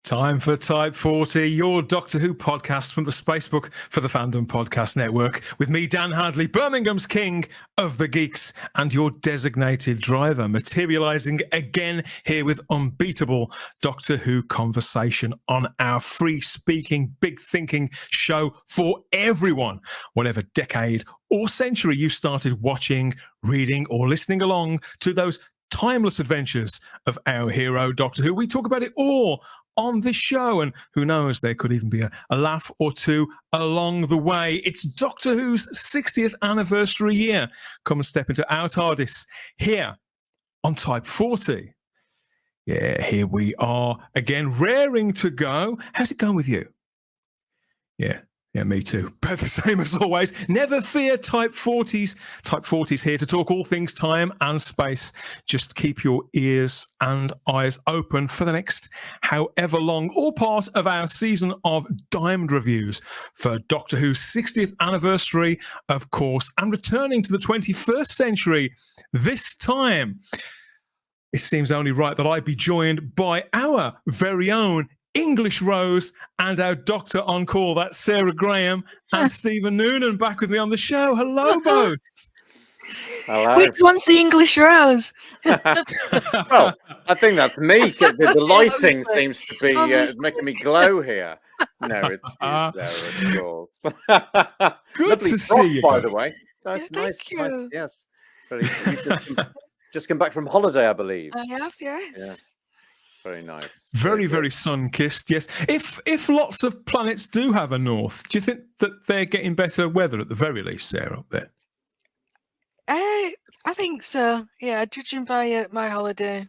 Time for Type 40, your Doctor Who podcast from the Spacebook for the Fandom Podcast Network. With me, Dan Hadley, Birmingham's king of the geeks, and your designated driver, materialising again here with unbeatable Doctor Who conversation on our free-speaking, big-thinking show for everyone, whatever decade or century you started watching, reading, or listening along to those timeless adventures of our hero, Doctor Who. We talk about it all on this show, and who knows, there could even be a laugh or two along the way. It's Doctor Who's 60th anniversary year. Come and step into our TARDIS here on Type 40. Yeah, here we are again, raring to go. How's it going with you? Yeah, me too. But the same as always. Never fear, Type 40s. Type 40s here to talk all things time and space. Just keep your ears and eyes open for the next however long. All part of our season of Diamond Reviews for Doctor Who's 60th anniversary, of course, and returning to the 21st century this time. It seems only right that I be joined by our very own English Rose and our doctor on call. That's Sarah Graham and Stephen Noonan back with me on the show. Hello, both. Hello. Which one's the English Rose? Well, I think that's me. The lighting seems to be making me glow here. No, it's Sarah, of course. Good Lovely to frock, see you, by the way. That's Yeah, nice. thank you. Yes. Just come back from holiday, I believe. I have, yes. Yeah. Very nice. Very, good. very sun-kissed, yes. If lots of planets do have a north, do you think that they're getting better weather at the very least, Sarah, up there? I think so. Yeah, judging by my holiday.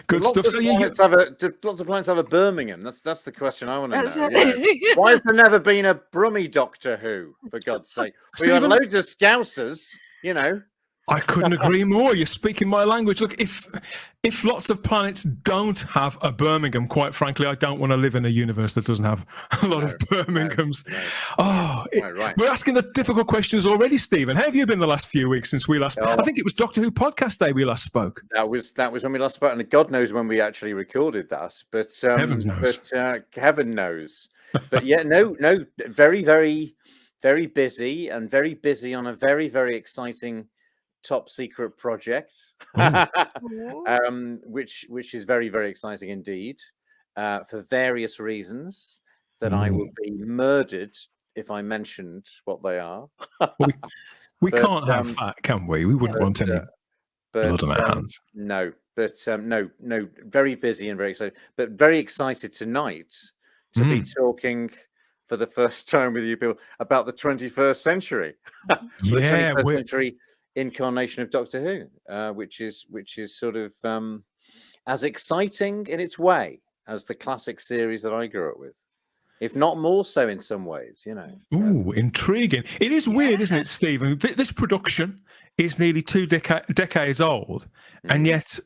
Good stuff. So Lots of planets have a Birmingham. That's the question I want to That's know. it. Why has there never been a Brummy Doctor Who, for God's sake? We had Stephen? loads of Scousers, you know. I couldn't agree more. You're speaking my language. Look, if lots of planets don't have a Birmingham, quite frankly, I don't want to live in a universe that doesn't have a lot of Birminghams. No. Right. We're asking the difficult questions already, Stephen. How have you been the last few weeks since we last spoke? I think it was Doctor Who Podcast Day we last spoke. That was when we last spoke, and God knows when we actually recorded that. But Heaven knows. But heaven knows. But yeah, no, very, very, very busy, and very busy on a very, very exciting top secret project, which is very, very exciting indeed, for various reasons that I will be murdered if I mentioned what they are. we can't have that, can we? We wouldn't want any blood on our hands. No, very busy and very excited, but very excited tonight to be talking for the first time with you people about the 21st century. The 21st century incarnation of Doctor Who, which is sort of as exciting in its way as the classic series that I grew up with, if not more so in some ways, you know. Ooh, intriguing. It is weird, isn't it, Stephen? This production is nearly two decades old, and yet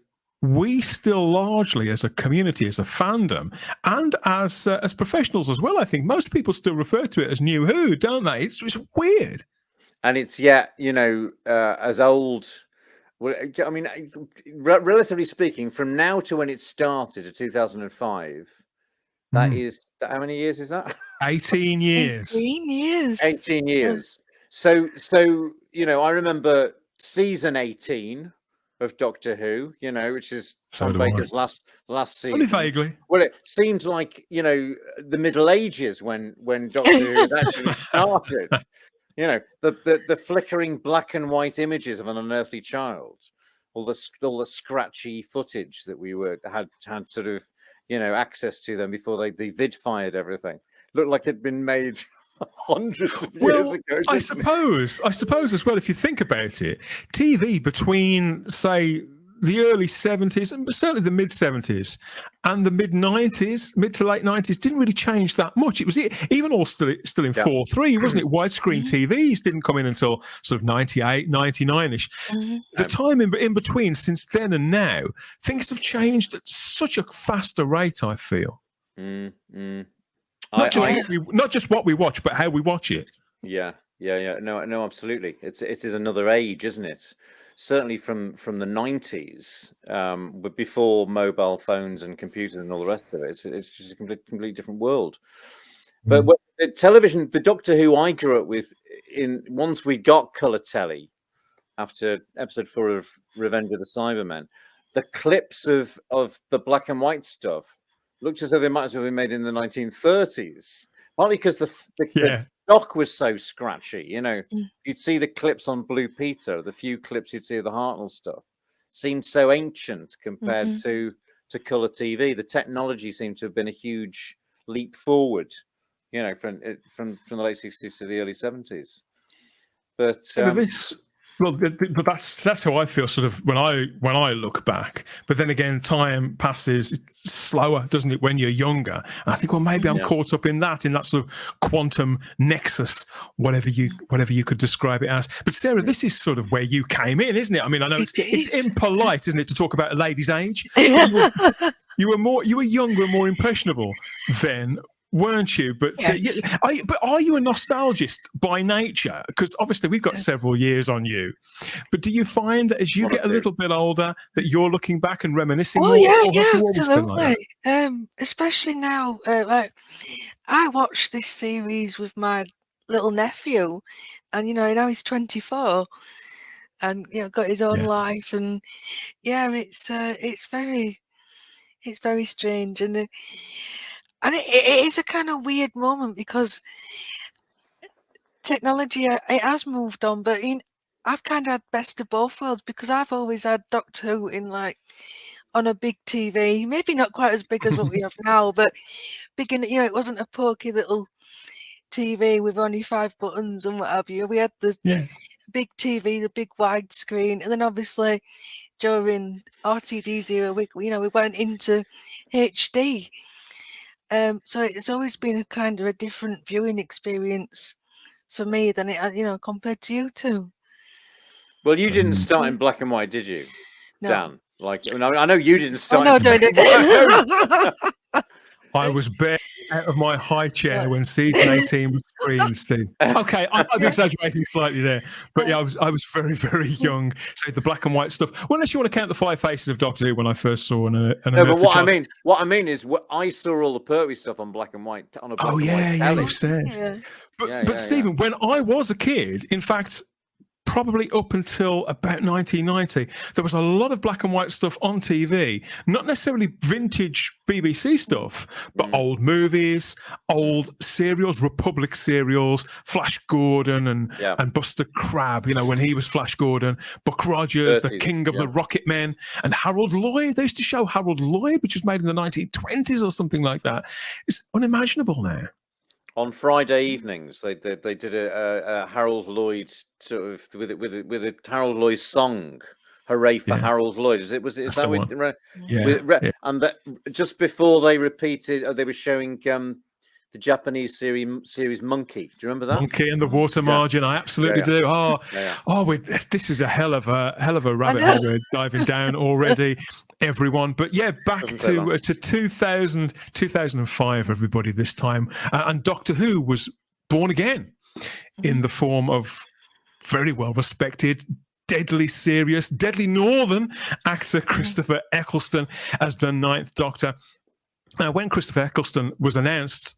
we still largely, as a community, as a fandom, and as professionals as well, I think most people still refer to it as New Who, don't they? It's weird. And it's as old. Well, I mean, relatively speaking, from now to when it started to 2005, that is how many years is that? 18 years. 18 years. 18 years. So you know, I remember season 18 of Doctor Who, you know, which is Tom Baker's last season. Only vaguely. Well, it seemed like, you know, the Middle Ages when Doctor Who had actually started. You know, the flickering black and white images of an unearthly child, all the scratchy footage that we had sort of, you know, access to them before they vid-fired everything. Looked like it'd been made hundreds of years ago. I suppose as well, if you think about it, TV between, say, the early 70s and certainly the mid 70s and the mid to late 90s didn't really change that much. It was even all still in 4:3, wasn't it? Widescreen TVs didn't come in until sort of 98, 99-ish. The time in between, since then and now, things have changed at such a faster rate, I feel. Not just what we watch, but how we watch it. Yeah. No, absolutely. It is another age, isn't it? certainly from the 90s, but before mobile phones and computers and all the rest of it. It's just a completely different world. But the television, the Doctor Who I grew up with, once we got colour telly after episode 4 of Revenge of the Cybermen, the clips of the black and white stuff looked as though they might as well have been made in the 1930s. Partly because the dock was so scratchy. You know, you'd see the clips on Blue Peter, the few clips you'd see of the Hartnell stuff seemed so ancient compared to colour TV. The technology seemed to have been a huge leap forward, you know, from the late 60s to the early 70s. But but that's how I feel sort of when I look back. But then again, time passes slower, doesn't it, when you're younger? And I think, well, maybe I'm caught up in that sort of quantum nexus, whatever you could describe it as. But Sarah, this is sort of where you came in, isn't it? I mean, I know it's impolite, isn't it, to talk about a lady's age. You were younger and more impressionable then, weren't you? But yes. Are you a nostalgist by nature? Because obviously we've got several years on you. But do you find that as you get a little bit older that you're looking back and reminiscing more? Yeah, absolutely. Especially now, like I watched this series with my little nephew, and you know now he's 24, and you know got his own life, and it's very strange, and it is a kind of weird moment because technology, it has moved on, but I've kind of had best of both worlds because I've always had Doctor Who in on a big TV, maybe not quite as big as what we have now, but big in, it wasn't a pokey little TV with only 5 buttons and what have you. We had the big TV, the big widescreen, and then obviously during RTD's era, we went into HD. So it's always been a kind of a different viewing experience for me than it, compared to you two. Well, you didn't start in black and white, did you, No. Dan? I know you didn't start. Oh, no, I was bare out of my high chair when season 18 was screened, Steve. Okay, I'm exaggerating slightly there, but yeah, I was very, very young. So the black and white stuff. Well, unless you want to count the 5 Faces of Doctor Who when I first saw an but what I mean is, I saw all the Pertwee stuff on black and white on a black and white telly. You've said. But Stephen, when I was a kid, in fact, probably up until about 1990, there was a lot of black and white stuff on TV, not necessarily vintage BBC stuff, but old movies, old serials, Republic serials, Flash Gordon and Buster Crabbe, when he was Flash Gordon, Buck Rogers, the King of the Rocket Men, and Harold Lloyd. They used to show Harold Lloyd, which was made in the 1920s or something like that. It's unimaginable now. On Friday evenings, they did a Harold Lloyd sort of with a Harold Lloyd song. Hooray for Harold Lloyd! Is that what? And that just before they repeated, they were showing the Japanese series Monkey. Do you remember that? Monkey and the Water Margin. I absolutely do. This is a hell of a rabbit hole we're diving down already, everyone. But back to 2005, everybody. This time, and Doctor Who was born again in the form of very well respected, deadly serious, deadly northern actor Christopher Eccleston as the 9th Doctor. Now, when Christopher Eccleston was announced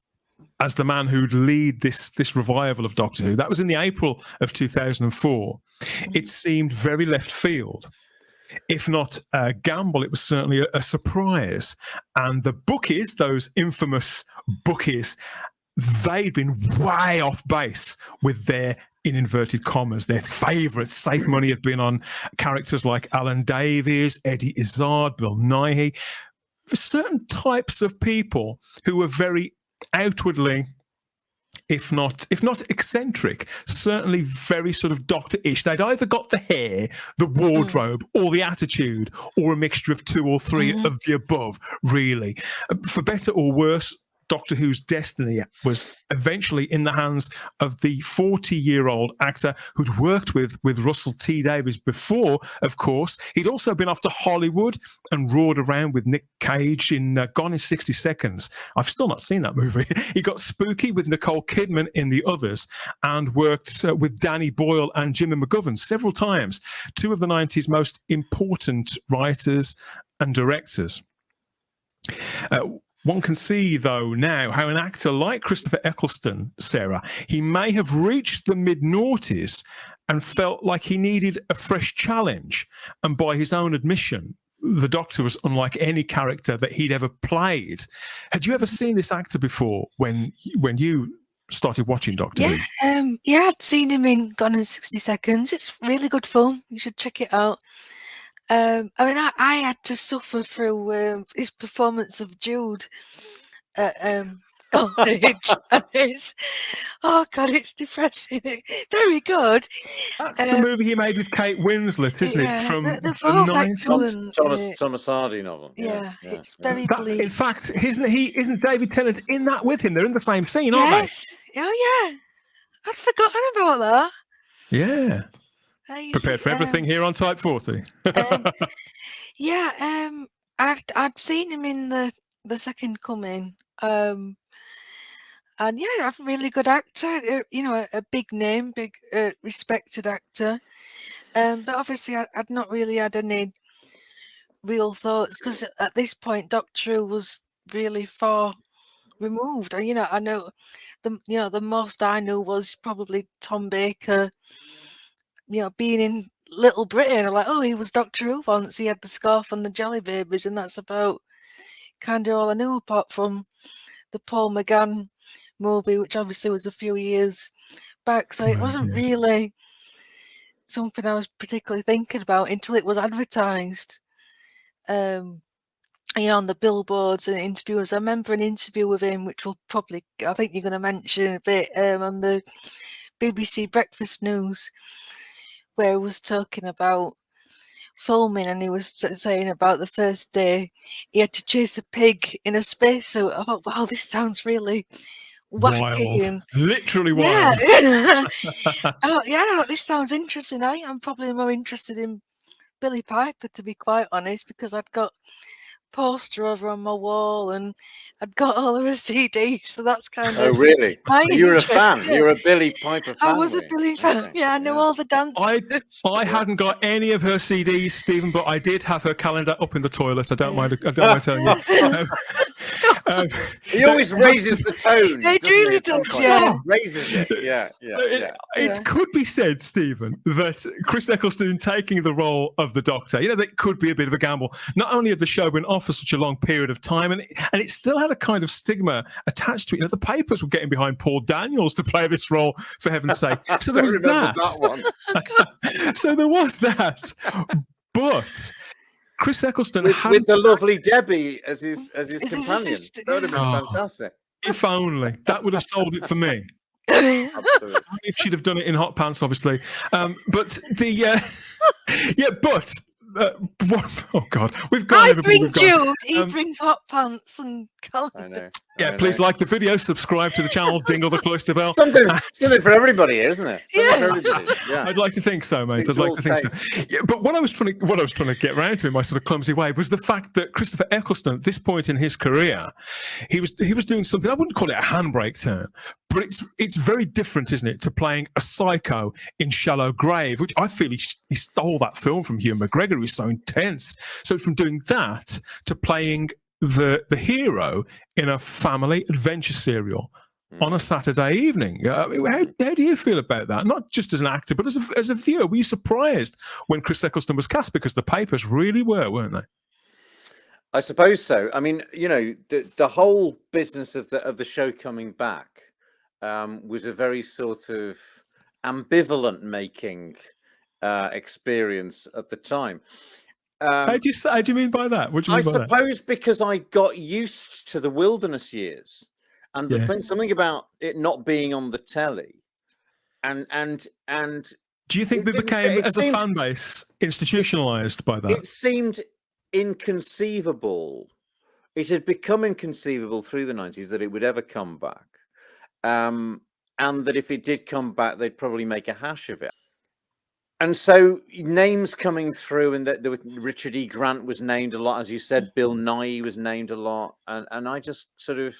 as the man who'd lead this revival of Doctor Who, that was in the April of 2004. It seemed very left field. If not a gamble, it was certainly a surprise. And the bookies, those infamous bookies, they'd been way off base with their, in inverted commas, their favourites. Safe money had been on characters like Alan Davies, Eddie Izzard, Bill Nighy. For certain types of people who were very outwardly, if not eccentric, certainly very sort of Doctor-ish. They'd either got the hair, the wardrobe, or the attitude, or a mixture of 2 or 3 of the above, really. For better or worse, Doctor Who's destiny was eventually in the hands of the 40-year-old actor who'd worked with Russell T Davies before, of course. He'd also been off to Hollywood and roared around with Nick Cage in Gone in 60 Seconds. I've still not seen that movie. He got spooky with Nicole Kidman in The Others and worked with Danny Boyle and Jimmy McGovern several times, two of the 90s most important writers and directors. One can see, though, now how an actor like Christopher Eccleston, Sarah, he may have reached the mid-noughties and felt like he needed a fresh challenge. And by his own admission, the Doctor was unlike any character that he'd ever played. Had you ever seen this actor before when you started watching Doctor Who? Yeah, I'd seen him in Gone in 60 Seconds. It's really good film. You should check it out. I mean, I had to suffer through his performance of Jude at college. And oh God, it's depressing. Very good. That's the movie he made with Kate Winslet, isn't it? From they're the both 90s? excellent. Thomas Hardy novel. Yeah, it's very That's, bleak. in fact, isn't David Tennant in that with him? They're in the same scene, aren't Yes. Oh yeah. I'd forgotten about that. they? Yeah. Crazy. Prepared for everything here on Type 40. I'd seen him in the Second Coming, and yeah, a really good actor. You know, a big name, big respected actor. But obviously, I'd not really had any real thoughts because at this point, Doctor Who was really far removed. And I know the most I knew was probably Tom Baker. Being in Little Britain, I'm like, oh, he was Doctor Who once. He had the scarf and the jelly babies, and that's about kind of all I knew, apart from the Paul McGann movie, which obviously was a few years back. So it wasn't really something I was particularly thinking about until it was advertised. On the billboards and interviews. I remember an interview with him, which I think you're going to mention a bit, on the BBC Breakfast News, where he was talking about filming, and he was saying about the first day he had to chase a pig in a spacesuit. I thought, wow, this sounds really wacky. Wild. Literally wild. Yeah. This sounds interesting. I'm probably more interested in Billy Piper, to be quite honest, because I'd got poster over on my wall and I'd got all of his CDs, so that's kind of. Oh, really? You were a fan. You were a Billy Piper fan. I was a Billy fan. Okay. Yeah, I know all the dances. I hadn't got any of her CDs, Stephen, but I did have her calendar up in the toilet. I don't mind telling you. He always raises the tone. It really does, yeah. Raises it. Yeah. It could be said, Stephen, that Chris Eccleston taking the role of the Doctor, that could be a bit of a gamble. Not only had the show been off for such a long period of time, and it still had a kind of stigma attached to it. The papers were getting behind Paul Daniels to play this role, for heaven's sake. So there was that. So there was that. But Chris Eccleston with the lovely Debbie as his companion. That would have been fantastic. If only. That would have sold it for me. Absolutely. If she'd have done it in hot pants, obviously. But oh God, we've gone. I bring Jude. He brings hot pants and calendar. Please like the video, subscribe to the channel, dingle the cloister bell. Something for everybody, isn't it? For everybody. Yeah. I'd like to think so, mate. I'd like to think so. Yeah, but what I was trying to get round to in my sort of clumsy way was the fact that Christopher Eccleston, at this point in his career, he was doing something. I wouldn't call it a handbrake turn, but it's very different, isn't it, to playing a psycho in Shallow Grave, which I feel he stole that film from Hugh McGregor. It was so intense. So from doing that to playing the hero in a family adventure serial on a Saturday evening. How do you feel about that? Not just as an actor, but as a viewer. Were you surprised when Chris Eccleston was cast? Because the papers really were, weren't they? I suppose so. I mean, the whole business of the show coming back was a very sort of ambivalent making experience at the time. How do you mean by that? What do you mean by that? I suppose because I got used to the wilderness years, and something about it not being on the telly, and. Do you think we became, as a fan base, institutionalized by that? It seemed inconceivable it had become inconceivable through the 90s that it would ever come back. And that if it did come back, they'd probably make a hash of it. And so names coming through, and that Richard E. Grant was named a lot, as you said, Bill Nye was named a lot. And I just sort of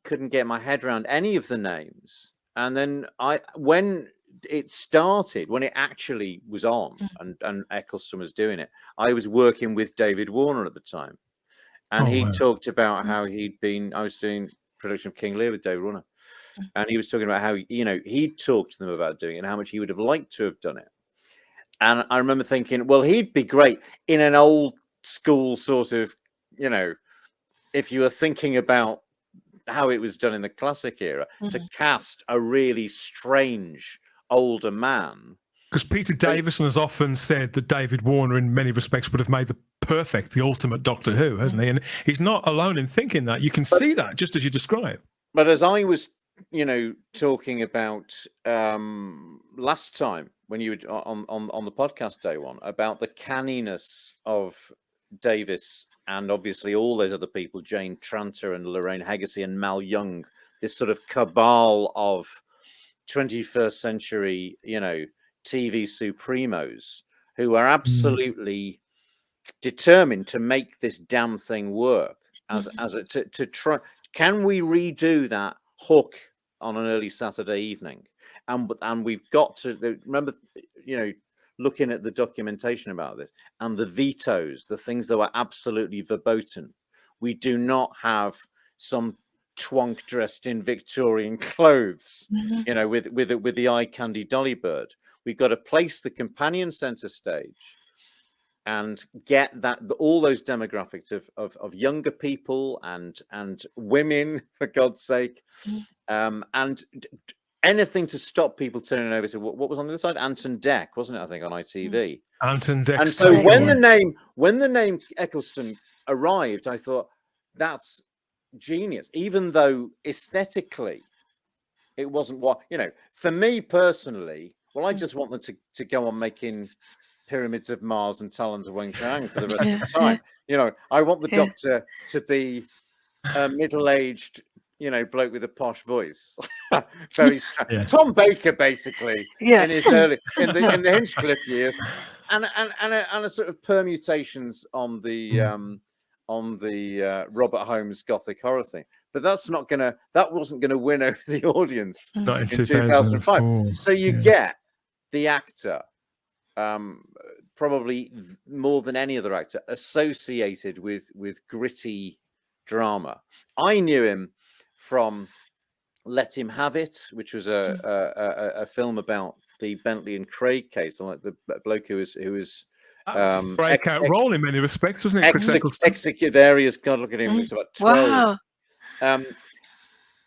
couldn't get my head around any of the names. And then when it started, when it actually was on and Eccleston was doing it, I was working with David Warner at the time. And he talked about how I was doing production of King Lear with David Warner. And he was talking about how, he talked to them about doing it and how much he would have liked to have done it. And I remember thinking, well, he'd be great in an old school sort of, if you were thinking about how it was done in the classic era, to cast a really strange older man. Because Peter Davison has often said that David Warner, in many respects, would have made the ultimate Doctor Who, hasn't he? And he's not alone in thinking that. You can see that just as you describe. But as I was, talking about last time when you were on the podcast day one about the canniness of Davis and obviously all those other people, Jane Tranter and Lorraine Hegarty and Mal Young, this sort of cabal of 21st century, TV supremos who are absolutely determined to make this damn thing work to try. Can we redo that Hook on an early Saturday evening? And we've got to remember, looking at the documentation about this and the vetoes, the things that were absolutely verboten. We do not have some twonk dressed in Victorian clothes, with the eye candy dolly bird. We've got to place the companion center stage and get all those demographics of younger people and women, for God's sake, and anything to stop people turning over to what was on the other side, Anton Deck, wasn't it? I think on ITV. Anton Deck. And so when the name Eccleston arrived, I thought that's genius, even though aesthetically it wasn't what for me personally. Well, I just want them to go on making Pyramids of Mars and Talons of Wen Kang for the rest of the time. I want the Doctor to be a middle-aged, bloke with a posh voice, very Tom Baker, basically, in his early in the Hinchcliffe years, and a sort of permutations on the Robert Holmes Gothic horror thing. But that wasn't gonna win over the audience in 2005. So you get the actor, probably more than any other actor, associated with gritty drama. I knew him from Let Him Have It, which was a film about the Bentley and Craig case, like the bloke who was breakout role in many respects, wasn't it? Execute areas. God, look at him. Looks about 12. Wow.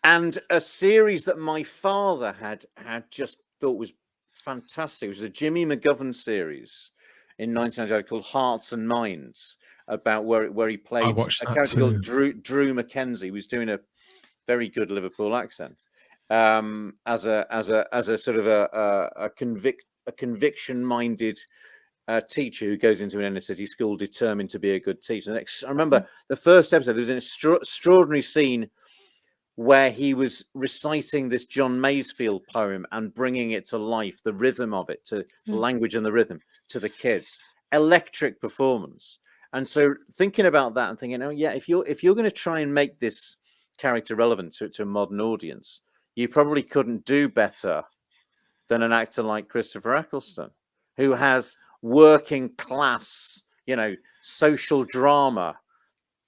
And a series that my father had just thought was fantastic. It was a Jimmy McGovern series in 1999 called Hearts and Minds, about where he played a character called Drew Mackenzie, who was doing a very good Liverpool accent, as a sort of a conviction-minded teacher who goes into an inner city school determined to be a good teacher. I remember the first episode, there was an extraordinary scene where he was reciting this John Masefield poem and bringing it to life, the rhythm of it, to the language and the rhythm, to the kids. Electric performance. And so thinking about that and thinking, if you're going to try and make this character relevant to a modern audience, you probably couldn't do better than an actor like Christopher Eccleston, who has working class, social drama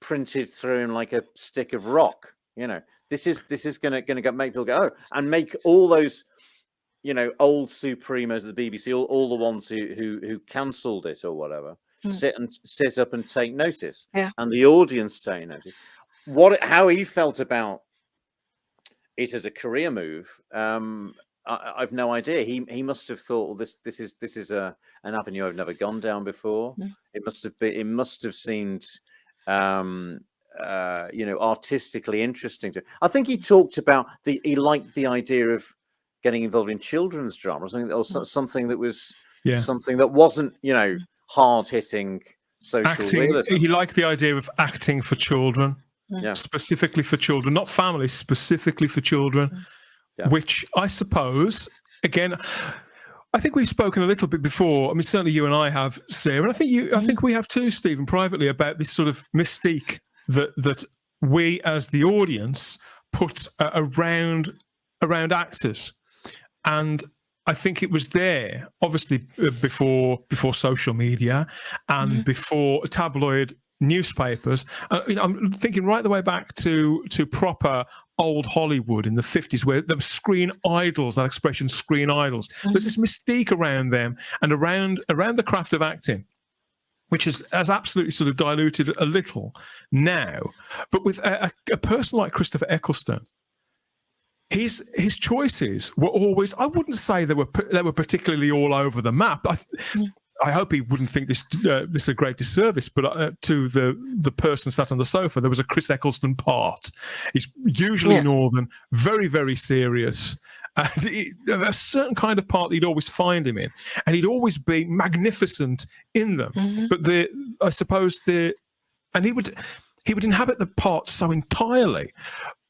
printed through him like a stick of rock. This is going to make people go, and make all those, old Supremos of the BBC, all the ones who cancelled it or whatever, sit up and take notice, and the audience take notice. How he felt about it as a career move, I've no idea. He must have thought, well, this is an avenue I've never gone down before. It must have seemed artistically interesting to. I think he talked about he liked the idea of getting involved in children's drama, or something that was something that wasn't hard hitting social realism. He liked the idea of acting for children, specifically for children, not families, specifically for children, which I suppose, again, I think we've spoken a little bit before. I mean, certainly you and I have, Sarah, and I think we have too, Stephen, privately, about this sort of mystique that we as the audience put around actors. And I think it was there, obviously, before social media and before tabloid newspapers. I'm thinking right the way back to proper old Hollywood in the 50s, where there were screen idols, that expression, screen idols. There's this mystique around them and around the craft of acting, which has absolutely sort of diluted a little now. But with a person like Christopher Eccleston, his choices were always, I wouldn't say they were particularly all over the map. I hope he wouldn't think this is a great disservice, but to the person sat on the sofa, there was a Chris Eccleston part. He's usually northern, very, very serious. And a certain kind of part that you'd always find him in, and he'd always be magnificent in them. But I suppose and he would inhabit the part so entirely,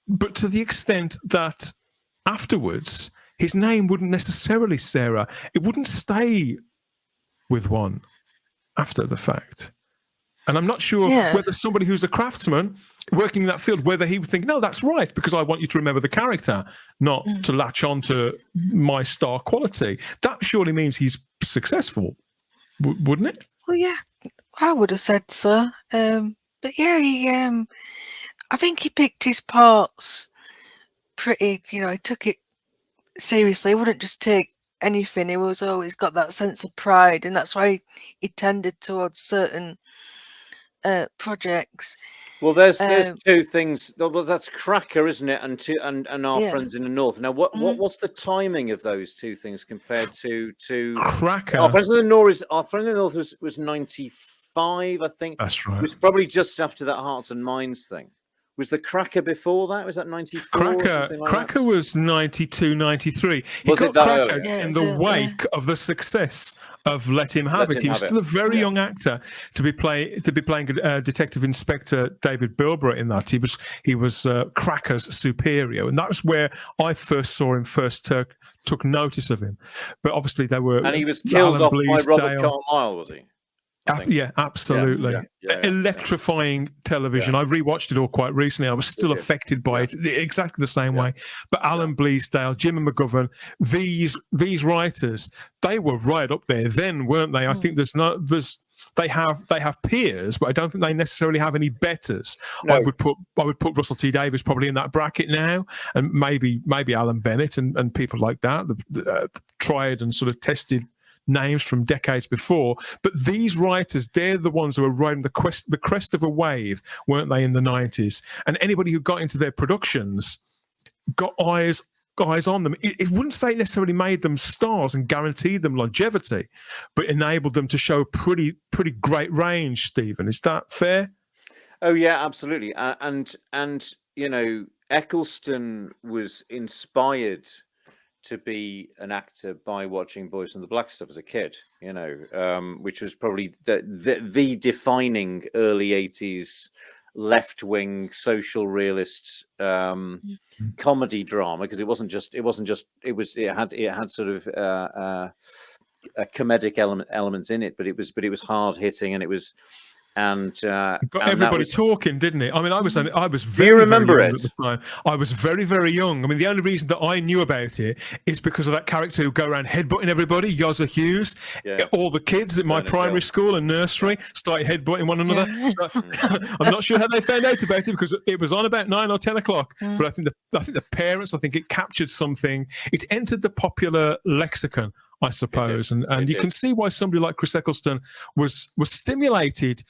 but to the extent that afterwards his name wouldn't necessarily, Sarah, it wouldn't stay with one after the fact. And I'm not sure whether somebody who's a craftsman working in that field, whether he would think, no, that's right, because I want you to remember the character, not to latch on to my star quality. That surely means he's successful, wouldn't it? Well, yeah, I would have said so. But yeah, I think he picked his parts pretty, he took it seriously. He wouldn't just take anything. He was always got that sense of pride, and that's why he tended towards certain projects. Well, there's two things. Well, that's Cracker, isn't it? And our friends in the north. Now, what's the timing of those two things compared to Cracker? Our friend in the north was 95, I think. That's right. It was probably just after that Hearts and Minds thing. Was the Cracker before that? Was that 94? Cracker was 92, 93. Was he it got that Cracker early? in the wake of the success of Let Him Have It. He was still a very young actor to be playing Detective Inspector David Bilborough in that. He was Cracker's superior, and that was where I first saw him. Took notice of him, but obviously they were. And he was killed off by Robert Carlyle, was he? Yeah, absolutely. Electrifying television. I rewatched it all quite recently. I was still affected by it exactly the same way. But Alan Bleasdale, Jimmy McGovern, these writers, they were right up there then, weren't they? I think they have peers, but I don't think they necessarily have any betters. No. I would put Russell T Davies probably in that bracket now, and maybe Alan Bennett and people like that, the tried and sort of tested names from decades before. But these writers, they're the ones who were riding the crest of a wave, weren't they, in the 90s? And anybody who got into their productions got eyes on them. It wouldn't say it necessarily made them stars and guaranteed them longevity, but enabled them to show pretty great range, Stephen. Is that fair? Oh yeah, absolutely. And Eccleston was inspired to be an actor by watching Boys and the Black Stuff as a kid, which was probably the defining early 80s left-wing social realist comedy drama, because it had sort of a comedic elements in it, but it was hard hitting, and it was. It got everybody talking, didn't it? I mean, I was very, do you remember very young it? At the time. I was very, very young. I mean, the only reason that I knew about it is because of that character who go around headbutting everybody, Yozza Hughes. Yeah. All the kids at my primary school and nursery started headbutting one another. Yeah. So, I'm not sure how they found out about it, because it was on about 9 or 10 o'clock. Yeah. But I think the parents, it captured something. It entered the popular lexicon, I suppose, and you can see why somebody like Chris Eccleston was stimulated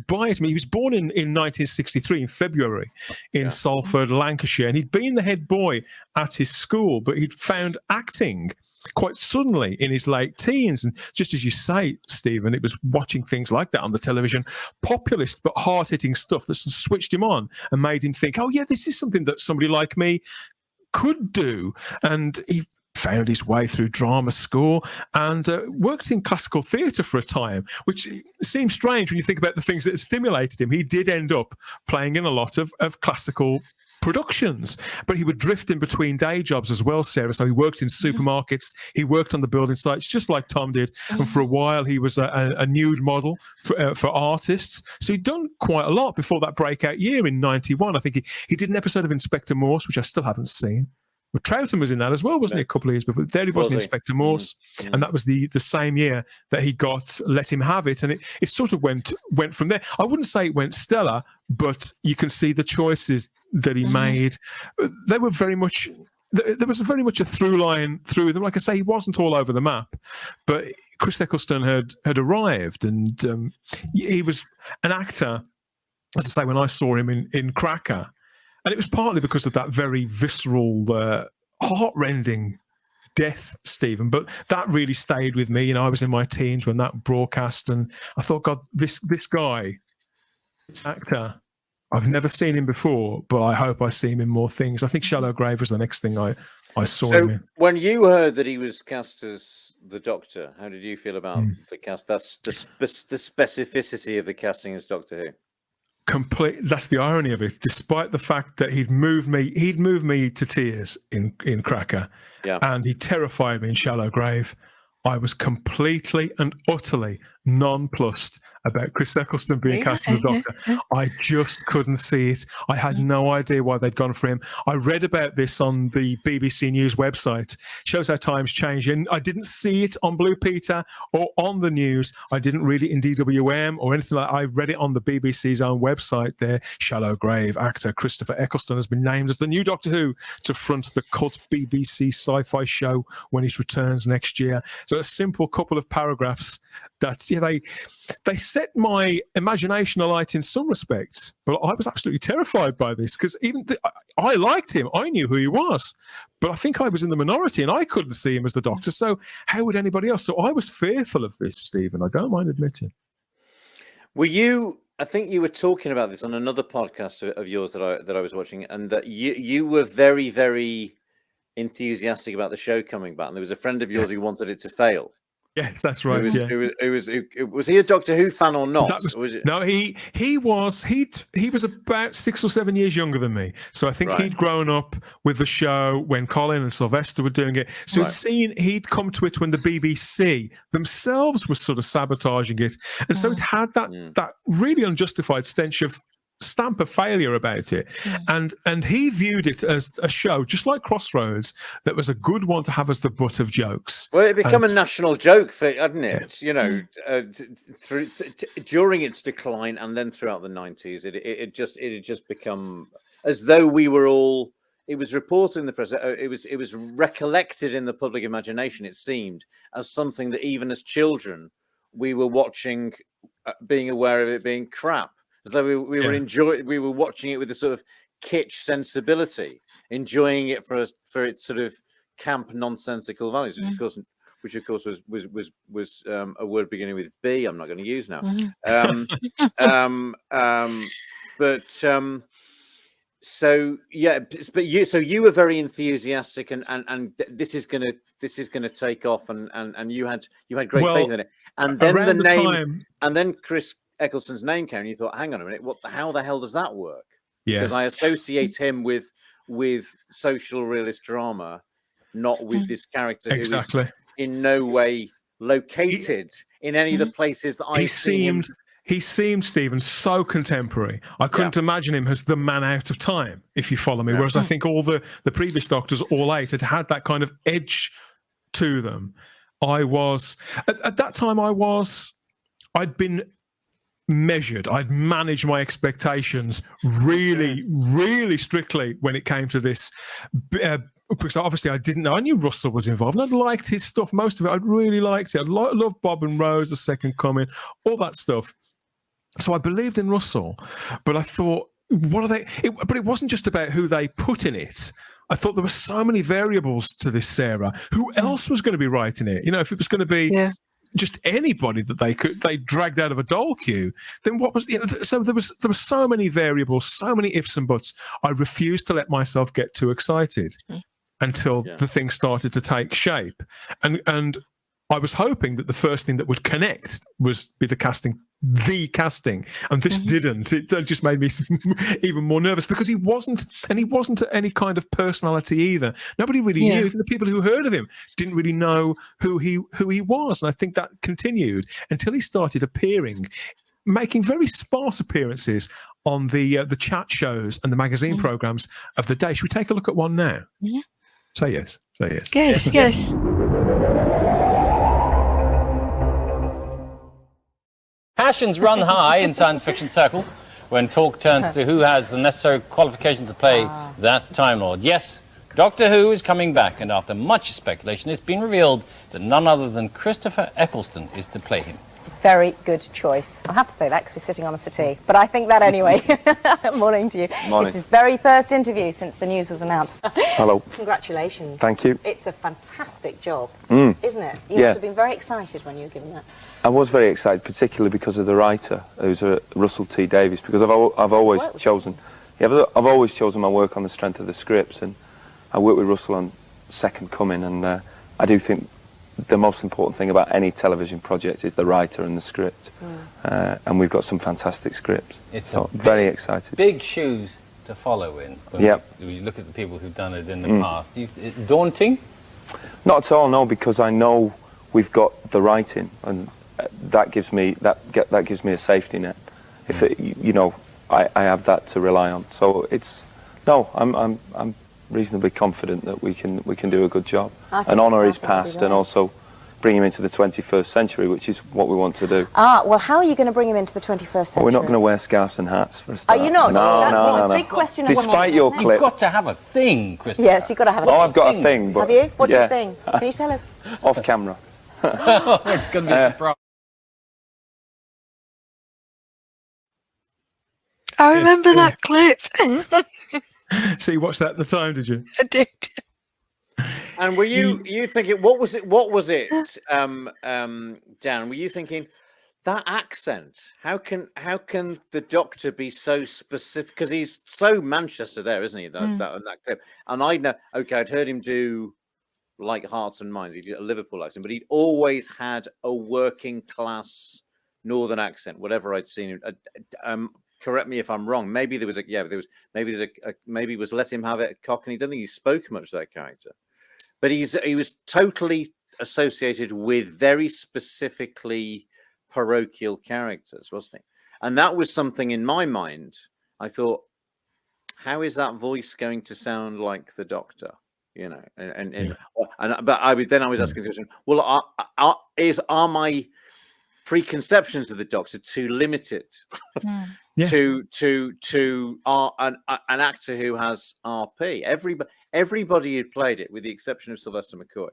by it. I mean, he was born in 1963 in February in Salford, Lancashire, and he'd been the head boy at his school, but he'd found acting quite suddenly in his late teens. And just as you say, Stephen, it was watching things like that on the television, populist but hard-hitting stuff that switched him on and made him think, oh yeah, this is something that somebody like me could do. And he found his way through drama school and worked in classical theatre for a time, which seems strange when you think about the things that stimulated him. He did end up playing in a lot of classical productions, but he would drift in between day jobs as well, Sarah. So he worked in supermarkets, he worked on the building sites, just like Tom did. And for a while, he was a nude model for artists. So he'd done quite a lot before that breakout year in 91. I think he did an episode of Inspector Morse, which I still haven't seen. But Troughton was in that as well, wasn't he? A couple of years before. There he was in Inspector Morse, and that was the same year that he got Let Him Have It, and it sort of went from there. I wouldn't say it went stellar, but you can see the choices that he made. They were very much. There was very much a through line through them. Like I say, he wasn't all over the map, but Chris Eccleston had arrived, and he was an actor. As I say, when I saw him in Cracker. And it was partly because of that very visceral, heart-rending death, Stephen. But that really stayed with me. I was in my teens when that broadcast, and I thought, God, this guy, this actor, I've never seen him before, but I hope I see him in more things. I think Shallow Grave was the next thing I saw him in. When you heard that he was cast as the Doctor, how did you feel about the cast? That's the specificity of the casting as Doctor Who. That's the irony of it. Despite the fact that he'd moved me to tears in Cracker, and he terrified me in Shallow Grave, I was completely and utterly nonplussed about Chris Eccleston being cast as the Doctor. I just couldn't see it. I had no idea why they'd gone for him. I read about this on the BBC News website. Shows how times change. And I didn't see it on Blue Peter or on the news. I didn't read it in DWM or anything like that. I read it on the BBC's own website there. Shallow Grave actor Christopher Eccleston has been named as the new Doctor Who to front the cult BBC sci-fi show when he returns next year. So a simple couple of paragraphs that they set my imagination alight in some respects, but I was absolutely terrified by this because I liked him. I knew who he was, but I think I was in the minority and I couldn't see him as the Doctor. So how would anybody else? So I was fearful of this, Stephen. I don't mind admitting. I think you were talking about this on another podcast of yours that I was watching, and that you were very, very enthusiastic about the show coming back, and there was a friend of yours who wanted it to fail. Yes, that's right. Was he a Doctor Who fan or not? No, he was about 6 or 7 years younger than me. So I think he'd grown up with the show when Colin and Sylvester were doing it. So he'd come to it when the BBC themselves was sort of sabotaging it. And so it had that really unjustified stamp of failure about it, and he viewed it as a show just like Crossroads that was a good one to have as the butt of jokes. Well, it became a national joke, hadn't it? During its decline and then throughout the 90s, it had just become as though we were all. It was reported in the press. It was recollected in the public imagination. It seemed as something that even as children we were watching, being aware of it being crap. As though we were watching it with a sort of kitsch sensibility, enjoying it for its sort of camp, nonsensical values, which of course was a word beginning with B. I'm not going to use now. So you were very enthusiastic, and this is going to take off, and you had great faith in it, and then and then Chris Eccleston's name came, and you thought, hang on a minute, how the hell does that work? Because I associate him with social realist drama, not with this character who is in no way located in any of the places that I see. He seemed, Stephen, so contemporary. I couldn't imagine him as the man out of time, if you follow me. Whereas I think all the previous Doctors, all 8, had that kind of edge to them. At that time, I'd been measured. I'd managed my expectations really, really strictly when it came to this. Because obviously I didn't know. I knew Russell was involved, and I'd liked his stuff. Most of it, I'd really liked it. I loved Bob and Rose, The Second Coming, all that stuff. So I believed in Russell, but I thought, what are they? But it wasn't just about who they put in it. I thought there were so many variables to this, Sarah. Who else was going to be writing it? If it was going to be just anybody that they dragged out of a dole queue, then what was? So there were so many variables, so many ifs and buts. I refused to let myself get too excited. until the thing started to take shape. And I was hoping that the first thing that would connect was be the casting, and this didn't. It just made me even more nervous because he wasn't any kind of personality either. Nobody really knew. Even the people who heard of him didn't really know who he was. And I think that continued until he started appearing, making very sparse appearances on the chat shows and the magazine programs of the day. Should we take a look at one now? Say yes. Say yes. Yes. Passions run high in science fiction circles when talk turns to who has the necessary qualifications to play that Time Lord. Yes, Doctor Who is coming back, and after much speculation, it's been revealed that none other than Christopher Eccleston is to play him. Very good choice. I'll have to say that because he's sitting on a settee, but I think that anyway. Morning to you. Morning. It's his very first interview since the news was announced. Hello. Congratulations. Thank you. It's a fantastic job, isn't it? You must have been very excited when you were given that. I was very excited, particularly because of the writer, who's Russell T Davies, because I've always chosen my work on the strength of the scripts, and I worked with Russell on Second Coming, and I do think the most important thing about any television project is the writer and the script, and we've got some fantastic scripts. Very excited. Big shoes to follow in. When you look at the people who've done it in the past. Daunting? Not at all, no, because I know we've got the writing, and that gives me a safety net. If I have that to rely on. So I'm reasonably confident that we can do a good job and honour his past and also bring him into the 21st century, which is what we want to do. Well, how are you going to bring him into the 21st century? We're not going to wear scarves and hats for a start. Are you not? No. Big question. Despite your clip. You've got to have a thing, Christopher. Yes, you've got to have a thing. I've got a thing, but... Have you? What's your thing? Can you tell us? Off camera. It's going to be a surprise. I remember that clip. So you watched that at the time, did you? I did. And were you thinking, what was it, Dan? Were you thinking that accent? How can the Doctor be so specific? Because he's so Manchester there, isn't he? That clip. And I know. Okay, I'd heard him do like Hearts and Minds. He did a Liverpool accent, but he'd always had a working class northern accent. Whatever I'd seen him. Correct me if I'm wrong. Maybe there was maybe it was let him have it at Cockney. I don't think he spoke much, that character. But he was totally associated with very specifically parochial characters, wasn't he? And that was something in my mind. I thought, how is that voice going to sound like the Doctor? You know, but I was asking the question. Well, are my preconceptions of the Doctor too limited to an actor who has RP? Everybody who played it, with the exception of Sylvester McCoy,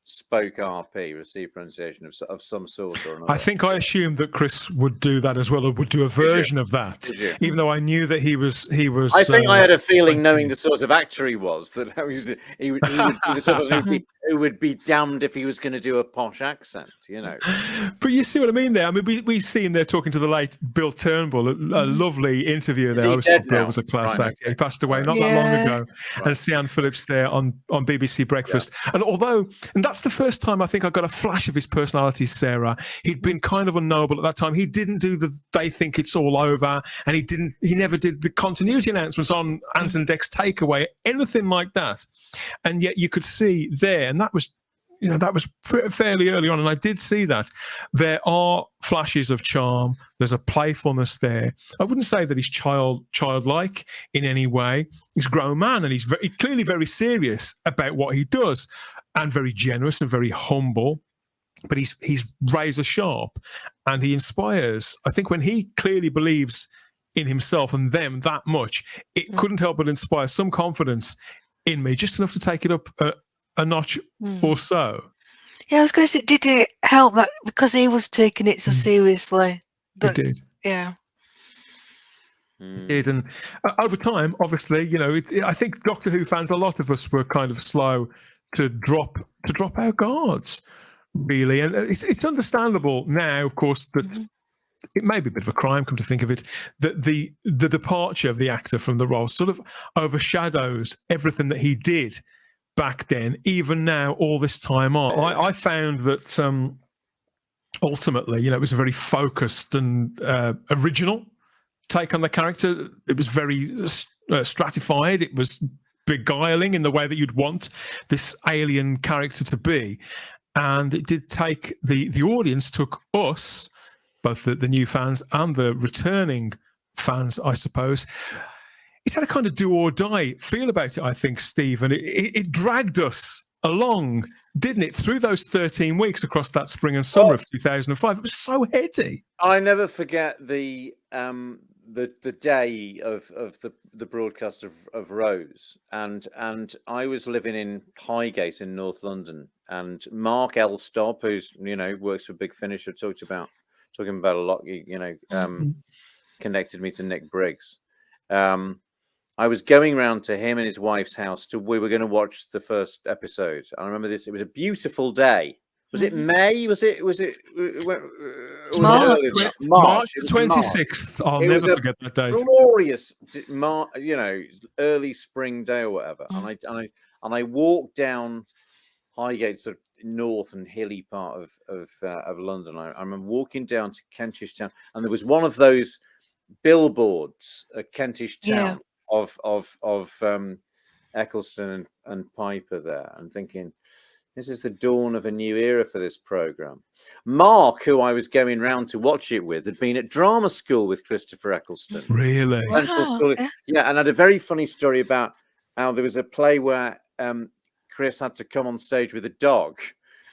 spoke RP, received pronunciation of some sort or another. I think I assumed that Chris would do that as well, or would do a version of that, even though I knew that he was. I think I had a feeling, knowing the sort of actor he was, that he would be the sort of who would be damned if he was going to do a posh accent, you know. But you see what I mean there. I mean, we see him there talking to the late Bill Turnbull, a lovely interview there. I always thought Bill was a class actor. He passed away not that long ago. Right. And Sian Phillips there on BBC Breakfast. Yeah. And that's the first time I think I got a flash of his personality, Sarah. He'd been kind of unknowable at that time. He didn't do they think it's all over, and he never did the continuity announcements on Ant and Dec's Takeaway, anything like that. And yet you could see there, and that was fairly early on, and I did see that there are flashes of charm. There's a playfulness there. I wouldn't say that he's childlike in any way. He's a grown man, and he's clearly very serious about what he does, and very generous and very humble. But he's razor sharp, and he inspires. I think when he clearly believes in himself and them that much, it couldn't help but inspire some confidence in me, just enough to take it up a notch or so. Yeah, I was going to say, did it help that because he was taking it so seriously? It did. Yeah. It did, and over time, obviously, you know, I think Doctor Who fans, a lot of us were kind of slow to drop our guards, really, and it's understandable now, of course, that it may be a bit of a crime, come to think of it, that the departure of the actor from the role sort of overshadows everything that he did back then, even now, all this time on. I found that ultimately, you know, it was a very focused and original take on the character. It was very stratified. It was beguiling in the way that you'd want this alien character to be. And it did take the audience, took us, both the new fans and the returning fans, I suppose. It had a kind of do or die feel about it, I think, Steve, and it dragged us along, didn't it, through those 13 weeks across that spring and summer of 2005. It was so heady. I never forget the day of the broadcast of Rose, and I was living in Highgate in North London, and Mark Elstob, who's, you know, works for Big Finish, have talking about a lot, you know, connected me to Nick Briggs. I was going round to him and his wife's house. We were going to watch the first episode. I remember this. It was a beautiful day. Was it May? Was it March the 26th. I'll never forget that date. Glorious, you know, early spring day or whatever. And I walked down Highgate, sort of north and hilly part of London. I remember walking down to Kentish Town, and there was one of those billboards at Kentish Town of Eccleston and Piper there, and thinking, this is the dawn of a new era for this program. Mark, who I was going round to watch it with, had been at drama school with Christopher Eccleston. Really? School. Yeah, and had a very funny story about how there was a play where Chris had to come on stage with a dog,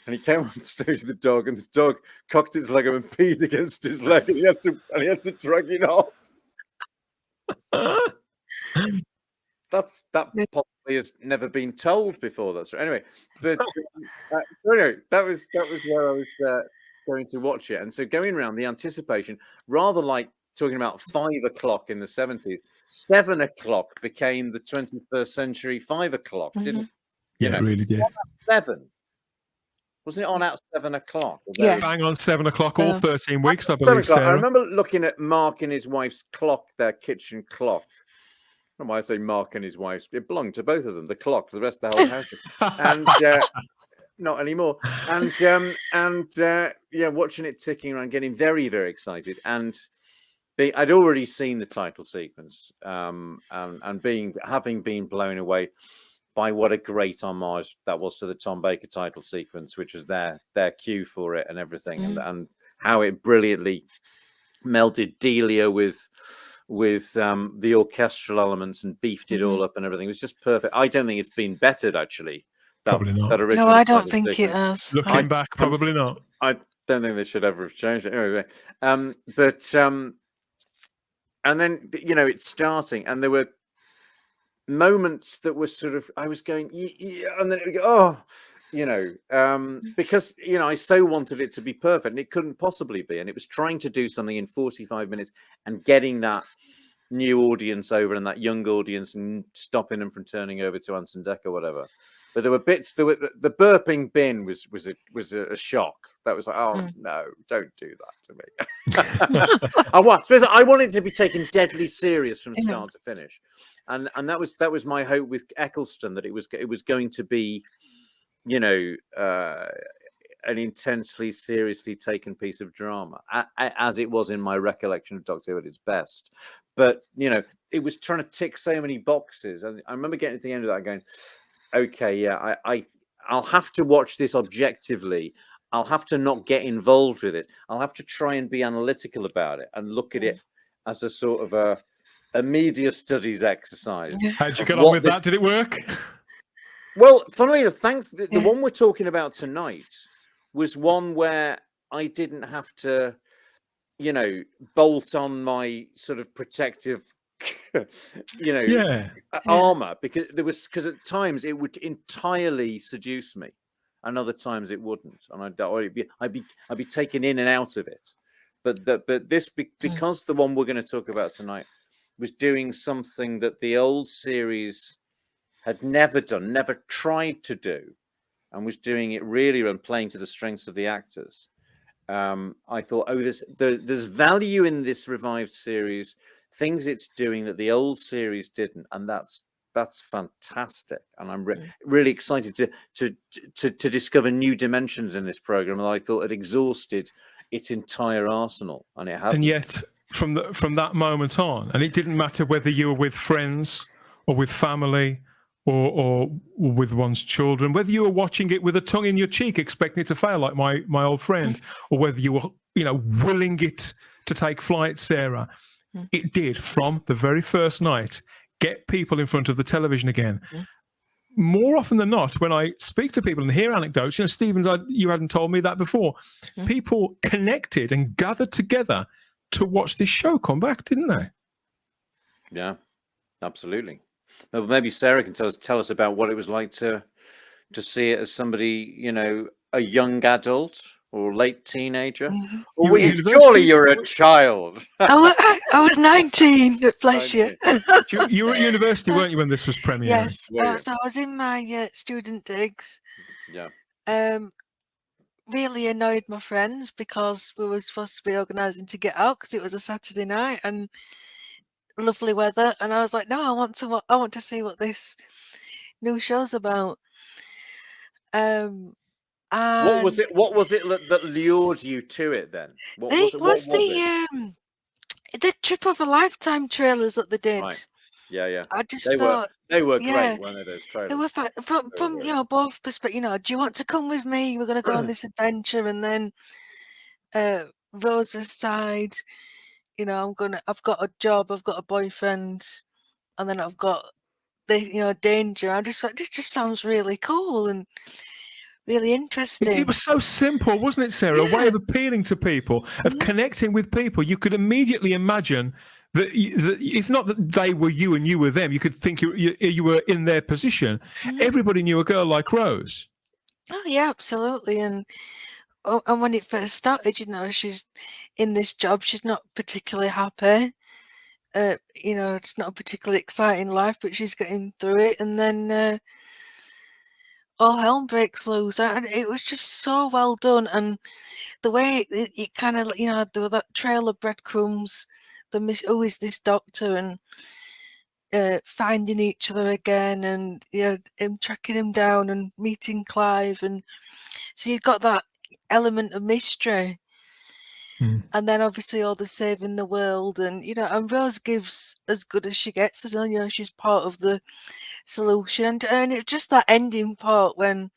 and he came on stage with the dog, and the dog cocked its leg up and peed against his leg, and he had to drag it off. That possibly has never been told before. That's right. Anyway, but anyway, that was where I was going to watch it, and so going around the anticipation, rather like talking about 5 o'clock in the 70s, 7 o'clock became the 21st century 5 o'clock, didn't it? Yeah, it really did. 7. Wasn't it on at 7 o'clock? Yeah. Bang on 7 o'clock, all 13 weeks, I believe. I remember looking at Mark and his wife's clock, their kitchen clock. I don't know why I say Mark and his wife's. It belonged to both of them, the clock, the rest of the whole house. And not anymore. And yeah, watching it ticking around, getting very, very excited. And I'd already seen the title sequence, and having been blown away by what a great homage that was to the Tom Baker title sequence, which was their cue for it and everything, and how it brilliantly melded Delia with the orchestral elements and beefed it all up and everything. It was just perfect. I don't think it's been bettered, actually. Probably not. No, I don't think it has. Looking back, probably not. I don't think they should ever have changed it. Anyway, and then, you know, it's starting, and there were moments that were sort of, I was going, yeah, and then it would go, oh, you know, because, you know, I so wanted it to be perfect, and it couldn't possibly be. And it was trying to do something in 45 minutes and getting that new audience over and that young audience and stopping them from turning over to Anton Deck or whatever. But there were bits, the burping bin was a shock. That was like, oh no, don't do that to me. I wanted it to be taken deadly serious from start to finish. And that was my hope with Eccleston, that it was going to be, you know, an intensely seriously taken piece of drama, as it was in my recollection of Doctor Who at its best. But, you know, it was trying to tick so many boxes. And I remember getting to the end of that going, okay, yeah, I'll have to watch this objectively. I'll have to not get involved with it. I'll have to try and be analytical about it and look at it as a sort of a media studies exercise. How did you get on with that? Did it work? Well, funnily enough, the one we're talking about tonight was one where I didn't have to, you know, bolt on my sort of protective, you know, armor, because at times it would entirely seduce me, and other times it wouldn't, and I'd be taken in and out of it. But this, because the one we're going to talk about tonight was doing something that the old series had never done, never tried to do, and was doing it really and playing to the strengths of the actors. I thought, oh, there's value in this revived series, things it's doing that the old series didn't, and that's that's fantastic, and I'm really excited to discover new dimensions in this program that I thought had exhausted its entire arsenal, and it hasn't. And yet, from that moment on, and it didn't matter whether you were with friends or with family or with one's children, whether you were watching it with a tongue in your cheek, expecting it to fail like my old friend, or whether you were, willing it to take flight, Sarah, it did, from the very first night, get people in front of the television again. More often than not, when I speak to people and hear anecdotes, Stevens, you hadn't told me that before, people connected and gathered together to watch this show come back, didn't they? Yeah, absolutely. Well, maybe Sarah can tell us about what it was like to see it as somebody, a young adult or late teenager. Or surely you're a child. I was 19, bless you. You were at university, weren't you, when this was premiering? Yes, so I was in my student digs. Yeah. Really annoyed my friends because we were supposed to be organising to get out because it was a Saturday night and lovely weather, and I was like, no, I want to see what this new show's about. What was it that lured you to it then? What was the Trip of a Lifetime trailers that they did. Right. Yeah. I just thought they were yeah, great, weren't they, those trailers? they were from both perspectives. Do you want to come with me? We're going to go on this adventure, and then Rosa's side, I've got a job, I've got a boyfriend, and then I've got the danger. I just like, this just sounds really cool and really interesting. It was so simple, wasn't it, Sarah? A way of appealing to people, of connecting with people. You could immediately imagine that it's not that they were you and you were them. You could think you were in their position. Everybody knew a girl like Rose. Oh yeah, absolutely. And when it first started, she's in this job. She's not particularly happy. It's not a particularly exciting life, but she's getting through it. And then all hell breaks loose. And it was just so well done. And the way it kind of, there were that trail of breadcrumbs. Who is this doctor? And finding each other again, and him tracking him down and meeting Clive. And so you've got that element of mystery. And then obviously all the saving the world, and and Rose gives as good as she gets, as she's part of the solution. And it's just that ending part when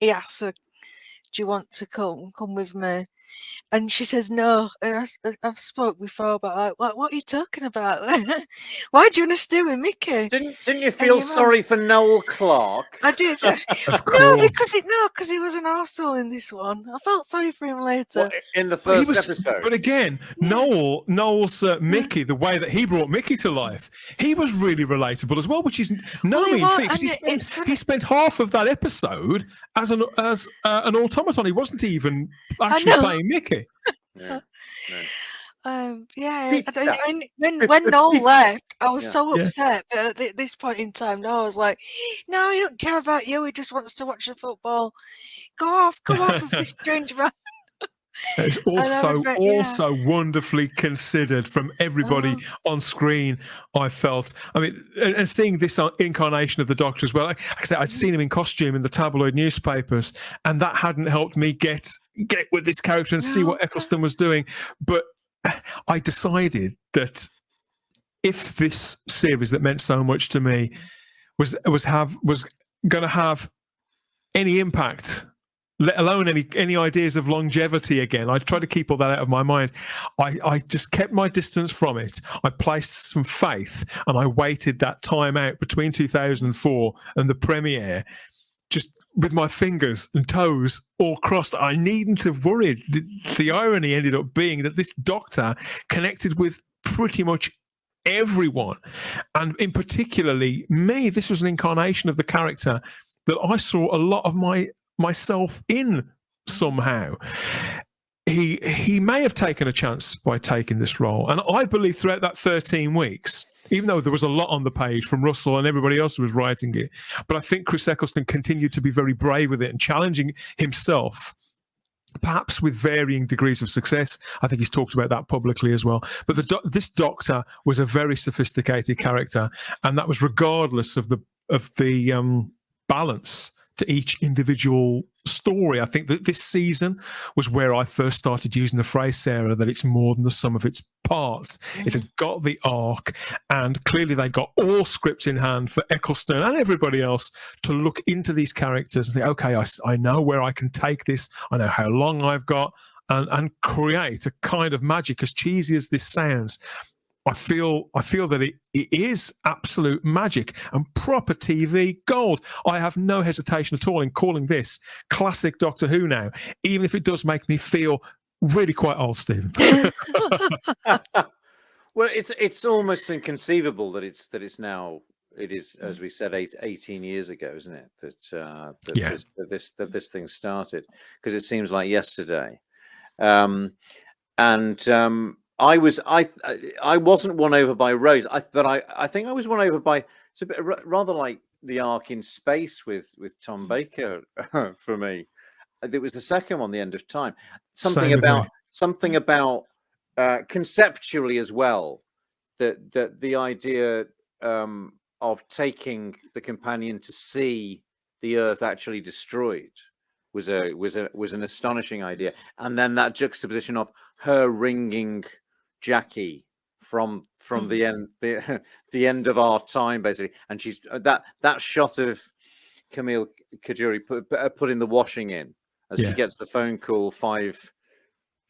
he asks her, do you want to come with me? And she says no. And I've spoke before about what are you talking about? Why do you want to stay with Mickey? Didn't you feel sorry for Noel Clarke? I did. No, because he was an arsehole in this one. I felt sorry for him later. Well, in the first episode. But again, Noel's Mickey, the way that he brought Mickey to life, he was really relatable as well, which is no mean feat. He spent half of that episode as an automaton. He wasn't even actually playing Mickey. Yeah. When Noel left, I was so upset. But at this point in time, Noel was like, "No, he don't care about you. He just wants to watch the football. Go off with this strange man." It's also wonderfully considered from everybody on screen, I felt. I mean, and seeing this incarnation of the Doctor as well. Like I said, I'd seen him in costume in the tabloid newspapers, and that hadn't helped me get with this character and see what Eccleston was doing. But I decided that if this series that meant so much to me was going to have any impact, let alone any ideas of longevity again, I tried to keep all that out of my mind. I just kept my distance from it. I placed some faith, and I waited that time out between 2004 and the premiere, just with my fingers and toes all crossed. I needn't have worried. The irony ended up being that this Doctor connected with pretty much everyone, and in particularly me. This was an incarnation of the character that I saw a lot of myself in somehow. He may have taken a chance by taking this role, and I believe throughout that 13 weeks, even though there was a lot on the page from Russell and everybody else who was writing it, but I think Chris Eccleston continued to be very brave with it and challenging himself perhaps with varying degrees of success. I think he's talked about that publicly as well. But this Doctor was a very sophisticated character, and that was regardless of the balance to each individual story. I think that this season was where I first started using the phrase, Sarah, that it's more than the sum of its parts. It had got the arc, and clearly they got all scripts in hand for Eccleston and everybody else to look into these characters and think, okay, I know where I can take this. I know how long I've got, and create a kind of magic. As cheesy as this sounds, I feel that it is absolute magic and proper TV gold. I have no hesitation at all in calling this classic Doctor Who now, even if it does make me feel really quite old, Stephen. Well, it's almost inconceivable that it's now. It is, as we said, 18 years ago, isn't it? That this thing started, because it seems like yesterday. I wasn't won over by Rose, but I think I was won over by, it's a bit rather like the arc in space with Tom Baker for me. It was the second one, The End of Time. Something about conceptually as well, that the idea of taking the companion to see the Earth actually destroyed was an astonishing idea, and then that juxtaposition of her ringing Jackie from the end of our time, basically, and she's that shot of Camille Kajuri putting the washing in as she gets the phone call 5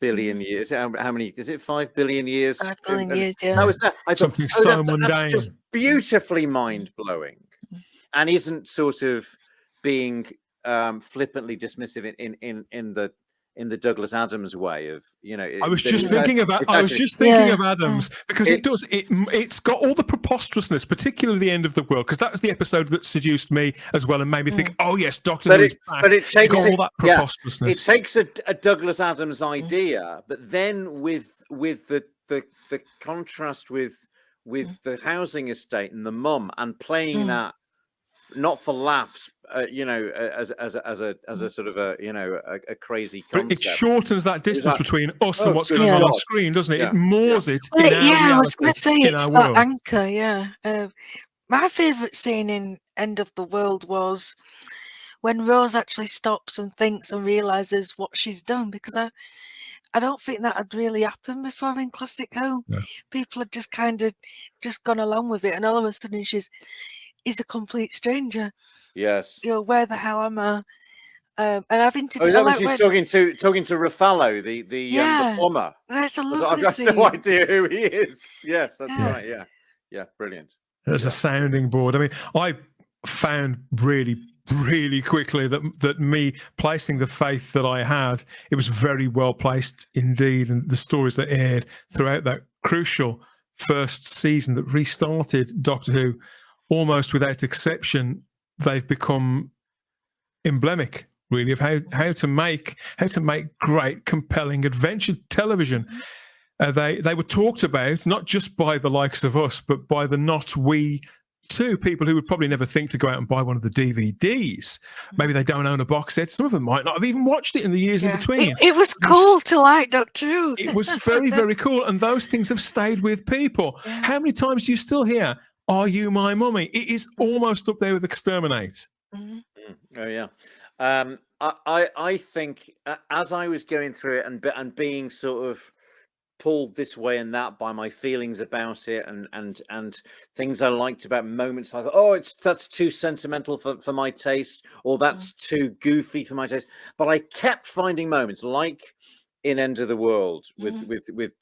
billion years. How many is it? 5 billion years. 5 billion years. Yeah. That was that. I thought, Something so mundane. That's just beautifully mind blowing, and isn't sort of being flippantly dismissive in the Douglas Adams way of, I was just thinking of Adams, because it's got all the preposterousness, particularly the end of the world, because that was the episode that seduced me as well and made me think, oh yes, Doctor Who is back. But it takes all that preposterousness. It takes a Douglas Adams idea, but then with the contrast with the housing estate and the mum, and playing that not for laughs, as a sort of a crazy concept. But it shortens that distance between us and what's going on screen, doesn't it? It moors it. I was going to say it's that anchor. Yeah. My favourite scene in End of the World was when Rose actually stops and thinks and realises what she's done, because I don't think that had really happened before in Classic Who. No. People had just kind of just gone along with it, and all of a sudden she's a complete stranger. Yes. Where the hell am I? And I've hinted. Is that when she's talking to Ruffalo, the plumber? That's a lovely I've scene. got no idea who he is. Yes, that's right. Yeah, brilliant. There's a sounding board. I mean, I found really, really quickly that me placing the faith that I had, it was very well placed indeed, and the stories that aired throughout that crucial first season that restarted Doctor Who, almost without exception, they've become emblematic, really, of how to make great, compelling adventure television. They were talked about not just by the likes of us, but by the not we too, people who would probably never think to go out and buy one of the DVDs. Maybe they don't own a box set. Some of them might not have even watched it in the years in between. It was cool to like Doctor Who. It was very, very cool, and those things have stayed with people. Yeah. How many times do you still hear, "Are you my mummy?" It is almost up there with Exterminate. Oh yeah. I think as I was going through it and being sort of pulled this way and that by my feelings about it and things I liked about moments, I thought, that's too sentimental for my taste, or that's too goofy for my taste. But I kept finding moments like in End of the World with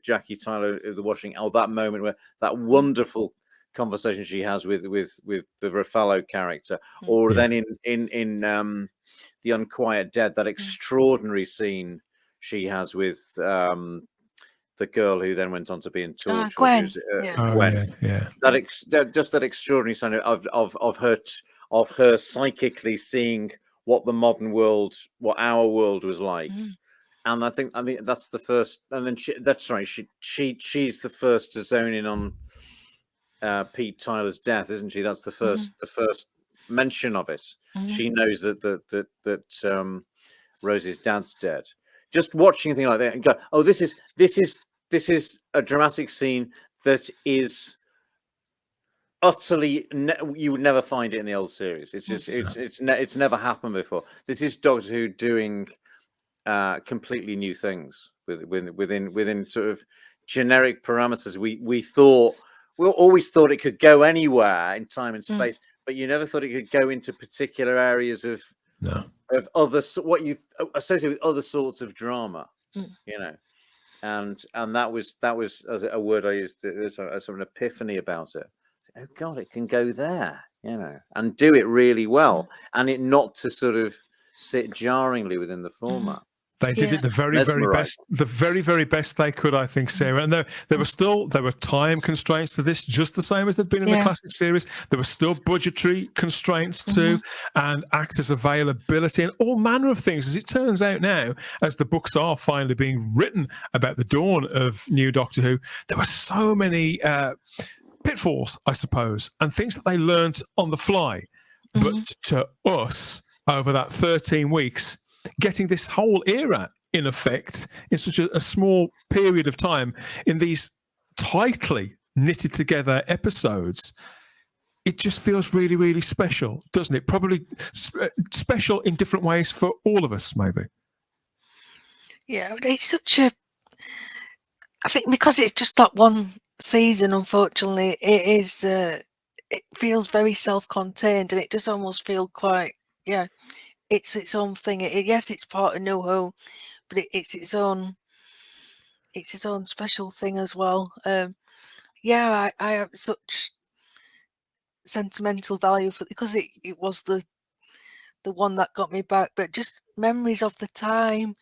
Jackie Tyler, the washing, that moment where that wonderful conversation she has with the Ruffalo character, or then in The Unquiet Dead, that extraordinary scene she has with the girl who then went on to be in Torch, Gwen. Gwen. That extraordinary sign of her psychically seeing what the modern world, what our world was like. And I think that's the first, and then she's the first to zone in on Pete Tyler's death, isn't she? That's the first mention of it. She knows that Rose's dad's dead. Just watching a thing like that and go, oh, this is a dramatic scene that is utterly you would never find it in the old series. It's just it's never happened before. This is Doctor Who doing completely new things within sort of generic parameters. We always thought it could go anywhere in time and space, but you never thought it could go into particular areas of other what you associate with other sorts of drama, you know. And that was as a word I used. There's an epiphany about it. Oh God, it can go there, you know, and do it really well, and it not to sort of sit jarringly within the format. They did it the very very best they could, I think, Sarah. And there were time constraints to this, just the same as there'd been in the classic series. There were still budgetary constraints too, and actors' availability, and all manner of things. As it turns out now, as the books are finally being written about the dawn of New Doctor Who, there were so many pitfalls, I suppose, and things that they learnt on the fly. But to us, over that 13 weeks, getting this whole era in effect in such a small period of time in these tightly knitted together episodes, it just feels really, really special, doesn't it? Probably special in different ways for all of us, maybe. Yeah, it's such a... I think because it's just that one season, unfortunately, it feels very self-contained, and it does almost feel quite, it's its own thing. Yes, it's part of New Who, but it's its own special thing as well. I have such sentimental value for because it was the one that got me back, but just memories of the time,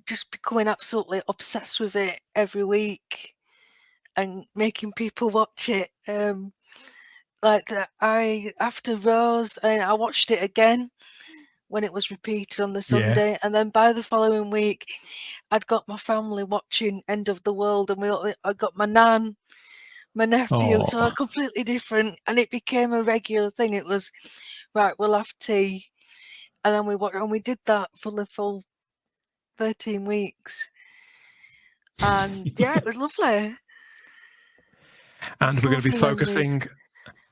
just becoming absolutely obsessed with it every week and making people watch it. Like that, after Rose, and I watched it again when it was repeated on the Sunday, and then by the following week, I'd got my family watching End of the World, and I got my nan, my nephew, so completely different, and it became a regular thing. It was right, we'll have tea, and then we watched, and we did that for the full 13 weeks, and it was lovely. And we're going to be focusing.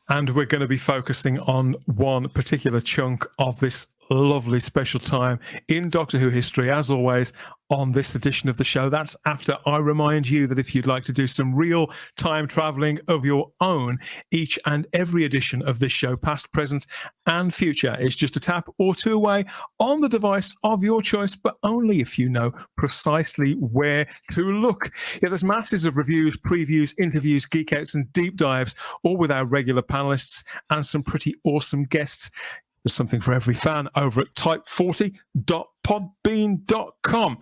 And we're going to be focusing on one particular chunk of this lovely special time in Doctor Who history, as always, on this edition of the show. That's after I remind you that if you'd like to do some real time traveling of your own, each and every edition of this show, past, present, and future, is just a tap or two away on the device of your choice, but only if you know precisely where to look. There's masses of reviews, previews, interviews, geek outs, and deep dives, all with our regular panelists and some pretty awesome guests. There's something for every fan over at type40.podbean.com.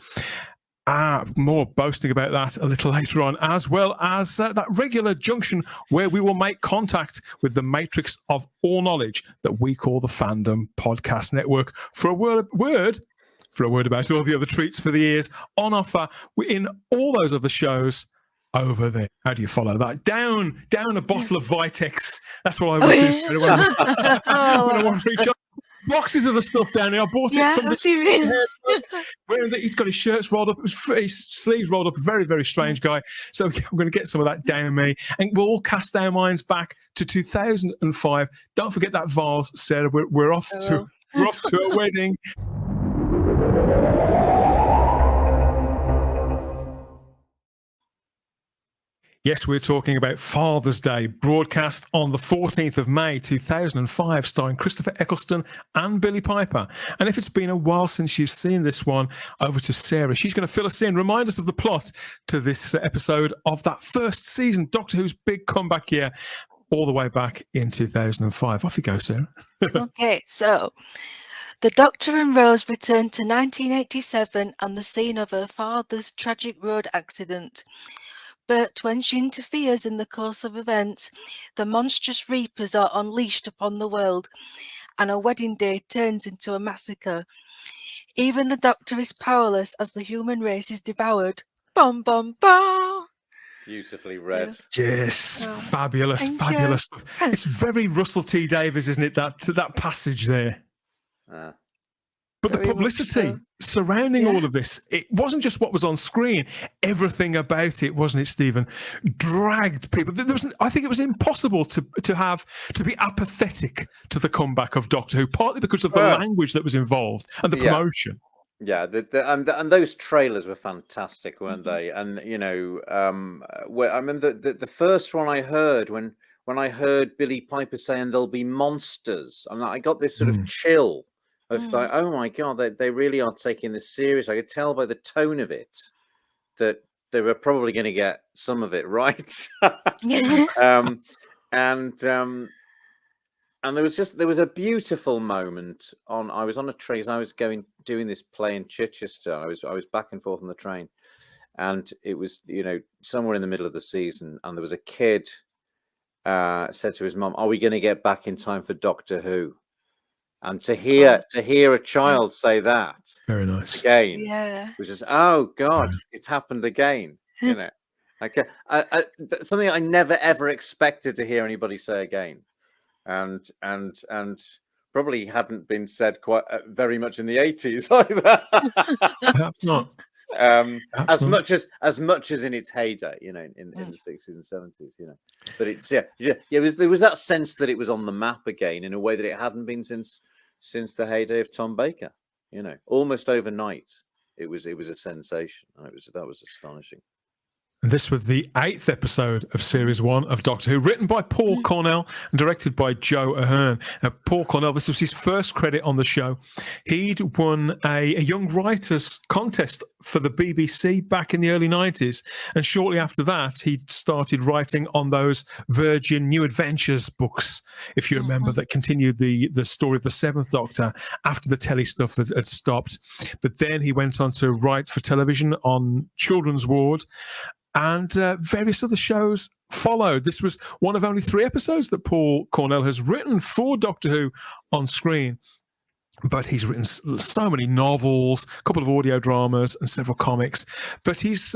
More boasting about that a little later on, as well as that regular junction where we will make contact with the matrix of all knowledge that we call the Fandom Podcast Network for a word about all the other treats for the ears on offer in all those other shows over there. How do you follow that? Down a bottle of Vitex. That's what I would do. So when I want to reach out. Boxes of the stuff down here. I bought it from he's got his shirts rolled up, his sleeves rolled up. A very, very strange guy. So I'm going to get some of that down me, and we'll all cast our minds back to 2005. Don't forget that vase, Sarah. We're off to a wedding. Yes, we're talking about Father's Day, broadcast on the 14th of May 2005, starring Christopher Eccleston and Billy Piper. And if it's been a while since you've seen this one, over to Sarah. She's going to fill us in, remind us of the plot to this episode of that first season, Doctor Who's big comeback year, all the way back in 2005. Off you go, Sarah. Okay, so the Doctor and Rose return to 1987 and the scene of her father's tragic road accident. But when she interferes in the course of events, the monstrous Reapers are unleashed upon the world, and a wedding day turns into a massacre. Even the Doctor is powerless as the human race is devoured. Bum, bum, bum. Beautifully read. Yes, fabulous stuff. It's very Russell T Davies, isn't it? That passage there. But the Very much publicity so. surrounding all of this, it wasn't just what was on screen. Everything about it, wasn't it, Stephen, dragged people. I think it was impossible to be apathetic to the comeback of Doctor Who, partly because of the language that was involved and the promotion. Yeah, and those trailers were fantastic, weren't they? And I remember the first one I heard when I heard Billy Piper saying there'll be monsters, and I got this sort of chill of like, oh my god, they really are taking this serious. I could tell by the tone of it that they were probably going to get some of it right. And there was a beautiful moment I was on a train. I was doing this play in Chichester. I was back and forth on the train, and it was somewhere in the middle of the season, and there was a kid said to his mum, "Are we going to get back in time for Doctor Who?" And to hear a child say that, very nice again, was just, oh god, it's happened again. Like something I never ever expected to hear anybody say again. And probably hadn't been said quite very much in the 80s either. Perhaps not. As much as in its heyday, in the 60s and 70s, But it's there was that sense that it was on the map again in a way that it hadn't been since the heyday of Tom Baker. Almost overnight, it was a sensation, and that was astonishing. And this was the 8th episode of Series 1 of Doctor Who, written by Paul Cornell and directed by Joe Ahern. Now, Paul Cornell, this was his first credit on the show. He'd won a Young Writers contest for the BBC back in the early 90s. And shortly after that, he started writing on those Virgin New Adventures books, if you remember, that continued the story of the 7th Doctor after the telly stuff had stopped. But then he went on to write for television on Children's Ward, and various other shows followed. This was one of only 3 episodes that Paul Cornell has written for Doctor Who on screen. But he's written so many novels, a couple of audio dramas, and several comics. But he's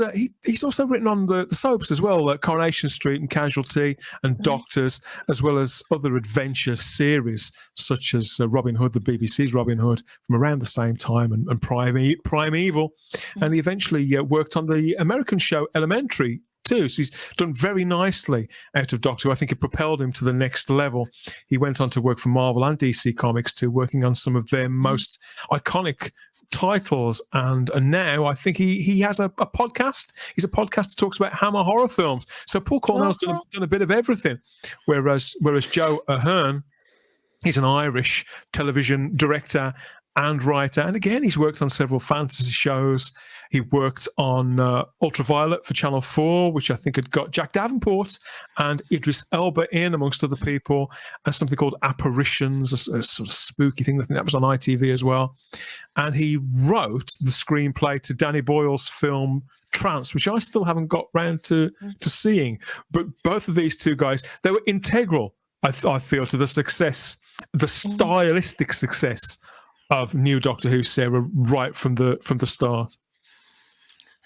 also written on the soaps as well, Coronation Street and Casualty and Doctors, as well as other adventure series such as Robin Hood, the BBC's Robin Hood, from around the same time, and Primeval. And he eventually worked on the American show Elementary too. So he's done very nicely out of Doctor Who. I think it propelled him to the next level. He went on to work for Marvel and DC Comics too, working on some of their most iconic titles. And now I think he has a podcast. He's a podcast that talks about Hammer horror films. So Paul Cornell's done a bit of everything. Whereas Joe Ahern, he's an Irish television director and writer. And again, he's worked on several fantasy shows. He worked on Ultraviolet for Channel 4, which I think had got Jack Davenport and Idris Elba in, amongst other people, and something called Apparitions, a sort of spooky thing. I think that was on ITV as well. And he wrote the screenplay to Danny Boyle's film Trance, which I still haven't got round to seeing. But both of these two guys, they were integral, I feel, to the success, the stylistic success of New Doctor Who, Sarah, right from the start.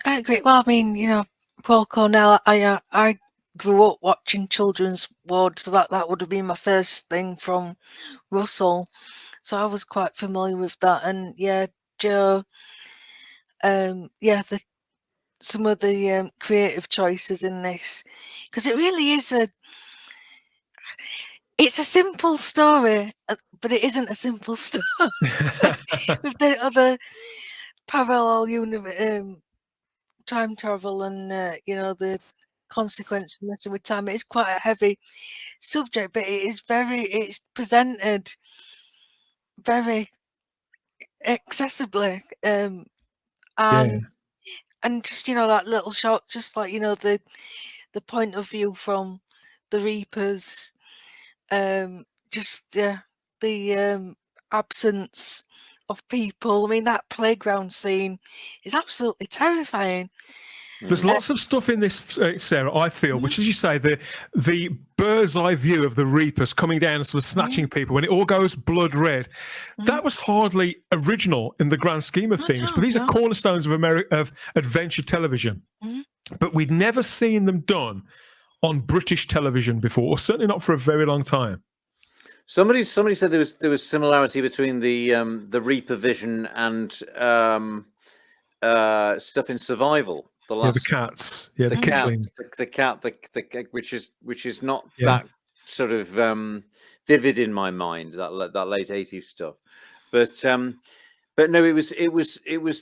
I agree. Well, I mean, Paul Cornell, I grew up watching Children's Ward, so that would have been my first thing from Russell. So I was quite familiar with that. And yeah, Joe, some of the creative choices in this, because it really is it's a simple story, but it isn't a simple story. With the other parallel universe, time travel, and the consequence of messing with time. It is quite a heavy subject, but it's presented very accessibly, and just that little shot, just like the point of view from the Reapers, the absence of people. I mean, that playground scene is absolutely terrifying. There's lots of stuff in this, Sarah, I feel, which, as you say, the bird's eye view of the Reapers coming down and sort of snatching people when it all goes blood red. That was hardly original in the grand scheme of things, but these are cornerstones of adventure television. But we'd never seen them done on British television before, or certainly not for a very long time. Somebody said there was similarity between the Reaper vision and stuff in Survival. The cats, the Kickling, the cat, which is not Yeah. that sort of vivid in my mind, that late 80s stuff, but no, it was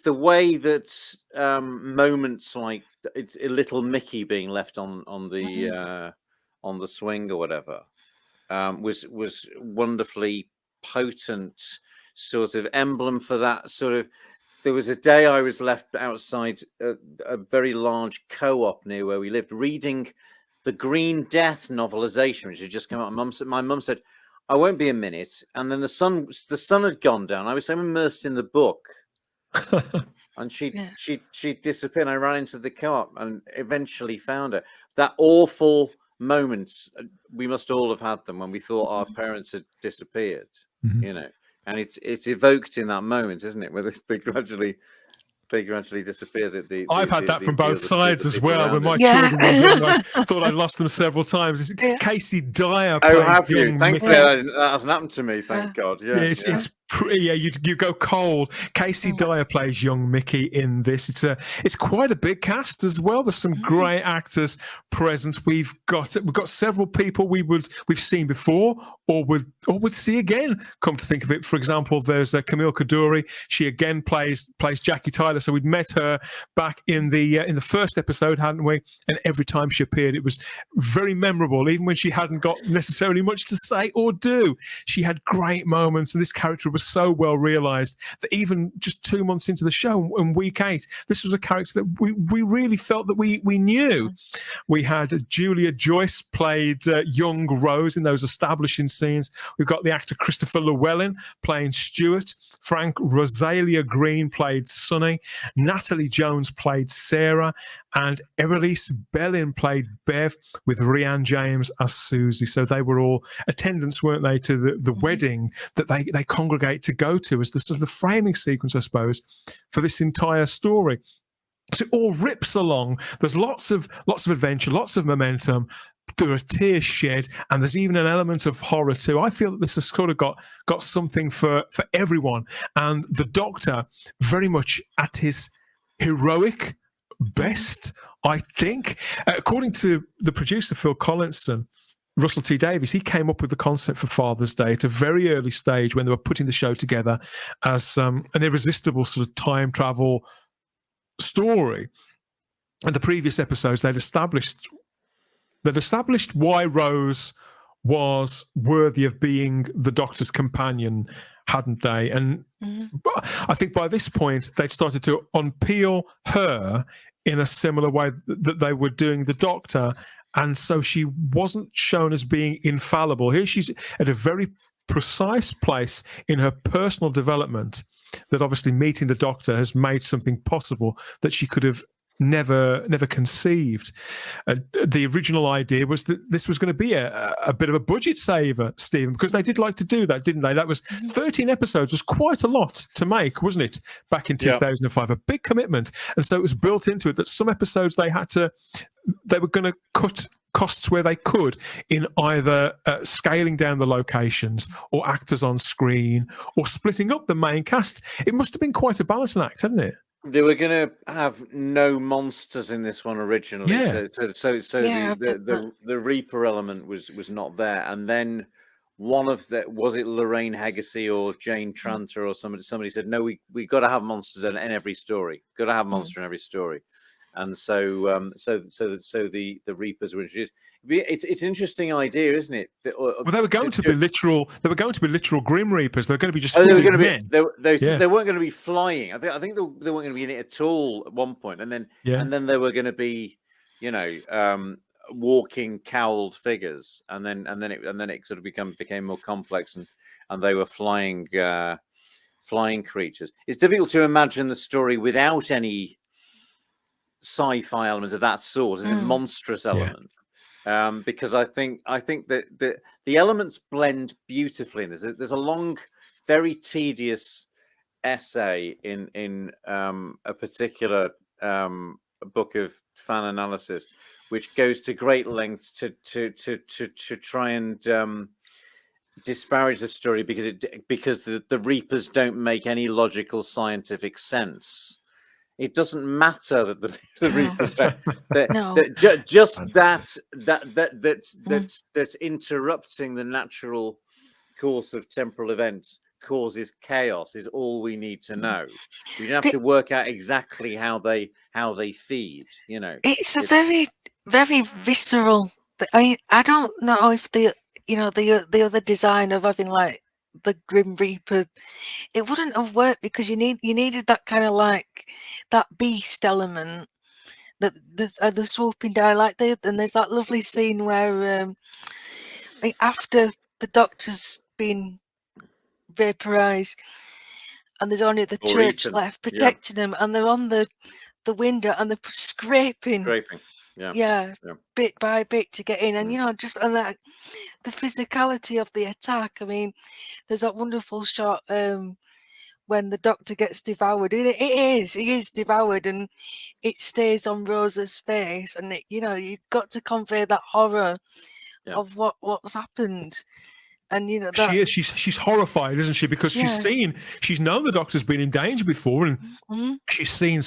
the way that moments like it's a little Mickey being left on the swing or whatever was wonderfully potent sort of emblem for that sort of. There was a day I was left outside a very large co-op near where we lived, reading the Green Death novelization, which had just come out. My mum said, "I won't be a minute," and then the sun had gone down. I was so immersed in the book, and she disappeared. I ran into the co-op and eventually found her. That awful moments, we must all have had them when we thought our parents had disappeared, you know. And it's evoked in that moment, isn't it? Where they gradually disappear. I've had that from both sides as well. When my Yeah. children were young, I thought I'd lost them several times. Casey Dyer plays Oh, have you? young Thankfully, Mickey. that hasn't happened to me. Thank God. Yeah, It's you go cold. Casey Dyer plays young Mickey in this. It's quite a big cast as well. There's some great actors present. We've got several people we've seen before or would see again. Come to think of it, for example, there's Camille Kaduri. She again plays Jackie Tyler. So we'd met her back in the first episode, hadn't we? And every time she appeared, it was very memorable. Even when she hadn't got necessarily much to say or do, she had great moments, and this character was so well realised that even just 2 months into the show, in week 8, this was a character that we really felt that we knew. We had Julia Joyce played young Rose in those establishing scenes. We've got the actor Christopher Llewellyn playing Stuart. Frank Rosalia Green played Sonny. Natalie Jones played Sarah. And Erilise Bellin played Bev, with Rhiann James as Susie. So they were all attendants, weren't they, to the wedding that they congregate to go to as the sort of the framing sequence, I suppose, for this entire story. So it all rips along. There's lots of adventure, lots of momentum. There are tears shed, and there's even an element of horror too. I feel that this has sort of got something for everyone. And the Doctor, very much at his heroic best, I think. According to the producer, Phil Collinson, Russell T Davies, he came up with the concept for Father's Day at a very early stage when they were putting the show together as an irresistible sort of time travel story. In the previous episodes, they'd established why Rose was worthy of being the Doctor's companion, hadn't they? And I think by this point, they'd started to unpeel her in a similar way that they were doing the Doctor. And so she wasn't shown as being infallible. Here she's at a very precise place in her personal development that obviously meeting the Doctor has made something possible that she could have never conceived. The original idea was that this was going to be a bit of a budget saver, Stephen, because they did like to do that, didn't they? That was 13 episodes, was quite a lot to make, wasn't it, back in 2005? A big commitment. And so it was built into it that some episodes they were going to cut costs where they could in either scaling down the locations or actors on screen or splitting up the main cast. It must have been quite a balancing act, hadn't it? They were going to have no monsters in this one originally, so the Reaper element was not there, and then one of was it Lorraine Heggessy or Jane Tranter or somebody said no, we got to have monsters in every story, got to have monster in every story, and so the Reapers were introduced. It's an interesting idea, isn't it? Well, they were going to be literal. They were going to be literal Grim Reapers. They were going to be just. They were going to men. They weren't going to be flying. I think they weren't going to be in it at all at one point, and then they were going to be, walking cowled figures, and then it sort of became more complex, and they were flying creatures. It's difficult to imagine the story without any sci-fi element of that sort, as a monstrous element. Because I think that the elements blend beautifully in this. There's a long, very tedious essay in a particular book of fan analysis, which goes to great lengths to try and disparage the story because the Reapers don't make any logical scientific sense. It doesn't matter that the Reapers don't. That's interrupting the natural course of temporal events causes chaos is all we need to know. We don't have to work out exactly how they feed. It's a very, very visceral. I don't know if the other design of having like the Grim Reaper, it wouldn't have worked because you needed that kind of like that beast element, that the swooping down and there's that lovely scene where after the Doctor's been vaporized and there's only the church left protecting them, and they're on the window and they're scraping. Bit by bit to get in, and and that the physicality of the attack. I mean, there's that wonderful shot when the Doctor gets devoured. He is devoured, and it stays on Rosa's face, and you've got to convey that horror of what's happened. And that... she's horrified, isn't she? Because she's known the Doctor's been in danger before, and she's seen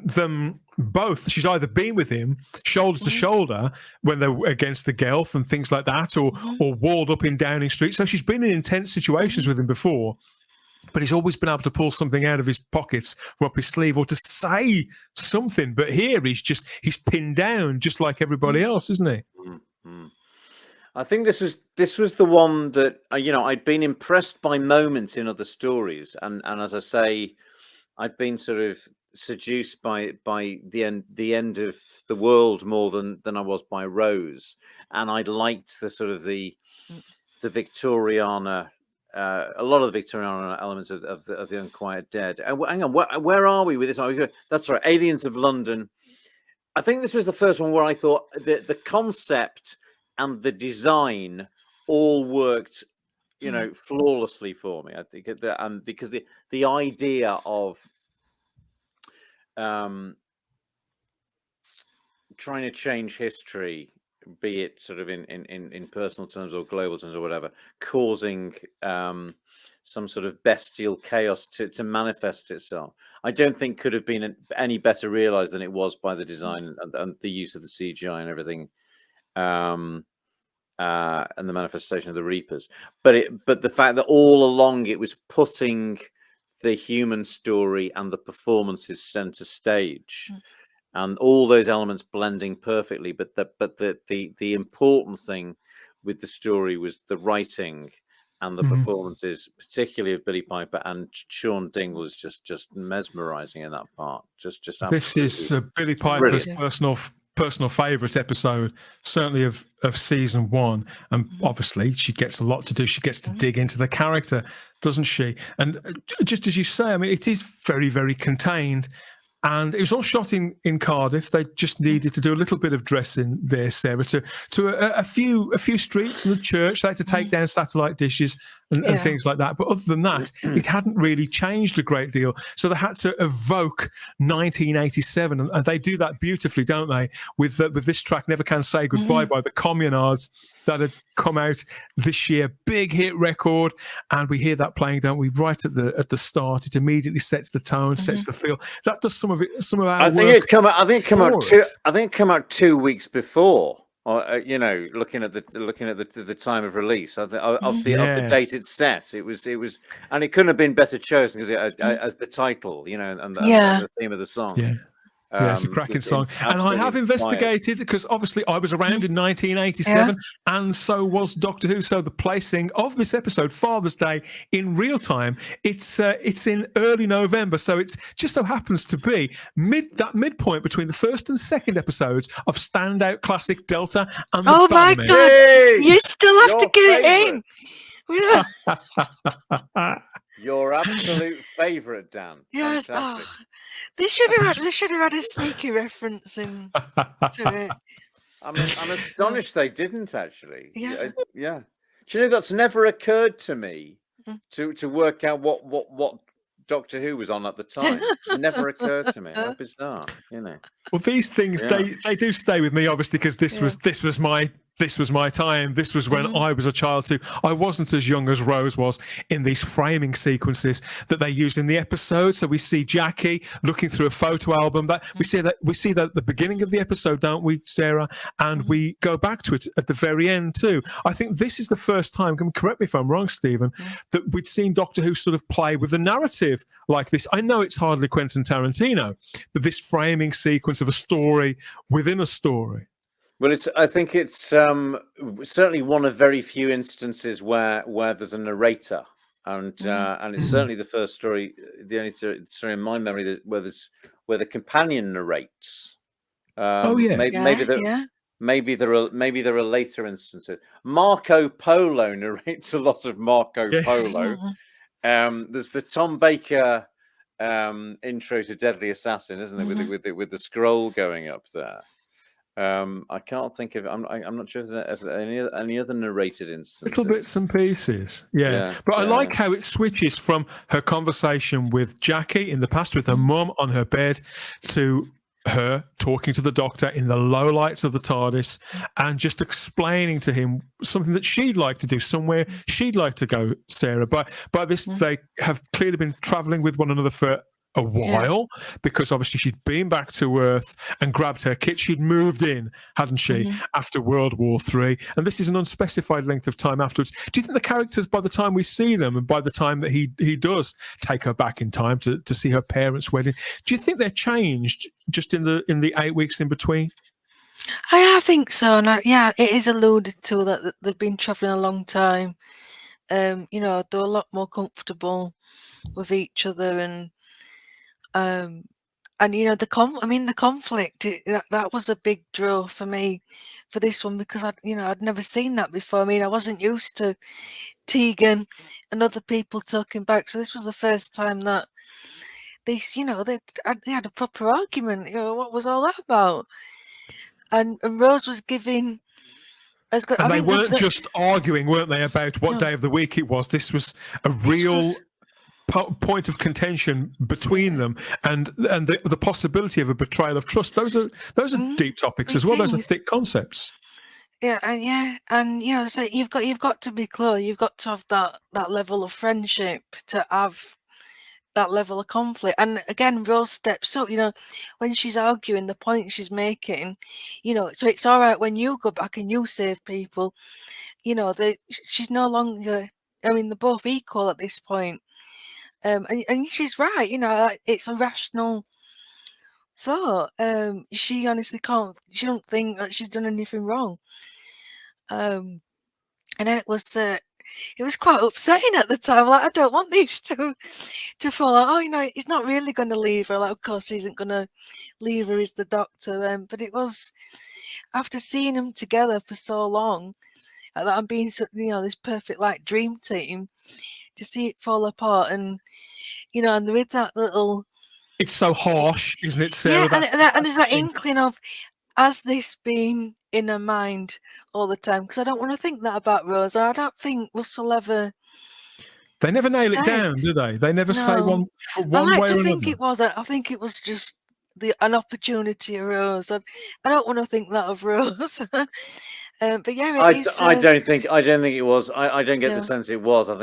them both. She's either been with him shoulder to shoulder when they're against the Gelth and things like that, or walled up in Downing Street. So she's been in intense situations with him before, but he's always been able to pull something out of his pockets or up his sleeve or to say something. But here he's pinned down just like everybody else, isn't he? I think this was the one that I'd been impressed by moments in other stories, and as I say, I'd been sort of seduced by the end of the world more than I was by Rose, and I'd liked the sort of the Victoriana, a lot of the Victoriana elements of the Unquiet Dead. Hang on, where are we with this? That's right, Aliens of London. I think this was the first one where I thought the concept and the design all worked, flawlessly for me. I think because the idea of trying to change history, be it sort of in personal terms or global terms or whatever, causing some sort of bestial chaos to manifest itself, I don't think could have been any better realized than it was by the design and the use of the CGI and everything. And the manifestation of the Reapers, but the fact that all along it was putting the human story and the performances center stage, and all those elements blending perfectly. But the important thing with the story was the writing and the performances, particularly of Billy Piper, and Sean Dingle is just mesmerizing in that part. Just this is Billy Piper's personal favourite episode, certainly of season 1, and obviously she gets a lot to do. She gets to dig into the character, doesn't she? And just as you say, I mean, it is very, very contained, and it was all shot in Cardiff. They just needed to do a little bit of dressing there, Sarah, to a few streets and a church. They had to take down satellite dishes and things like that. But other than that, it hadn't really changed a great deal. So they had to evoke 1987, and they do that beautifully, don't they? With this track, "Never Can Say Goodbye" by the Communards, that had come out this year, big hit record, and we hear that playing, don't we? Right at the start, it immediately sets the tone, sets the feel. That does some of it. Some of our I think it come out 2 weeks before. Looking at the time of release of the date it's set, it was, and it couldn't have been better chosen because as the title, and the theme of the song. Yeah, it's a cracking song. And I have investigated, because obviously I was around in 1987, and so was Doctor Who. So the placing of this episode, Father's Day, in real time, it's in early November. So it's just so happens to be midpoint between the first and second episodes of Standout Classic Delta and the my God! Hey, you still have to get it in. Your absolute favourite, Dan. Yes. They should have had a sneaky reference in to it. I'm astonished they didn't actually. Yeah. Do you know that's never occurred to me to work out what Doctor Who was on at the time. It never occurred to me. How bizarre, Well, these things they do stay with me, obviously, because this was my this was my time. This was when I was a child too. I wasn't as young as Rose was in these framing sequences that they use in the episode. So we see Jackie looking through a photo album. That we see that at the beginning of the episode, don't we, Sarah? And we go back to it at the very end too. I think this is the first time, correct me if I'm wrong, Stephen, that we'd seen Doctor Who sort of play with the narrative like this. I know it's hardly Quentin Tarantino, but this framing sequence of a story within a story. Well, I think it's certainly one of very few instances where there's a narrator, and it's certainly the first story, the only story in my memory where the companion narrates. Maybe there are later instances. Marco Polo narrates a lot of Marco Polo. There's the Tom Baker intro to Deadly Assassin, isn't there, with the scroll going up there. I can't think of. I'm not sure if there any other narrated instances. Little bits and pieces, but I like how it switches from her conversation with Jackie in the past with her mum on her bed to her talking to the Doctor in the low lights of the TARDIS and just explaining to him something that she'd like to do, somewhere she'd like to go, Sarah. By this, they have clearly been travelling with one another for a while, because obviously she'd been back to Earth and grabbed her kit. She'd moved in, hadn't she, after World War III, and this is an unspecified length of time afterwards. Do you think the characters, by the time we see them and by the time that he does take her back in time to see her parents' wedding, do you think they're changed just in the 8 weeks in between? I think so, and it is alluded to that they've been travelling a long time. They're a lot more comfortable with each other, and the conflict, that was a big draw for me for this one, because I'd never seen that before. I mean, I wasn't used to Tegan and other people talking back, so this was the first time that they had a proper argument. What was all that about? And Rose was giving. They weren't just arguing, weren't they, about what day of the week it was? This was a real point of contention between them, and the possibility of a betrayal of trust. Those are deep topics as well. Those are thick concepts. So you've got to be close. You've got to have that level of friendship to have that level of conflict. And again, Rose steps up. When she's arguing the point she's making, so it's all right when you go back and you save people. She's no longer. I mean, they're both equal at this point. And she's right, it's a rational thought. She honestly she don't think that she's done anything wrong. And then it was quite upsetting at the time. Like, I don't want these two to fall out. He's not really going to leave her. Like, of course he isn't going to leave her, is the Doctor. But it was, after seeing them together for so long, that I'm being, this perfect dream team, to see it fall apart, and and there is that little. It's so harsh, isn't it, Sarah? And there's that inkling of, has this been in her mind all the time? Because I don't want to think that about Rose. I don't think Russell ever. They never nail it down, do they? They never say one way or another. I think it was just an opportunity of Rose. I don't want to think that of Rose. But it is. I don't think it was. I don't get the sense it was. I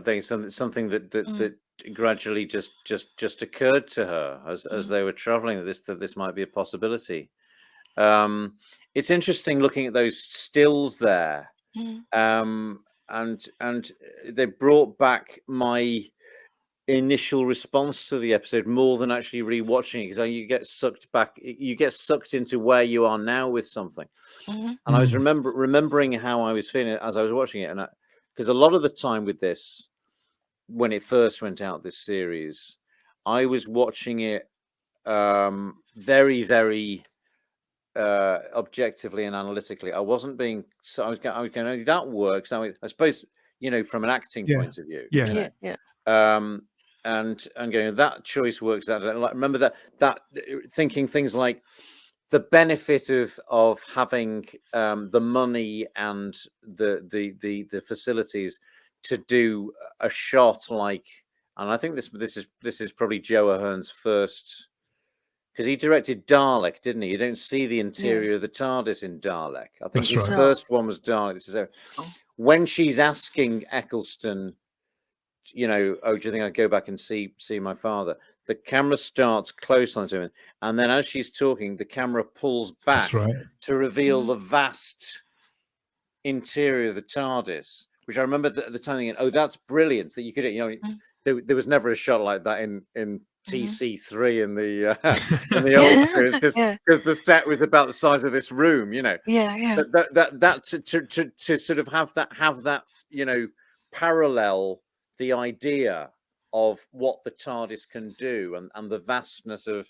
think something that gradually just occurred to her as they were traveling, that this might be a possibility. It's interesting looking at those stills there, and they brought back my initial response to the episode more than actually rewatching it, because you get sucked into where you are now with something. And I was remembering how I was feeling as I was watching it, and because a lot of the time with this, when it first went out, this series, I was watching it very, very objectively and analytically. I wasn't being. So I was going, oh, that works. I suppose from an acting point of view. And going, that choice works. That remember that thinking things like the benefit of having the money and the facilities to do a shot like, and I think this is probably Joe Ahern's first because he directed Dalek, didn't he? You don't see the interior of the TARDIS in Dalek. I think That's his right. first one was Dalek. This is when she's asking Eccleston, you know, oh, do you think I'd go back and see my father? The camera starts close onto him, and then as she's talking, the camera pulls back That's right. to reveal the vast interior of the TARDIS, which I remember at the time thinking, oh, that's brilliant that you could, you know, there was never a shot like that in TC3 in the old series, because the set was about the size of this room, you know. But that to sort of have that, you know, parallel the idea of what the TARDIS can do and the vastness of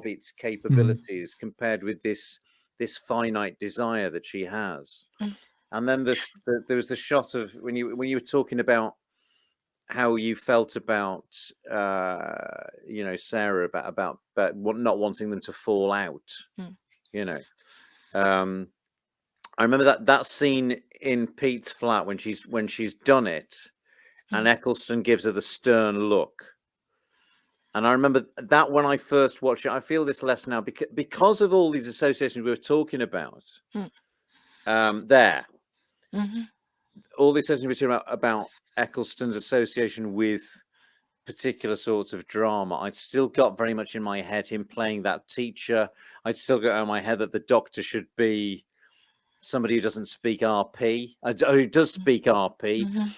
its capabilities compared with this finite desire that she has. And then there was the shot of when you were talking about how you felt about you know, Sarah, about not wanting them to fall out. You know, I remember that scene in Pete's flat when she's done it, and Eccleston gives her the stern look. And I remember that when I first watched it, I feel this less now because of all these associations we were talking about. All the associations we were talking about Eccleston's association with particular sorts of drama. I'd still got very much in my head him playing that teacher. I'd still got in my head that the Doctor should be somebody who doesn't speak RP, who does speak RP.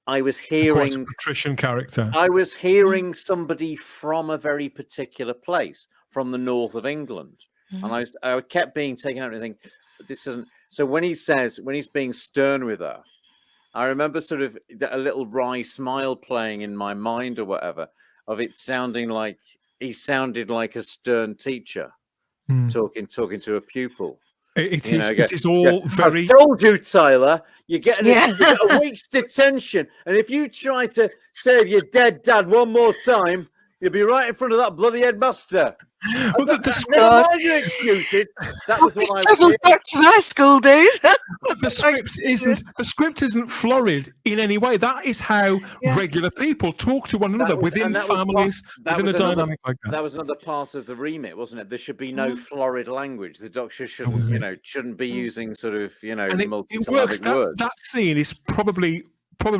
I was hearing quite a patrician character. I was hearing somebody from a very particular place, from the north of England, and I kept being taken out and think, this isn't. So when he's being stern with her, I remember sort of a little wry smile playing in my mind or whatever, of it sounding like he sounded like a stern teacher talking to a pupil. It is all very. I've told you, Tyler, you're getting a week's detention, and if you try to save your dead dad one more time, you'll be right in front of that bloody headmaster. Well, Never mind your excuses. That was what I was Travelled back to my school days. the script isn't florid in any way. That is how regular people talk to one another within families, within a dynamic like that. That was another part of the remit, wasn't it? There should be no florid language. The Doctor shouldn't be using sort of, you know, multi-syllabic words. That scene is probably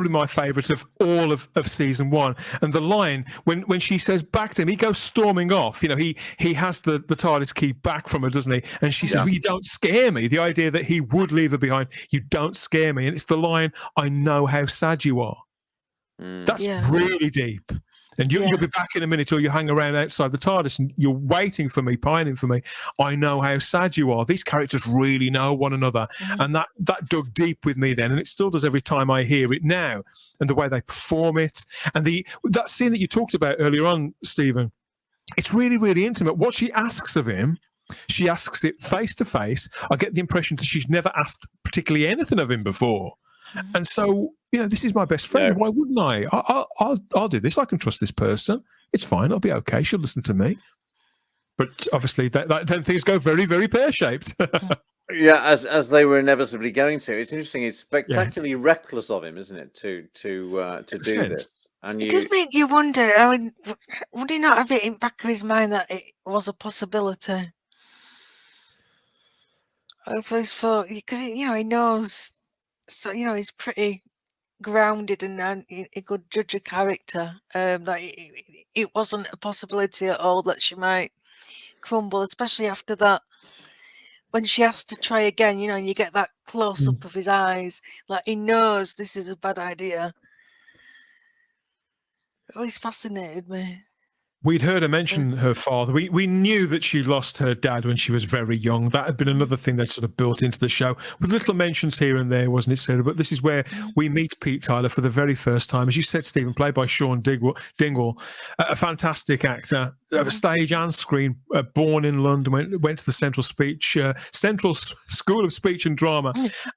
my favourite of all of season one. And the line when she says back to him, he goes storming off. You know, he has the TARDIS key back from her, doesn't he? And she says, well, you don't scare me. The idea that he would leave her behind, you don't scare me. And it's the line, I know how sad you are. That's really deep. And you'll be back in a minute, or you hang around outside the TARDIS and you're waiting for me, pining for me. I know how sad you are. These characters really know one another. And that dug deep with me then, and it still does every time I hear it now. And the way they perform it. And that scene that you talked about earlier on, Stephen, it's really, really intimate. What she asks of him, she asks it face to face. I get the impression that she's never asked particularly anything of him before. And so, you know, this is my best friend. Why wouldn't I? I'll do this. I can trust this person. It's fine. I'll be okay. She'll listen to me. But obviously, then things go very, very pear-shaped. As they were inevitably going to. It's interesting. It's spectacularly reckless of him, isn't it, to do this? And it does make you wonder. I mean, would he not have it in the back of his mind that it was a possibility? I've always thought, because you know, he knows. So, you know, he's pretty grounded and a good judge of character. It wasn't a possibility at all that she might crumble, especially after that. When she has to try again, you know, and you get that close-up of his eyes, like he knows this is a bad idea. It always fascinated me. We'd heard her mention her father. We knew that she lost her dad when she was very young. That had been another thing that sort of built into the show, with little mentions here and there, wasn't it, Sarah? But this is where we meet Pete Tyler for the very first time. As you said, Stephen, played by Sean Dingwall, a fantastic actor, stage and screen, born in London, went to the Central School of Speech and Drama,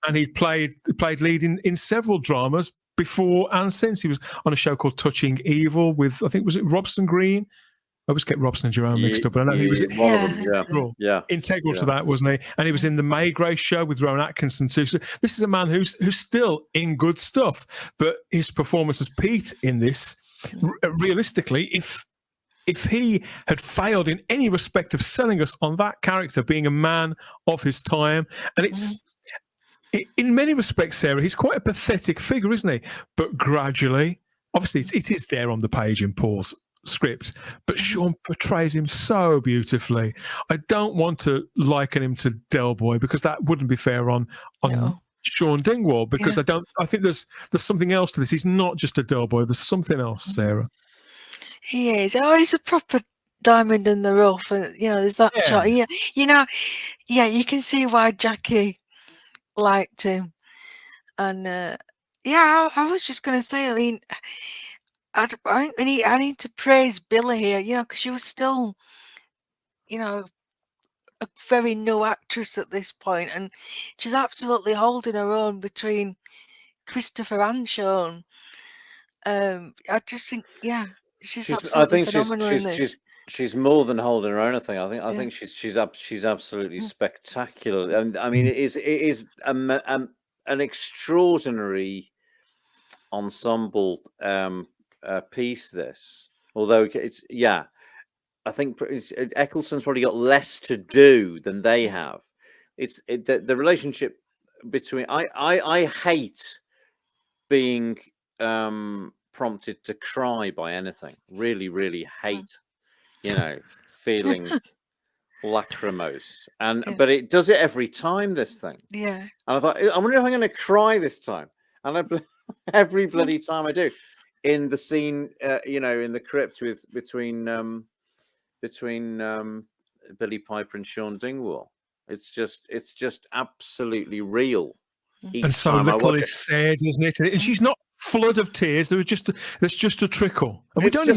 and he played lead in several dramas before and since. He was on a show called Touching Evil with, I think, was it Robson Green? I always get Robson and Jerome mixed up, but I know he was integral to that, wasn't he? And he was in the May Grace show with Rowan Atkinson too. So this is a man who's still in good stuff, but his performance as Pete in this, realistically, if if he had failed in any respect of selling us on that character being a man of his time, and it's in many respects, Sarah, he's quite a pathetic figure, isn't he? But gradually, obviously, it is there on the page in Paul's script, but Sean portrays him so beautifully. I don't want to liken him to Del Boy because that wouldn't be fair on Sean Dingwall, because I think there's something else to this. He's not just a Del Boy. There's something else, Sarah. He is. Oh, he's a proper diamond in the rough, and there's that shot. Yeah, you can see why Jackie liked him, and I was just going to say, I mean, I need to praise Billy here, because she was still, a very new actress at this point, and she's absolutely holding her own between Christopher and Sean. I just think, she's absolutely phenomenal in this. She's more than holding her own. I think she's absolutely spectacular, and I mean it is an extraordinary ensemble piece. This, although it's I think Eccleston's probably got less to do than they have. It's the relationship between. I hate being prompted to cry by anything. Really, really hate. Feeling lachrymose, but it does it every time. This thing, And I thought, I wonder if I'm going to cry this time, and every bloody time I do. In the scene, in the crypt between Billy Piper and Sean Dingwall, it's just absolutely real. And so little is said, isn't it? And she's not flood of tears. There's just a trickle, and we don't.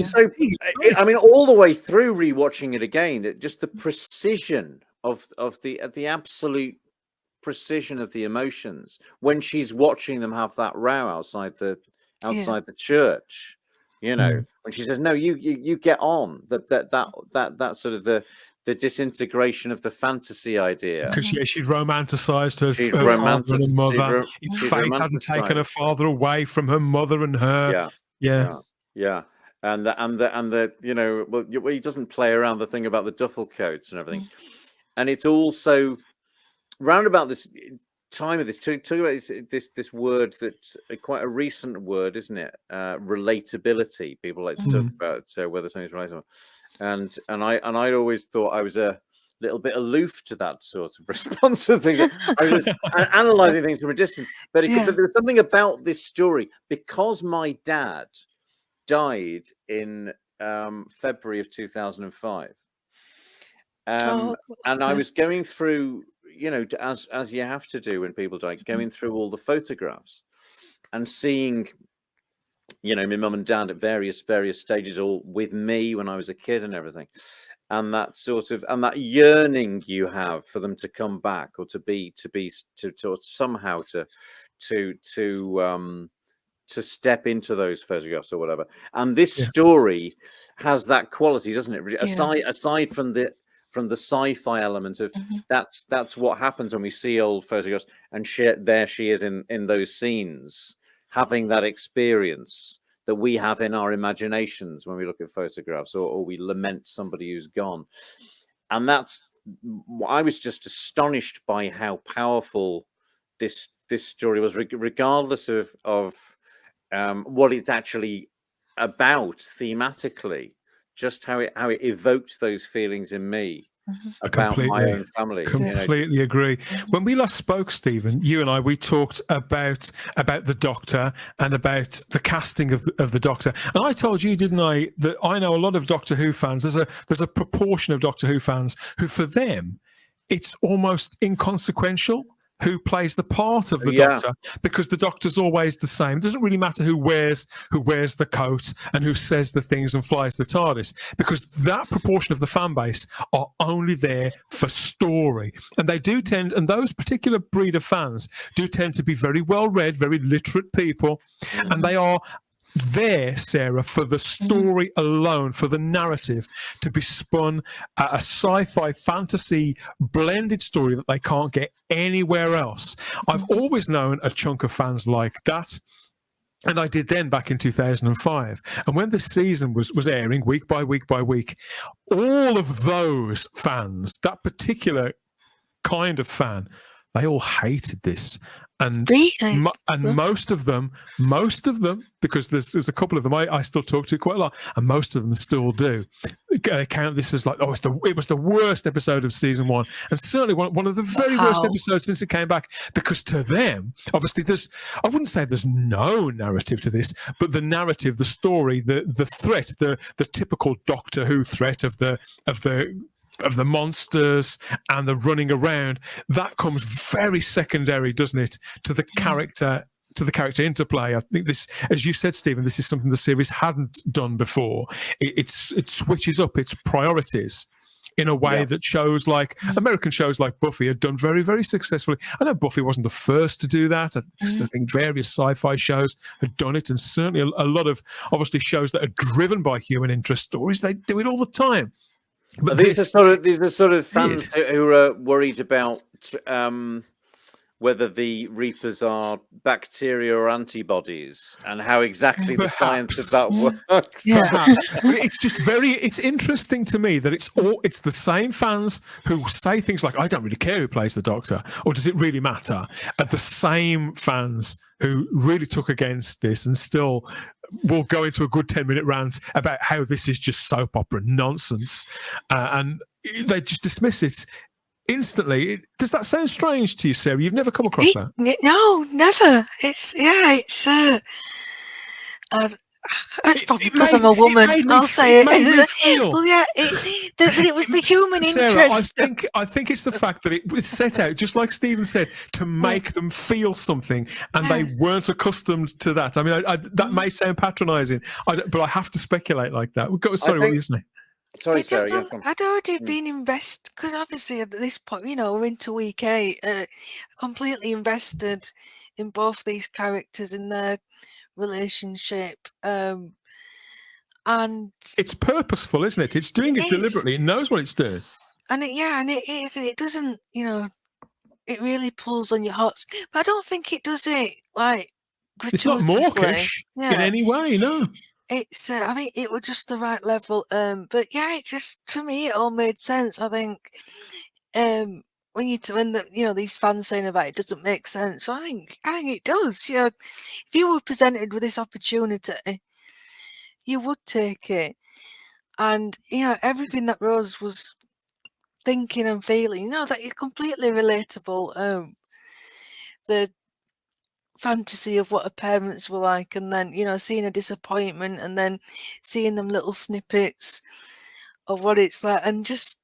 I mean, all the way through rewatching it again, just the precision of the absolute precision of the emotions when she's watching them have that row outside the church. When she says, "No, you get on." That sort of the disintegration of the fantasy idea, because she'd romanticized her father and mother. Fate hadn't taken her father away from her mother and her. And he doesn't play around the thing about the duffel coats and everything. And it's also round about this time of this talk about this word that's quite a recent word, isn't it? Relatability. People like to talk about whether something's relatable. And I'd always thought I was a little bit aloof to that sort of response to things. I was just analysing things from a distance. But there's something about this story, because my dad died in February of 2005. And I was going through, as you have to do when people die, going through all the photographs and seeing my mum and dad at various stages, all with me when I was a kid and everything, and that sort of that yearning you have for them to come back, or to somehow to step into those photographs or whatever. And this story has that quality, doesn't it? Aside from the sci-fi element of that's what happens when we see old photographs, and there she is in those scenes, having that experience that we have in our imaginations when we look at photographs, or we lament somebody who's gone. And I was just astonished by how powerful this story was, regardless of what it's actually about thematically, just how it evoked those feelings in me. About my own family. Completely agree. When we last spoke, Stephen, you and I, we talked about the Doctor and about the casting of the Doctor. And I told you, didn't I, that I know a lot of Doctor Who fans. There's a proportion of Doctor Who fans who, for them, it's almost inconsequential who plays the part of the Doctor, because the Doctor's always the same. It doesn't really matter who wears the coat and who says the things and flies the TARDIS, because that proportion of the fan base are only there for story. And they do tend, and those particular breed of fans do tend to be very well read, very literate people, and they are there, Sarah, for the story alone, for the narrative to be spun a sci-fi fantasy blended story that they can't get anywhere else. I've always known a chunk of fans like that. And I did then back in 2005. And when this season was airing week by week by week, all of those fans, that particular kind of fan, they all hated this. And Really? most of them, because there's a couple of them I still talk to quite a lot, and most of them still do count this as like, oh, it was the worst episode of season 1, and certainly one of the very worst episodes since it came back. Because to them, obviously, I wouldn't say there's no narrative to this, but the narrative, the story, the threat, the typical Doctor Who threat of the monsters and the running around, that comes very secondary, doesn't it, to the character interplay. I think this, as you said, Stephen, this is something the series hadn't done before. It switches up its priorities in a way that shows like American shows like Buffy had done very, very successfully. I know Buffy wasn't the first to do that. I think various sci-fi shows had done it, and certainly a lot of obviously shows that are driven by human interest stories, they do it all the time. But these are sort of fans who are worried about whether the Reapers are bacteria or antibodies, and how exactly the science of that works. Perhaps. It's just it's interesting to me that it's the same fans who say things like, I don't really care who plays the Doctor, or does it really matter? And the same fans who really took against this and still will go into a good 10-minute rant about how this is just soap opera nonsense, and they just dismiss it instantly. Does that sound strange to you, Sarah? You've never come across that? No, never. It's probably because I'm a woman. I'll say it. Well, yeah, but it was the human interest. Sarah, I think it's the fact that it was set out, just like Stephen said, to make them feel something, and they weren't accustomed to that. I mean, that may sound patronising, but I have to speculate like that. Sorry, what were you saying? Sorry, Sarah. I'd already been invested, because obviously at this point, we're into week 8, completely invested in both these characters, in their relationship, and it's purposeful, isn't it? It's doing it deliberately. It knows what it's doing, and it doesn't, it really pulls on your hearts. But I don't think it does it like it's not mawkish in any way. No, it's I mean, it was just the right level. But yeah, it just, for me, it all made sense. I think when these fans saying about it doesn't make sense, so I think it does. If you were presented with this opportunity, you would take it, and everything that Rose was thinking and feeling, that is completely relatable. The fantasy of what her parents were like, and then seeing a disappointment, and then seeing them little snippets of what it's like, and just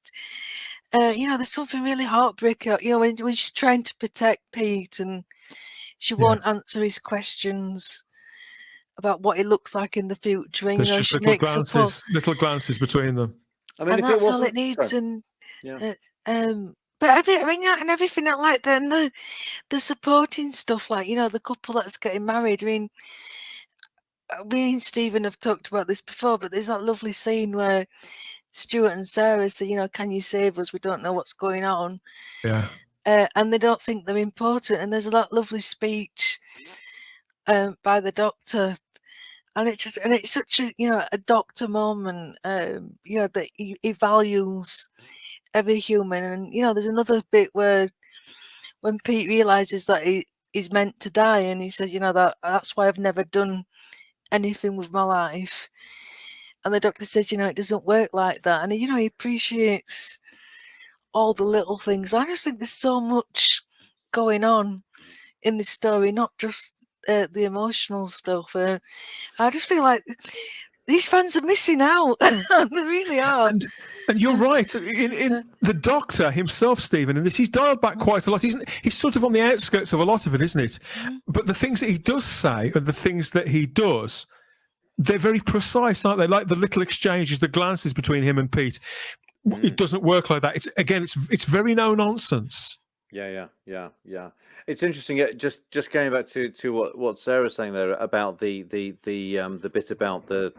there's something really heartbreaking, when she's trying to protect Pete, and she won't answer his questions about what it looks like in the future. And, there's just little glances between them. I mean, and if that's all it needs. Sorry. And but I mean, and everything that, like, then the supporting stuff, like the couple that's getting married. I mean, we and Stephen have talked about this before, but there's that lovely scene where Stuart and Sarah say, can you save us? We don't know what's going on. Yeah. And they don't think they're important. And there's that lovely speech by the Doctor, and it's such a Doctor moment. That he values every human. And there's another bit where when Pete realizes that he's meant to die, and he says, that's why I've never done anything with my life. And the Doctor says, it doesn't work like that. And, he appreciates all the little things. I just think there's so much going on in this story, not just the emotional stuff. I just feel like these fans are missing out. They really are. And you're right. In the Doctor himself, Stephen, in this, he's dialed back quite a lot. He's sort of on the outskirts of a lot of it, isn't it? But the things that he does say and the things that he does, they're very precise, aren't they? Like the little exchanges, the glances between him and Pete. It doesn't work like that. It's very no nonsense. Yeah. It's interesting. Just going back to what Sarah's saying there about the bit about the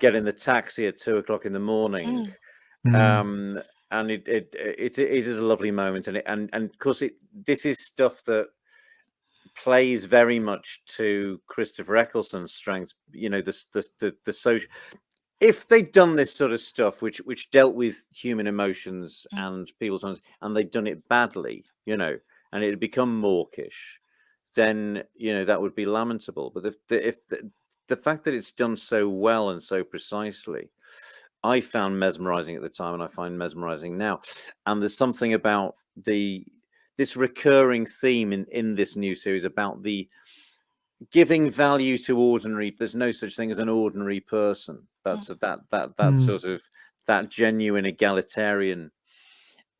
getting the taxi at 2:00 in the morning. And it is a lovely moment, and of course this is stuff that plays very much to Christopher Eccleston's strengths. You know, the social. If they'd done this sort of stuff, which dealt with human emotions and people's ones, and they'd done it badly, you know, and it had become mawkish, then, you know, that would be lamentable. But if the fact that it's done so well and so precisely, I found mesmerizing at the time, and I find mesmerizing now. And there's something about this recurring theme in this new series about the giving value to ordinary. There's no such thing as an ordinary person. That's that sort of that genuine egalitarian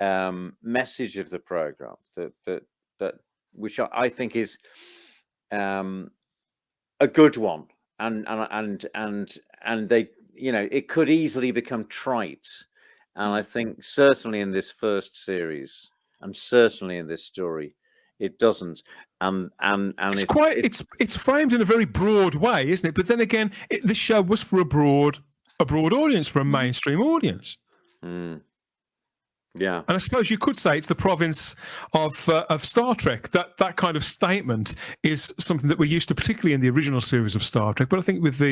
message of the program that which I think is a good one, and they, you know, it could easily become trite, and I think certainly in this first series and certainly in this story it doesn't. And it's framed in a very broad way, isn't it? But then again, the show was for a broad audience, for a mainstream audience. Yeah, and I suppose you could say it's the province of Star Trek. That kind of statement is something that we're used to, particularly in the original series of Star Trek. But I think with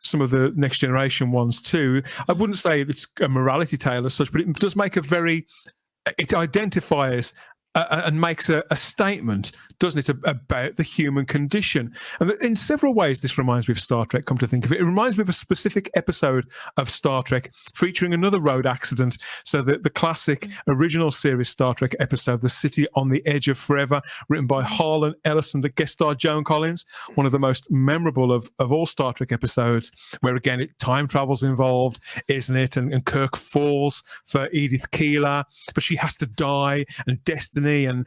some of the Next Generation ones too, I wouldn't say it's a morality tale as such, but it does make it identifies and makes a statement, doesn't it, about the human condition. And in several ways, this reminds me of Star Trek, come to think of it. It reminds me of a specific episode of Star Trek featuring another road accident. So the classic original series Star Trek episode, The City on the Edge of Forever, written by Harlan Ellison, that guest starred Joan Collins, one of the most memorable of all Star Trek episodes, where, again, time travel's involved, isn't it? And Kirk falls for Edith Keeler, but she has to die, and destiny and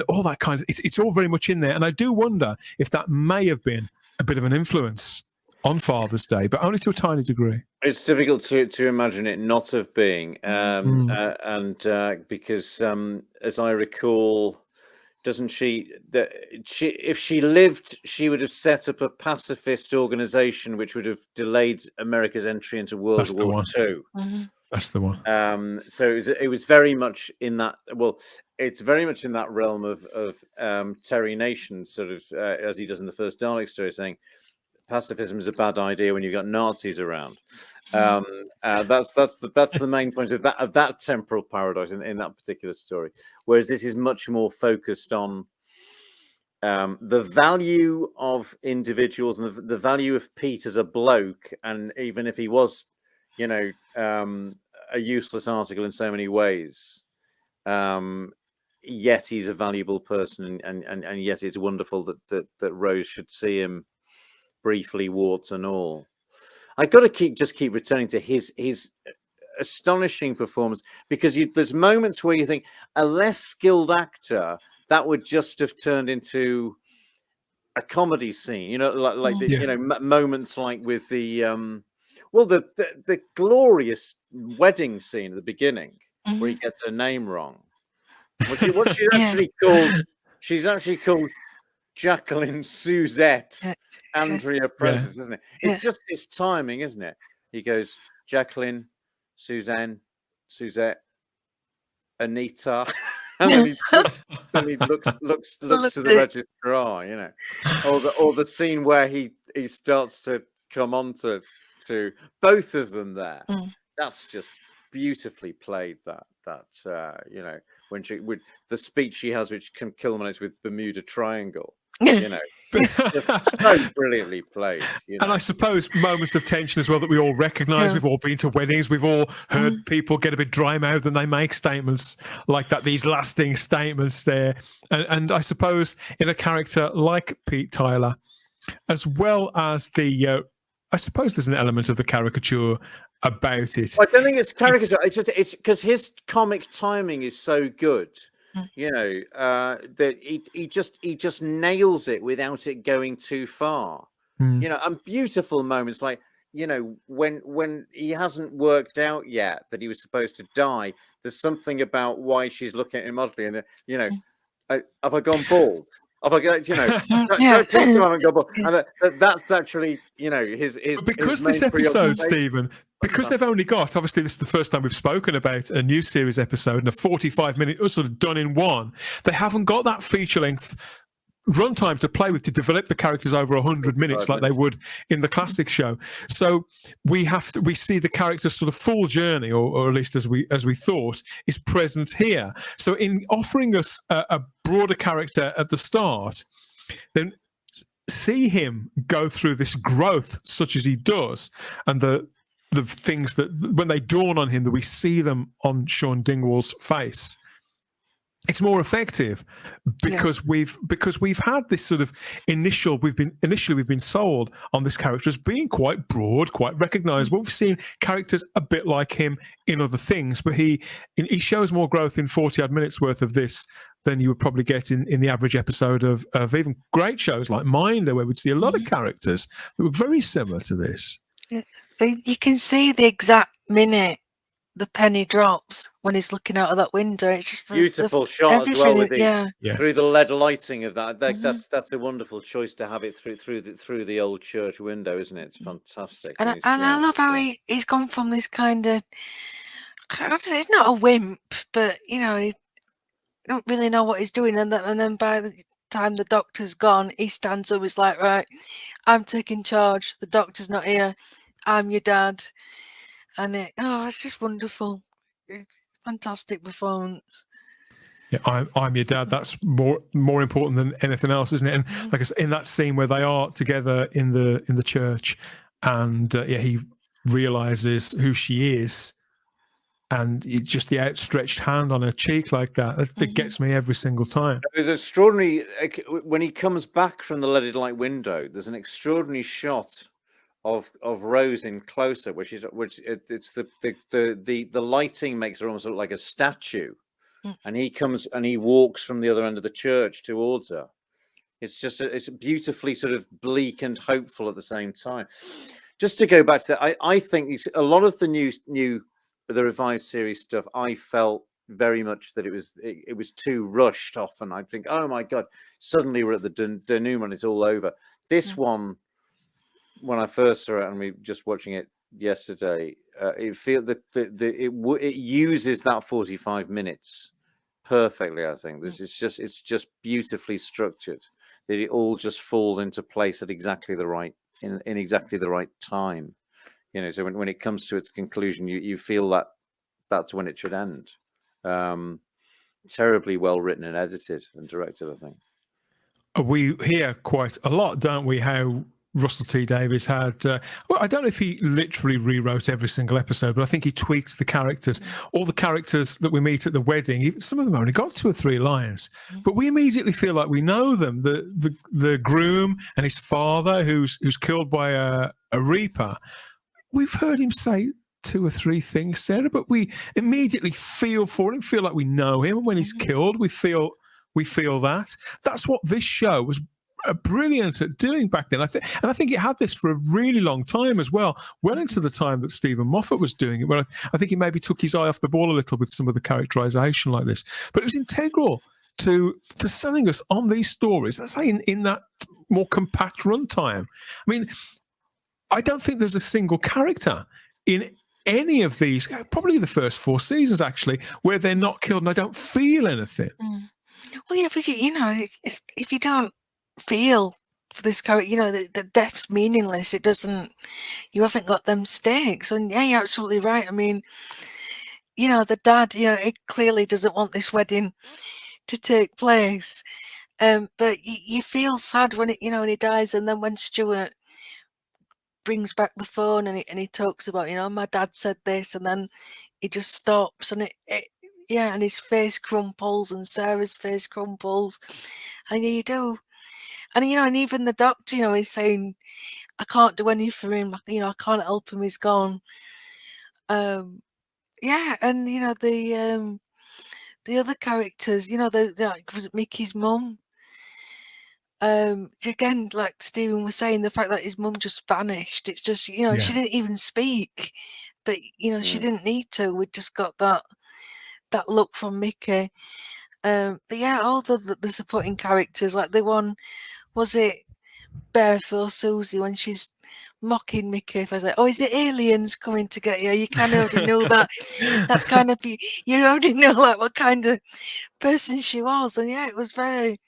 all that kind of, it's all very much in there. And I do wonder if that may have been a bit of an influence on Father's Day, but only to a tiny degree. It's difficult to imagine it not have being, because as I recall, doesn't she, if she lived, she would have set up a pacifist organization which would have delayed America's entry into World War II. That's the one. So it was very much in that. Well, it's very much in that realm of Terry Nation, sort of as he does in the first Dalek story, saying pacifism is a bad idea when you've got Nazis around. That's the main point of that temporal paradox in that particular story. Whereas this is much more focused on the value of individuals and the value of Pete as a bloke, and even if he was, you know, a useless article in so many ways, yet he's a valuable person, and yet it's wonderful that Rose should see him briefly, warts and all. I got to keep returning to his astonishing performance, because there's moments where you think a less skilled actor, that would just have turned into a comedy scene, you know, like the, you know, moments like with the the glorious wedding scene at the beginning where he gets her name wrong. What she's actually called, she's actually called Jacqueline Suzette Andrea Prentice, isn't it? It's just his timing, isn't it? He goes Jacqueline, Suzanne, Suzette, Anita, and then he looks to the registrar, you know, or the scene where he starts to come on to both of them there. That's just beautifully played. That you know, when she with the speech she has, which culminates with Bermuda Triangle, you know, it's just so brilliantly played. You know? And I suppose moments of tension as well that we all recognise. We've all been to weddings. We've all heard people get a bit dry mouthed and they make statements like that. These lasting statements there, and I suppose in a character like Pete Tyler, as well as the. I suppose there's an element of the caricature about it. I don't think it's caricature. It's because his comic timing is so good, you know, that he just nails it without it going too far. You know, and beautiful moments like, you know, when he hasn't worked out yet that he was supposed to die. There's something about why she's looking at him oddly, and you know, have I gone bald? Have I got, you know, and that's actually, you know, his because his this episode, Stephen, because they've only got, obviously this is the first time we've spoken about a new series episode and a 45-minute sort of done in one. They haven't got that feature length runtime to play with to develop the characters over 100 minutes like they would in the classic show. So we see the character's sort of full journey, or at least as we thought, is present here. So in offering us a broader character at the start, then see him go through this growth such as he does, and the things that when they dawn on him that we see them on Sean Dingwall's face, it's more effective because we've had this sort of initially we've been sold on this character as being quite broad, quite recognizable. We've seen characters a bit like him in other things, but he shows more growth in 40 odd minutes worth of this than you would probably get in the average episode of even great shows like Minder, where we'd see a lot of characters that were very similar to this. You can see the exact minute the penny drops when he's looking out of that window. It's just beautiful shot as well with through the LED lighting of that. That's a wonderful choice to have it through the old church window, isn't it? It's fantastic. And I love how he's gone from this kind of, it's not a wimp, but he don't really know what he's doing, and then by the time the doctor's gone, he stands up. He's like, right, I'm taking charge. The doctor's not here. I'm your dad. And it's just wonderful. Fantastic performance. Yeah, I'm your dad. That's more important than anything else, isn't it? And like I said, in that scene where they are together in the church, and he realizes who she is, and just the outstretched hand on her cheek like that gets me every single time. There's extraordinary when he comes back from the leaded light window. There's an extraordinary shot of Rose in closer, which it's the lighting makes her almost look like a statue, and he comes and he walks from the other end of the church towards her. It's beautifully sort of bleak and hopeful at the same time. Just to go back to that, I think a lot of the the revived series stuff, I felt very much that it was too rushed off, and I think, oh my god, suddenly we're at the denouement, it's all over. This one, when I first saw it, and we were just watching it yesterday, it feels that it uses that 45 minutes perfectly. I think it's just beautifully structured. That it all just falls into place at exactly the right in exactly the right time. So when it comes to its conclusion, you feel that that's when it should end. Terribly well written and edited and directed, I think. We hear quite a lot, don't we, how Russell T Davies had, I don't know if he literally rewrote every single episode, but I think he tweaked the characters. All the characters that we meet at the wedding, some of them only got 2 or 3 lines, but we immediately feel like we know them. The groom and his father, who's killed by a reaper, we've heard him say 2 or 3 things, Sarah, but we immediately feel for him, feel like we know him. And when he's killed, we feel that. That's what this show was brilliant at doing back then. I think it had this for a really long time as well into the time that Stephen Moffat was doing it, where I think he maybe took his eye off the ball a little with some of the characterization like this. But it was integral to selling us on these stories, let's say in that more compact runtime. I mean, I don't think there's a single character in any of these, probably the first 4 seasons actually, where they're not killed and I don't feel anything. Well, yeah, but if you don't feel for this character, the death's meaningless. It doesn't. You haven't got them stakes. And yeah, you're absolutely right. I mean, the dad, it clearly doesn't want this wedding to take place. But you feel sad when when he dies, and then when Stuart brings back the phone and he talks about, my dad said this, and then he just stops, and and his face crumples, and Sarah's face crumples, and you do. And and even the doctor, he's saying, I can't do anything for him. I can't help him. He's gone. And the other characters, Mickey's mum. Again, like Stephen was saying, the fact that his mum just vanished. It's just she didn't even speak, but she didn't need to. We just got that look from Mickey. But yeah, all the supporting characters, like the one. Was it Beth or Susie when she's mocking Mickey? If I say, "Oh, is it aliens coming to get you?" You kind of already know that kind of you already know like what kind of person she was, and yeah, it was very,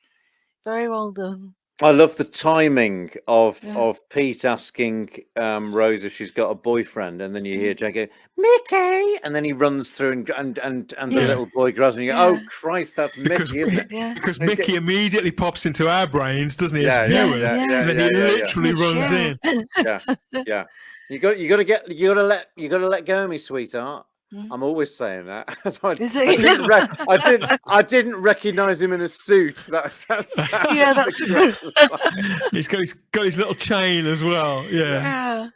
Very well done. I love the timing of Yeah. Pete asking Rose if she's got a boyfriend, and then you hear Jay go, Mickey, and then he runs through and the Yeah. little boy grabs and you go, Yeah. oh Christ, that's Because, Mickey, isn't it? Yeah. because Mickey immediately pops into our brains, doesn't he, as Yeah, viewers? yeah, And then he literally runs in. Yeah. You got to let go of me, sweetheart. I'm always saying that. So Is it? I didn't recognize him in a suit. That's Yeah, that's He's got his little chain as well. Yeah. yeah.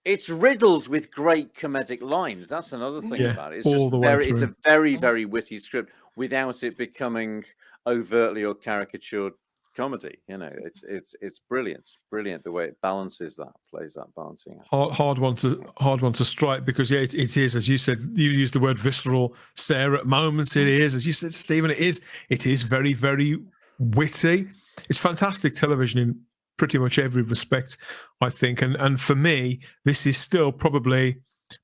It's riddled with great comedic lines. That's another thing Yeah, about it. It's all just the way very, it's a through. very, very witty script without it becoming overtly or caricatured comedy. You know, it's brilliant the way it balances that, plays that balancing act. Hard one to strike, because it is, as you said, you used the word visceral, Sarah, at moments. It is, as you said, Stephen, it is very, very witty. It's fantastic television in pretty much every respect, I think, and for me, this is still probably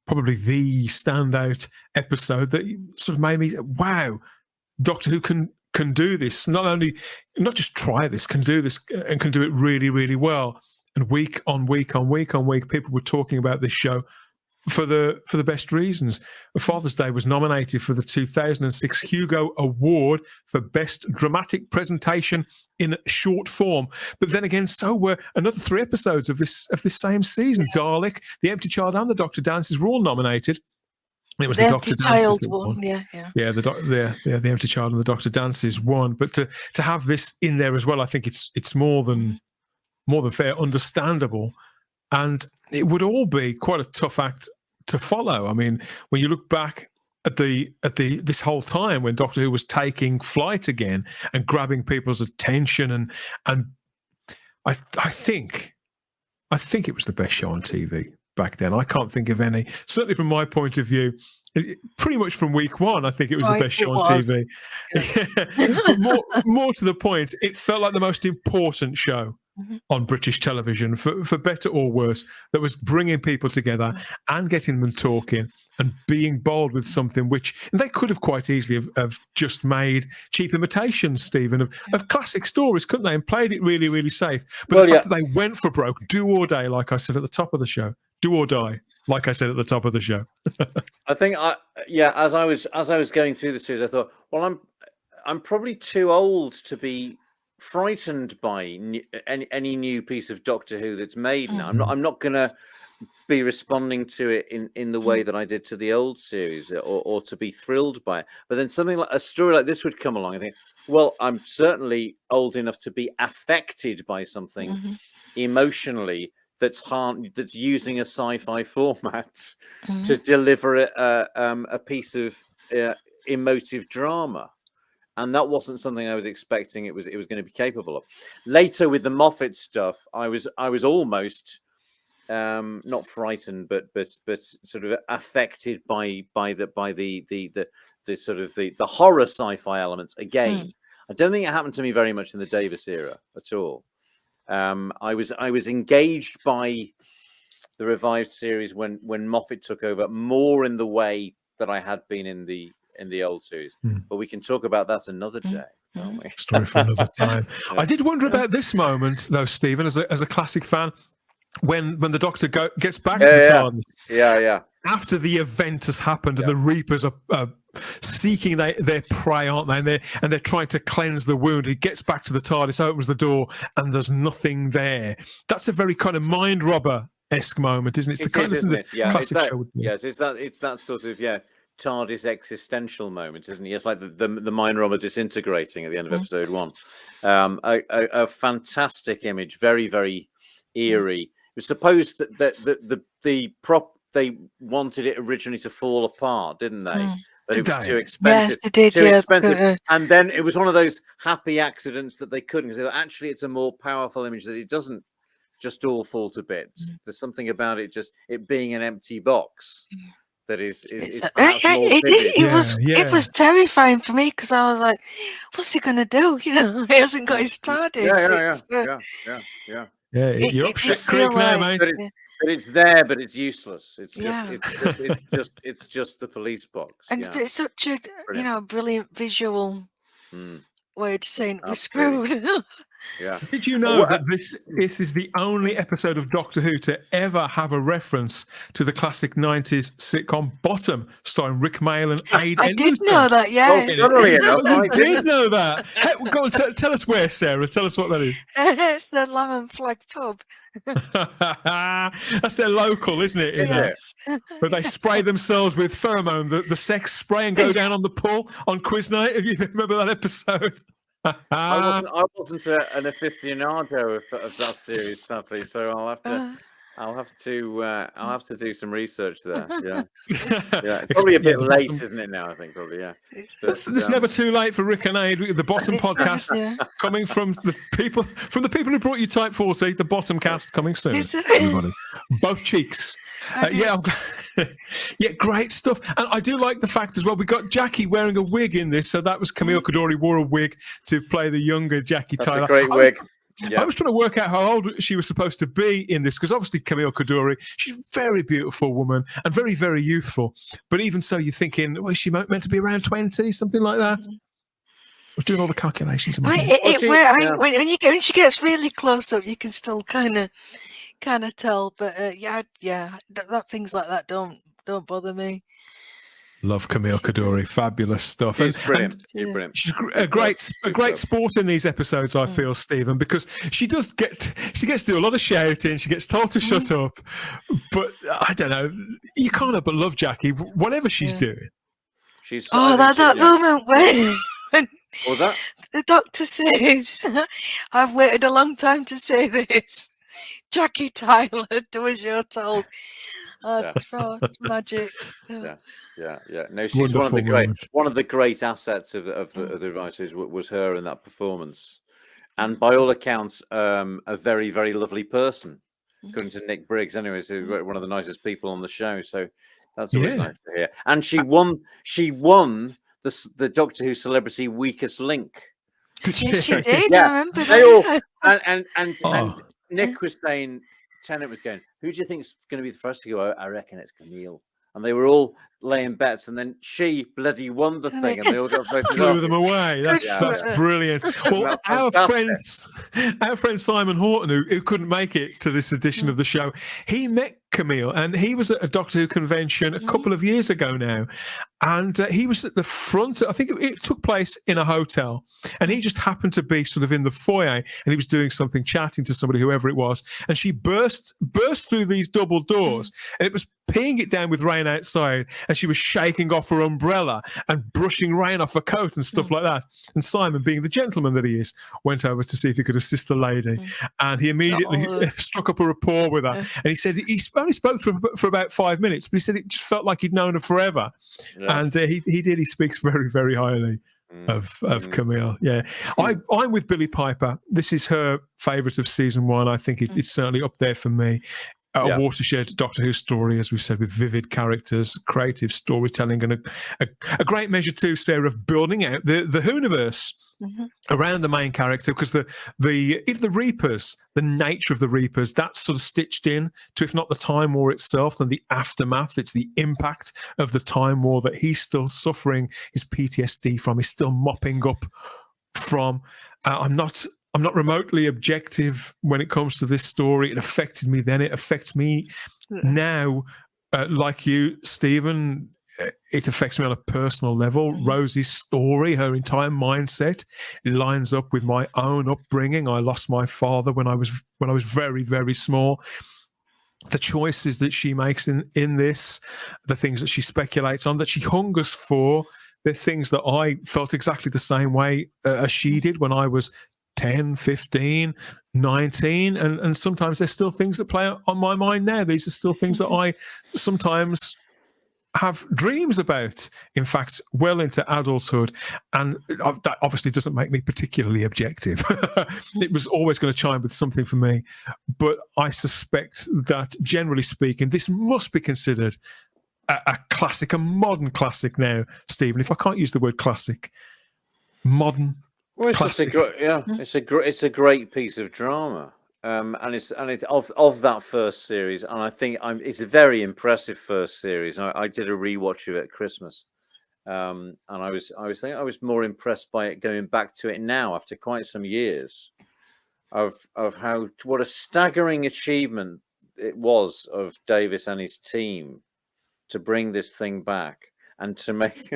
the standout episode that sort of made me, wow, Doctor Who can do this. Not just try this, can do this, and can do it really, really well. And week on week on week on week, people were talking about this show for the best reasons. Father's Day was nominated for the 2006 Hugo Award for Best Dramatic Presentation in Short Form. But then again, so were another 3 episodes of this same season. Dalek, The Empty Child, and The Doctor Dances were all nominated. It was the Doctor Dances that won. The Empty Child and The Doctor Dances won. But to have this in there as well, I think it's more than fair, understandable, and it would all be quite a tough act to follow. I mean, when you look back at this whole time when Doctor Who was taking flight again and grabbing people's attention, and I think it was the best show on TV back then. I can't think of any. Certainly from my point of view, pretty much from week one, I think it was the best show on TV. But more to the point, it felt like the most important show on British television, for better or worse, that was bringing people together and getting them talking and being bold with something which they could have quite easily have just made cheap imitations, Stephen, of classic stories, couldn't they? And played it really, really safe. But the fact that they went for broke, do or die, like I said at the top of the show, do or die, like I said at the top of the show. I think, as I was going through the series, I thought, well, I'm probably too old to be frightened by any new piece of Doctor Who that's made now. I'm not going to be responding to it in the way that I did to the old series, or to be thrilled by it. But then something like a story like this would come along. I think, well, I'm certainly old enough to be affected by something emotionally that's using a sci-fi format to deliver a piece of emotive drama. And that wasn't something I was expecting it was going to be capable of. Later with the Moffat stuff, I was almost not frightened, but sort of affected by the sort of the horror sci-fi elements again. I don't think it happened to me very much in the Davis era at all. I was engaged by the revived series when Moffat took over more in the way that I had been in the old series, but we can talk about that another day, can't we? Story for another time. I did wonder about this moment, though, Stephen, as a classic fan, when the Doctor gets back to the TARDIS. Yeah. After the event has happened and the Reapers are seeking their prey, aren't they? And they're trying to cleanse the wound. He gets back to the TARDIS, opens the door, and there's nothing there. That's a very kind of mind robber-esque moment, isn't it? It's the kind of thing that classic show would be. Yes, it's that sort of TARDIS existential moment, isn't it? It's like the mind robber disintegrating at the end of episode 1. A fantastic image, very, very eerie. It was supposed that the prop, they wanted it originally to fall apart, didn't they? But it was too expensive. Yes, they did, too expensive. And then it was one of those happy accidents that they couldn't. Because actually, it's a more powerful image that it doesn't just all fall to bits. There's something about it, just it being an empty box. That is it was terrifying for me, because I was like, what's he gonna do? He hasn't got his TARDIS. Yeah. You're up shit creek now, mate. But it's there, but it's useless. It's just the police box. And it's such a brilliant visual way of saying we're Absolutely. screwed. Yeah. Did you know that this is the only episode of Doctor Who to ever have a reference to the classic 90s sitcom Bottom, starring Rick Mayall and Aid I did Edmondson? know that, yes. Funnily enough, You I did know that. Hey, go on, tell us where, Sarah. Tell us what that is. It's the Lamb and Flag pub. That's their local, isn't it? Is it? Where they spray themselves with pheromone, the sex spray, and go down on the pool on quiz night. If you remember that episode. I wasn't an aficionado of that series, sadly. So I'll have to do some research there. Yeah, yeah. It's probably a bit late, isn't it? Now I think probably, yeah. But, it's never too late for Rick and Aid. The Bottom podcast coming from the people who brought you Type 40. The Bottom cast coming soon. Everybody, both cheeks. Yeah, great stuff. And I do like the fact as well, we got Jackie wearing a wig in this. So that was Camille Coduri wore a wig to play the younger Jackie Tyler. That's a great wig. I was trying to work out how old she was supposed to be in this, because obviously Camille Coduri, she's a very beautiful woman and very, very youthful. But even so, you're thinking, well, is she meant to be around 20, something like that? I was doing all the calculations. When she gets really close up, you can still kind of tell. But that things like that don't bother me. Love Camille Coduri, fabulous stuff. She's brilliant. She's a great sport in these episodes, I feel, Stephen, because she gets to do a lot of shouting. She gets told to shut up, but I don't know. You can't help but love Jackie, whatever she's doing. That moment when what was that? The doctor says, "I've waited a long time to say this." Jackie Tyler, do as you're told. Magic. Yeah. No, she's one of the great assets of the writers was her in that performance, and by all accounts, a very, very lovely person, according to Nick Briggs. Anyways, one of the nicest people on the show. So that's always nice to hear. And she won the Doctor Who Celebrity Weakest Link. Yes, she did. I remember that. And Nick was saying, Tennant was going, who do you think is going to be the first to go? I reckon it's Camille. And they were all laying bets, and then she bloody won the thing, and they all got voted blew them away. That's brilliant. Well, our friend Simon Horton, who couldn't make it to this edition of the show, he met Camille, and he was at a Doctor Who convention a couple of years ago now, and he was at the front. I think it took place in a hotel, and he just happened to be sort of in the foyer, and he was doing something, chatting to somebody, whoever it was, and she burst through these double doors, and it was peeing it down with rain outside, and she was shaking off her umbrella and brushing rain off her coat and stuff like that. And Simon, being the gentleman that he is, went over to see if he could assist the lady, and he immediately struck up a rapport with her. And he said he only spoke to her for about 5 minutes, but he said it just felt like he'd known her forever. And he did. He speaks very, very highly of Camille. Yeah, I'm with Billie Piper. This is her favourite of season 1. I think it's certainly up there for me. A watershed Doctor Who story, as we've said, with vivid characters, creative storytelling, and a great measure too, Sarah, of building out the Whoniverse around the main character, because the Reapers, the nature of the Reapers, that's sort of stitched in to, if not the Time War itself, then the aftermath. It's the impact of the Time War that he's still suffering his PTSD from, he's still mopping up from. I'm not remotely objective when it comes to this story. It affected me then. It affects me now. Like you, Stephen, it affects me on a personal level. Rosie's story, her entire mindset, lines up with my own upbringing. I lost my father when I was very, very small. The choices that she makes in this, the things that she speculates on, that she hungers for, they're things that I felt exactly the same way as she did when I was 10, 15, 19, and sometimes there's still things that play on my mind now. These are still things that I sometimes have dreams about, in fact, well into adulthood, and that obviously doesn't make me particularly objective. It was always going to chime with something for me, but I suspect that, generally speaking, this must be considered a classic, a modern classic now, Stephen. If I can't use the word classic, modern. Well, it's a great piece of drama, and it's of that first series, and I think it's a very impressive first series. I did a rewatch of it at Christmas, and I was thinking I was more impressed by it going back to it now after quite some years of what a staggering achievement it was of Davis and his team to bring this thing back and to make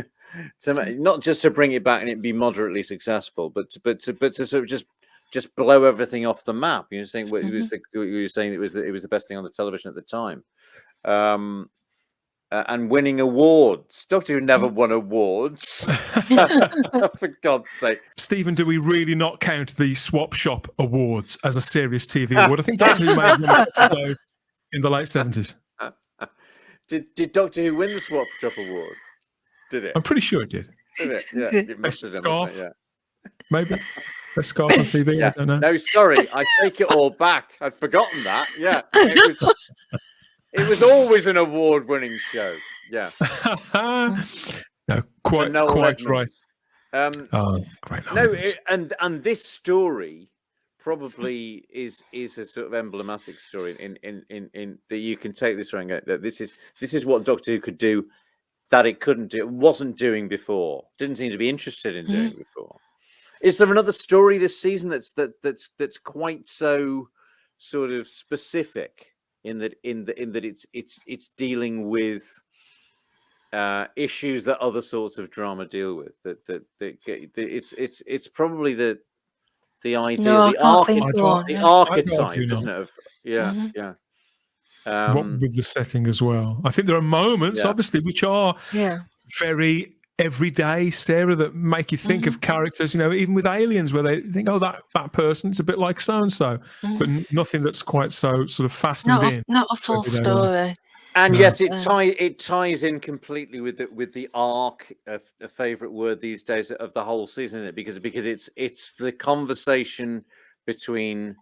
not just to bring it back and it be moderately successful, but to sort of just blow everything off the map. You know, saying what you were saying it was the best thing on the television at the time, and winning awards. Doctor Who never won awards, for God's sake. Stephen, do we really not count the Swap Shop Awards as a serious TV award? I think Doctor Who made them in the late 70s. Did Doctor Who win the Swap Shop Award? Did it? I'm pretty sure it did. Did it? Yeah, it must have done. Scarf, Yeah. maybe. Best scarf on TV. Yeah. I don't know. No, sorry, I take it all back. I'd forgotten that. Yeah, it was always an award-winning show. Yeah. No, quite right. Great. And this story probably is a sort of emblematic story in that you can take this around that this is what Doctor Who could do that it couldn't do, it wasn't doing before, didn't seem to be interested in doing before. Is there another story this season that's quite so sort of specific in that it's dealing with issues that other sorts of drama deal with? It's probably the idea, the archetype, isn't it? What with the setting as well. I think there are moments, obviously, which are very everyday, Sarah, that make you think of characters, you know, even with Aliens, where they think, oh, that person, it's a bit like so-and-so, but nothing that's quite so sort of fastened not a full story. And yes, it ties in completely with the arc, a favourite word these days, of the whole season, isn't it? Because it's the conversation between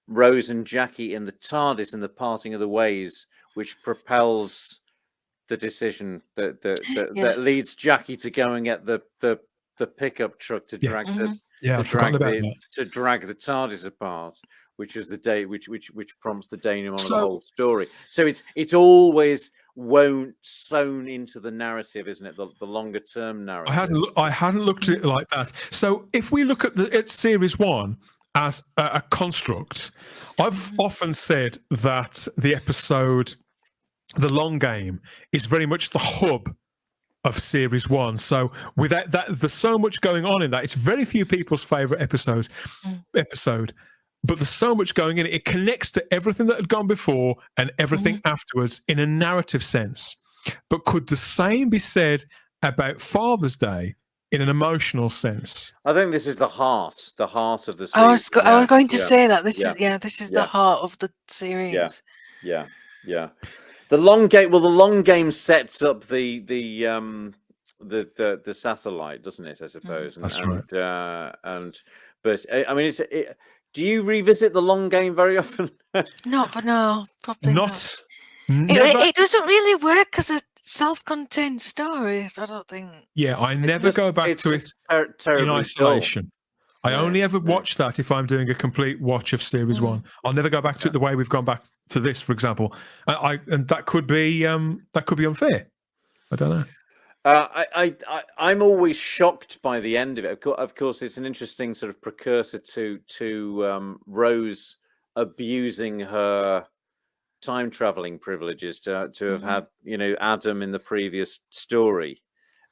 Rose and Jackie in the TARDIS and the parting of the ways, which propels the decision that leads Jackie to go and get the pickup truck to drag the TARDIS apart, which is the day which prompts the denouement of the whole story. So it's always sewn into the narrative, isn't it? The longer term narrative. I hadn't looked at it like that. So if we look at series 1 as a construct, I've often said that the episode The Long Game is very much the hub of series 1. So without that, there's so much going on in that. It's very few people's favourite episode, but there's so much going in it. It connects to everything that had gone before and everything afterwards in a narrative sense. But could the same be said about Father's Day in an emotional sense? I think this is the heart of the series. I was going to say that this is the heart of the series. Yeah. The Long Game. Well, the Long Game sets up the satellite, doesn't it? I suppose. That's right. But I mean, do you revisit the Long Game very often? Probably not. Never. It doesn't really work as a self-contained story, I don't think. Yeah, I never go back to it in isolation. I only ever watch that if I'm doing a complete watch of series 1. I'll never go back to it the way we've gone back to this, for example. And that could be unfair. I don't know. I'm always shocked by the end of it. Of course, it's an interesting sort of precursor to Rose abusing her time traveling privileges to have had, you know, Adam in the previous story,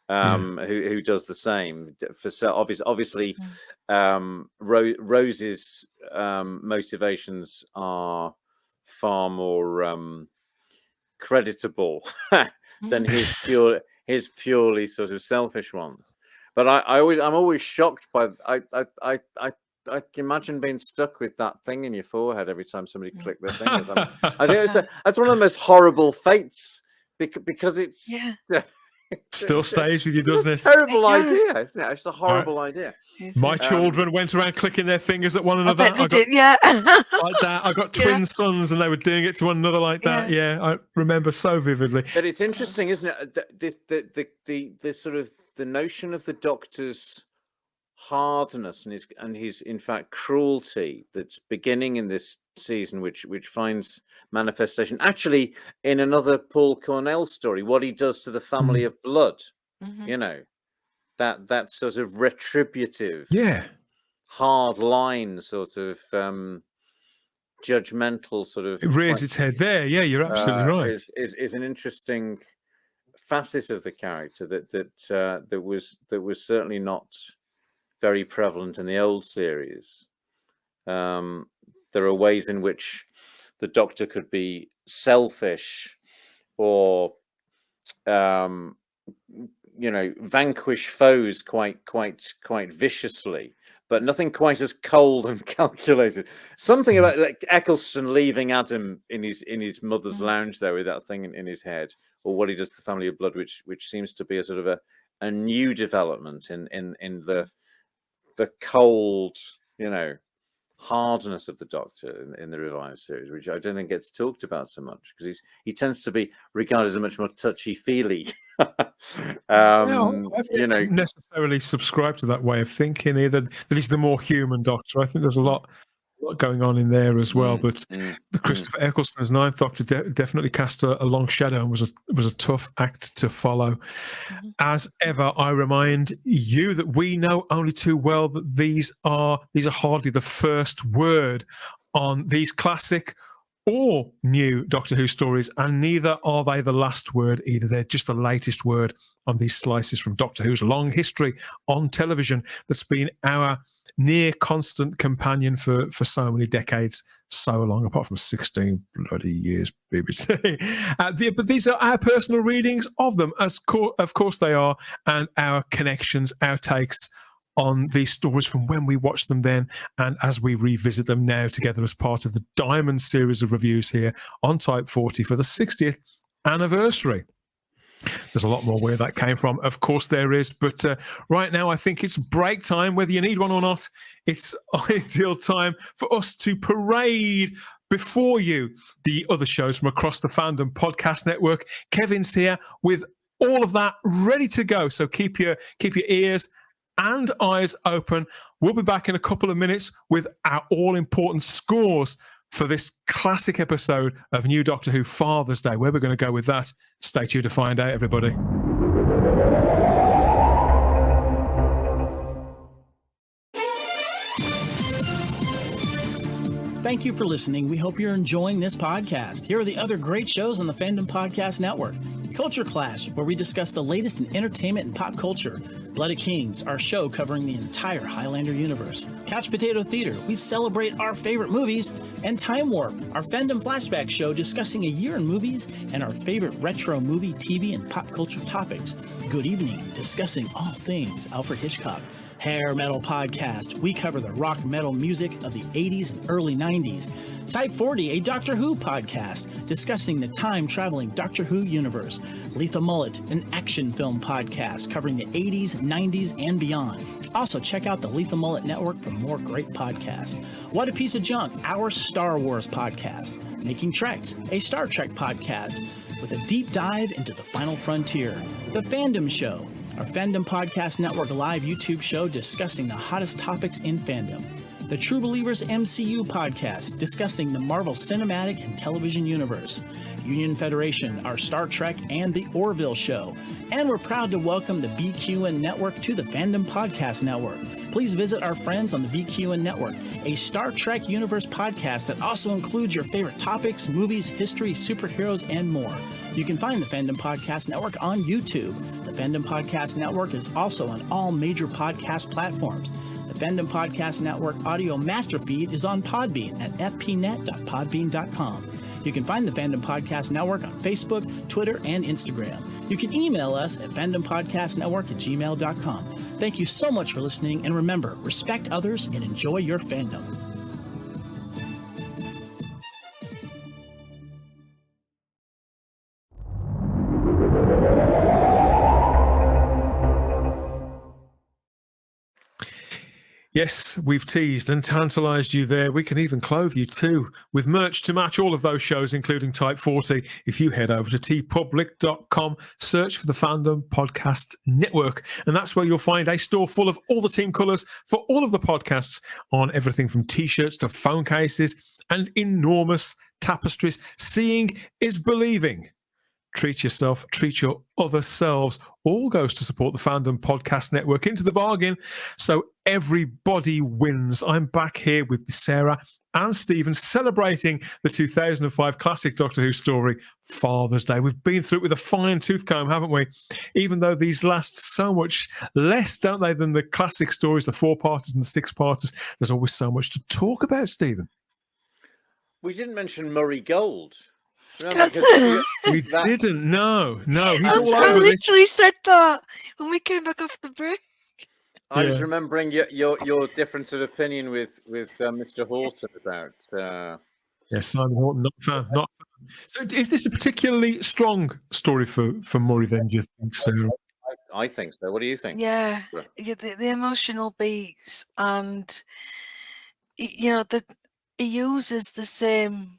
who does the same. Obviously, Rose's motivations are far more creditable than his purely sort of selfish ones. But I'm always shocked by I can imagine being stuck with that thing in your forehead every time somebody clicked their fingers. I think that's one of the most horrible fates because it's still stays with you, doesn't it? Terrible idea, isn't it? It's a horrible idea. My children went around clicking their fingers at one another. Like that. I got twin sons, and they were doing it to one another like that. Yeah, I remember so vividly. But it's interesting, isn't it? The sort of the notion of the Doctor's hardness and his in fact cruelty that's beginning in this season, which finds manifestation. Actually, in another Paul Cornell story, what he does to the family of blood, you know, that sort of retributive, hard line, sort of judgmental, sort of. It rears its head there. Yeah, you're absolutely right. Is an interesting facet of the character that was certainly not very prevalent in the old series. There are ways in which the Doctor could be selfish, or you know, vanquish foes quite viciously, but nothing quite as cold and calculated. Something about like Eccleston leaving Adam in his mother's lounge there with that thing in his head, or what he does to the family of blood, which seems to be a sort of a new development in the cold, you know, hardness of the Doctor in the revived series, which I don't think gets talked about so much, because he tends to be regarded as a much more touchy-feely. I don't necessarily subscribe to that way of thinking either. That he's the more human Doctor. I think there's a lot going on in there as well. But Christopher Eccleston's Ninth Doctor definitely cast a long shadow and was a tough act to follow. As ever, I remind you that we know only too well that these are hardly the first word on these classic or new Doctor Who stories, and neither are they the last word either. They're just the latest word on these slices from Doctor Who's long history on television that's been our near constant companion for so many decades, so long, apart from 16 bloody years, BBC. But these are our personal readings of them, of course they are, and our connections, our takes on these stories from when we watched them then, and as we revisit them now together as part of the Diamond series of reviews here on Type 40 for the 60th anniversary. There's a lot more where that came from, of course there is, but right now I think it's break time, whether you need one or not. It's ideal time for us to parade before you the other shows from across the Fandom Podcast Network. Kevin's here with all of that ready to go, so keep your ears and eyes open. We'll be back in a couple of minutes with our all-important scores for this classic episode of New Doctor Who Father's Day. Where we're going to go with that, stay tuned to find out, everybody. Thank you for listening. We hope you're enjoying this podcast. Here are the other great shows on the Fandom Podcast Network. Culture Clash, where we discuss the latest in entertainment and pop culture. Blooded Kings, our show covering the entire Highlander universe. Couch Potato Theater, we celebrate our favorite movies. And Time Warp, our Fandom flashback show discussing a year in movies and our favorite retro movie, TV, and pop culture topics. Good Evening, discussing all things Alfred Hitchcock. Hair Metal Podcast, we cover the rock metal music of the 80s and early 90s. Type 40, a Doctor Who podcast, discussing the time-traveling Doctor Who universe. Lethal Mullet, an action film podcast covering the 80s, 90s, and beyond. Also, check out the Lethal Mullet Network for more great podcasts. What a Piece of Junk, our Star Wars podcast. Making Treks, a Star Trek podcast with a deep dive into the final frontier. The Fandom Show, our Fandom Podcast Network live YouTube show discussing the hottest topics in fandom. The True Believers MCU podcast, discussing the Marvel Cinematic and Television Universe. Union Federation, our Star Trek and the Orville Show. And we're proud to welcome the BQN Network to the Fandom Podcast Network. Please visit our friends on the BQN Network, a Star Trek Universe podcast that also includes your favorite topics, movies, history, superheroes, and more. You can find the Fandom Podcast Network on YouTube. The Fandom Podcast Network is also on all major podcast platforms. The Fandom Podcast Network audio master feed is on Podbean at fpnet.podbean.com. You can find the Fandom Podcast Network on Facebook, Twitter, and Instagram. You can email us at fandompodcastnetwork@gmail.com. Thank you so much for listening, and remember, respect others and enjoy your fandom. Yes, we've teased and tantalized you there. We can even clothe you too with merch to match all of those shows, including Type 40. If you head over to tpublic.com, search for the Fandom Podcast Network, and that's where you'll find a store full of all the team colours for all of the podcasts, on everything from t-shirts to phone cases and enormous tapestries. Seeing is believing. Treat yourself, treat your other selves. All goes to support the Fandom Podcast Network into the bargain, so everybody wins. I'm back here with Sarah and Stephen celebrating the 2005 classic Doctor Who story, Father's Day. We've been through it with a fine tooth comb, haven't we? Even though these last so much less, don't they, than the classic stories, the 4-parters and the 6-parters. There's always so much to talk about, Stephen. We didn't mention Murray Gold. We didn't. No. He's all I over this. literally said that when we came back off the break. I was remembering your difference of opinion with Mr. Horton about. Yes, Simon Horton, not fan. So, is this a particularly strong story for Murray? Then, do you think, Sarah? I think so. What do you think? Yeah, the emotional beats, and he uses the same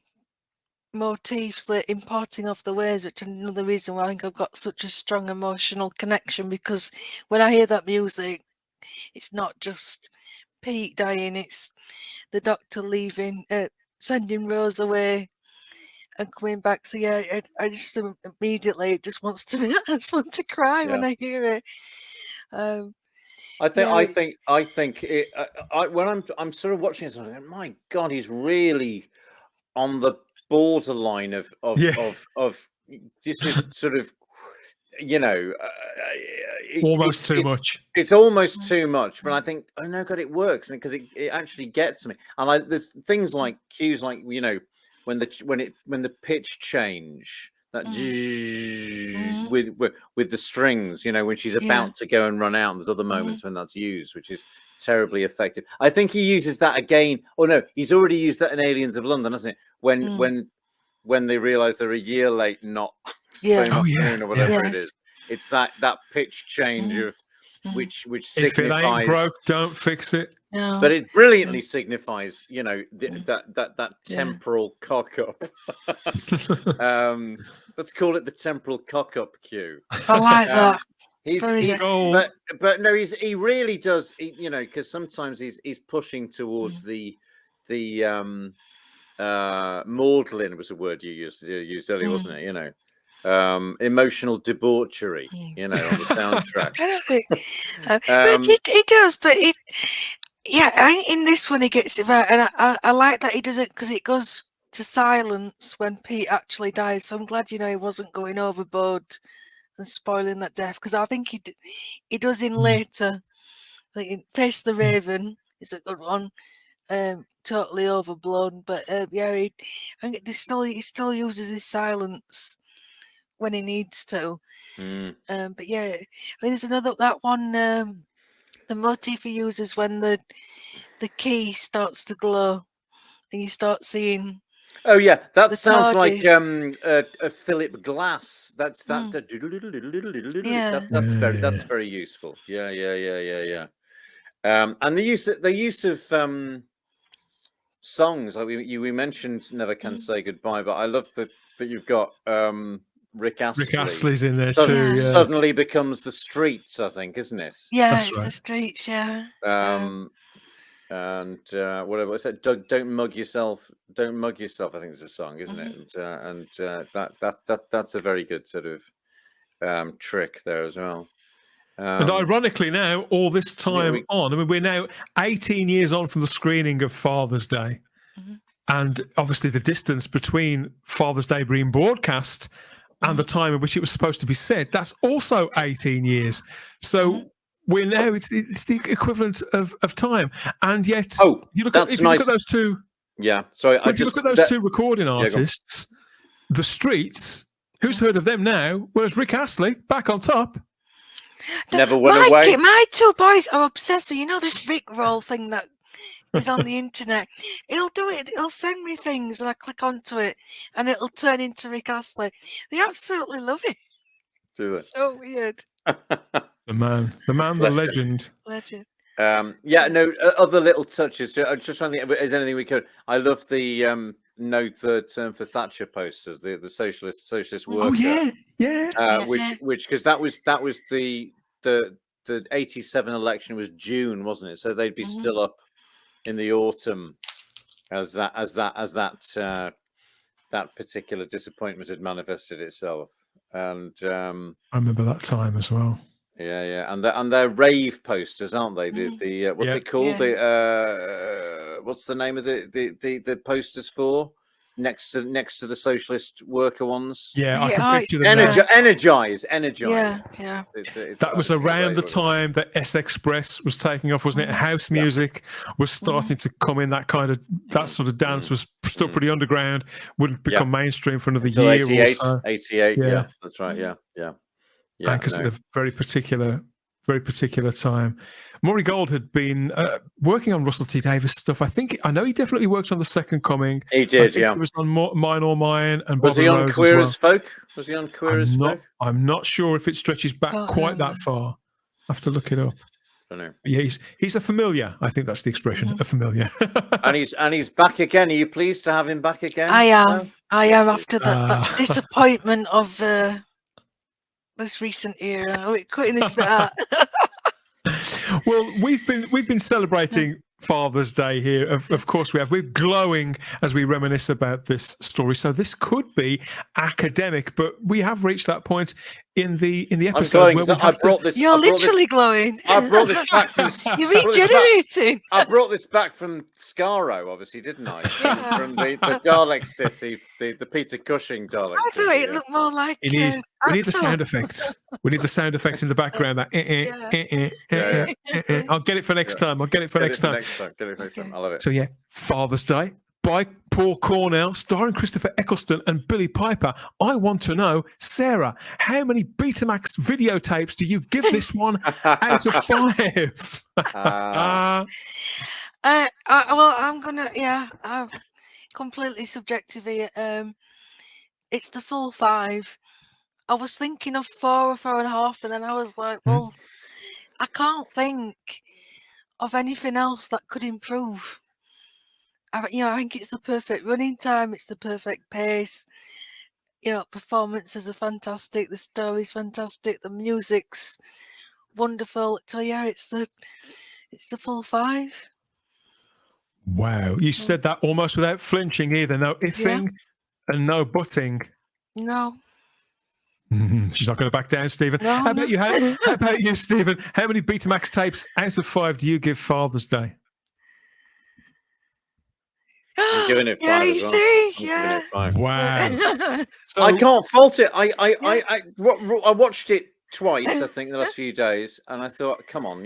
motifs, like importing of the ways, which is another reason why I think I've got such a strong emotional connection, because when I hear that music, it's not just Pete dying, it's the Doctor leaving, sending Rose away and coming back. So yeah, I just immediately it just wants to I just want to cry when I hear it. I think it, when I'm sort of watching this, I'm like, my God, he's really on the borderline of this is sort of, almost too much. It's almost too much, but I think, oh no, God, it works because it actually gets me. And there's things like cues, like when the pitch change, that with the strings, when she's about to go and run out. And there's other moments when that's used, which is terribly effective. I think he uses that again. Oh no, he's already used that in Aliens of London, hasn't it? When they realise they're a year late, not so much soon or whatever it is. It's that pitch change of which signifies. If it ain't broke, don't fix it. No. But it brilliantly signifies, that temporal cock up. Let's call it the temporal cock up cue. I like that. But no, he really does. Because sometimes he's pushing towards the maudlin was a word you used earlier, wasn't it? Emotional debauchery, on the soundtrack. I don't think, but it does. But I think in this one he gets it right, and I like that he does it because it goes to silence when Pete actually dies. So I'm glad he wasn't going overboard and spoiling that death, because I think he does in later, like in Face the Raven is a good one. Totally overblown, but I think he still uses his silence when he needs to. But there's that one, the motif he uses when the key starts to glow and you start seeing. Oh yeah, that sounds TARDIS. like a Philip Glass. That's that's very useful. Yeah. And the use of songs, like we mentioned Never Can Say Goodbye, but I love that you've got Rick Astley. Rick Astley's in there too. Yeah. Suddenly becomes the Streets, I think, isn't it? Yeah, That's it's right. the Streets. Yeah. And whatever it's that. Don't mug yourself. Don't mug yourself. I think it's a song, isn't it? And that's a very good sort of trick there as well. And ironically, now all this time on, we're now 18 years on from the screening of Father's Day, and obviously the distance between Father's Day being broadcast and the time in which it was supposed to be said, that's also 18 years. So we're now it's the equivalent of time, and yet you look at those two. Yeah, sorry. If you look at those two recording artists, the Streets. Who's heard of them now? Whereas Rick Astley back on top. Never went away. My two boys are obsessed with this Rick roll thing that is on the internet. He'll do it. He'll send me things, and I click onto it, and it'll turn into Rick Astley. They absolutely love it. Do they? So weird. The man, the legend. Legend. Other little touches. I'm just trying to think. Is anything we could? I love the no third term for Thatcher posters. The socialist worker. Oh yeah. Which because that was the 87 election was June, wasn't it? So they'd be still up in the autumn as that that particular disappointment had manifested itself. And I remember that time as well. Yeah, and they're rave posters, aren't they? The what's it called? The what's the name of the posters for? Next to the socialist worker ones. Yeah, I can picture them. Energize. Yeah. That was around the time that S Express was taking off, wasn't it? House music was starting to come in. That sort of dance was still pretty underground. Wouldn't become mainstream for another year 88, or so. 88. Yeah, that's right. Yeah. And because of a very particular time. Maury Gold had been working on Russell T Davies stuff. I know he definitely worked on The Second Coming. He did, He was on Mine or Mine. And was he on Queer as Folk? Was he on Queer as Folk? I'm not sure if it stretches back quite that far. I have to look it up. I don't know. Yeah, he's a familiar. I think that's the expression, a familiar. and he's back again. Are you pleased to have him back again? I am after that disappointment of this recent era. We're cutting this bit out. Well, we've been celebrating Father's Day here. Of course we have. We're glowing as we reminisce about this story. So this could be academic, but we have reached that point in the episode where You're literally glowing. I brought this back from. You're regenerating. I brought this back from Skaro, obviously, didn't I? From the Dalek City, the Peter Cushing Dalek. I thought it looked more like. We need the sound effects. We need the sound effects in the background. I'll get it for next time. Get it for next time. I love it. So yeah, Father's Day by Paul Cornell, starring Christopher Eccleston and Billy Piper. I want to know, Sarah, how many Betamax videotapes do you give this one out of 5? Well, I'm gonna. I'm completely subjective here. It's the full 5. I was thinking of 4 or 4.5, but then I was like, well, I can't think of anything else that could improve. I think it's the perfect running time. It's the perfect pace. Performances are fantastic. The story's fantastic. The music's wonderful. So yeah, it's the full 5. Wow, you said that almost without flinching either. No ifing and no butting. No. She's not going to back down, Stephen. No, How about you, Stephen? How many Betamax tapes out of 5 do you give Father's Day? I'm giving it 5 Yeah, you as well. see, I'm yeah. giving it 5. Wow. So, I can't fault it. I watched it twice, I think, the last few days, and I thought, come on,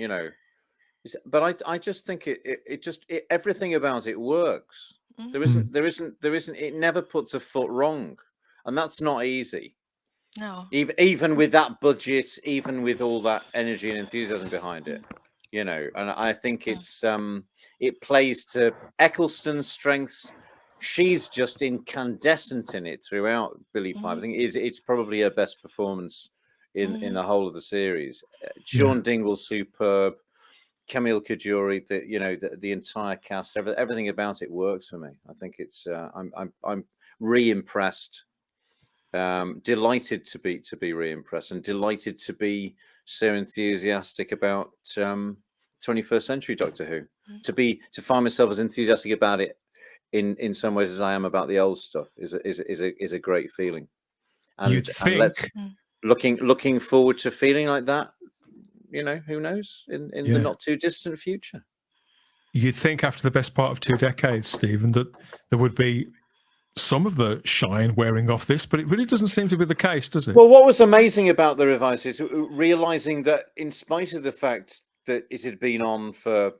But I just think it everything about it works. There isn't. It never puts a foot wrong, and that's not easy. No. Even with that budget, even with all that energy and enthusiasm behind it, and I think it plays to Eccleston's strengths. She's just incandescent in it throughout. Billy Piper, I think it's probably her best performance in the whole of the series. Sean Dingwall's superb. Camille Kajuri, the entire cast, everything about it works for me. I think it's I'm re-impressed. Delighted to be re-impressed and delighted to be so enthusiastic about 21st century Doctor Who. To find myself as enthusiastic about it in some ways as I am about the old stuff is a great feeling. And looking forward to feeling like that. Who knows in the not too distant future. You'd think after the best part of 2 decades, Stephen, that there would be some of the shine wearing off this, but it really doesn't seem to be the case, does it? Well, what was amazing about the revise is realizing that in spite of the fact that it had been on for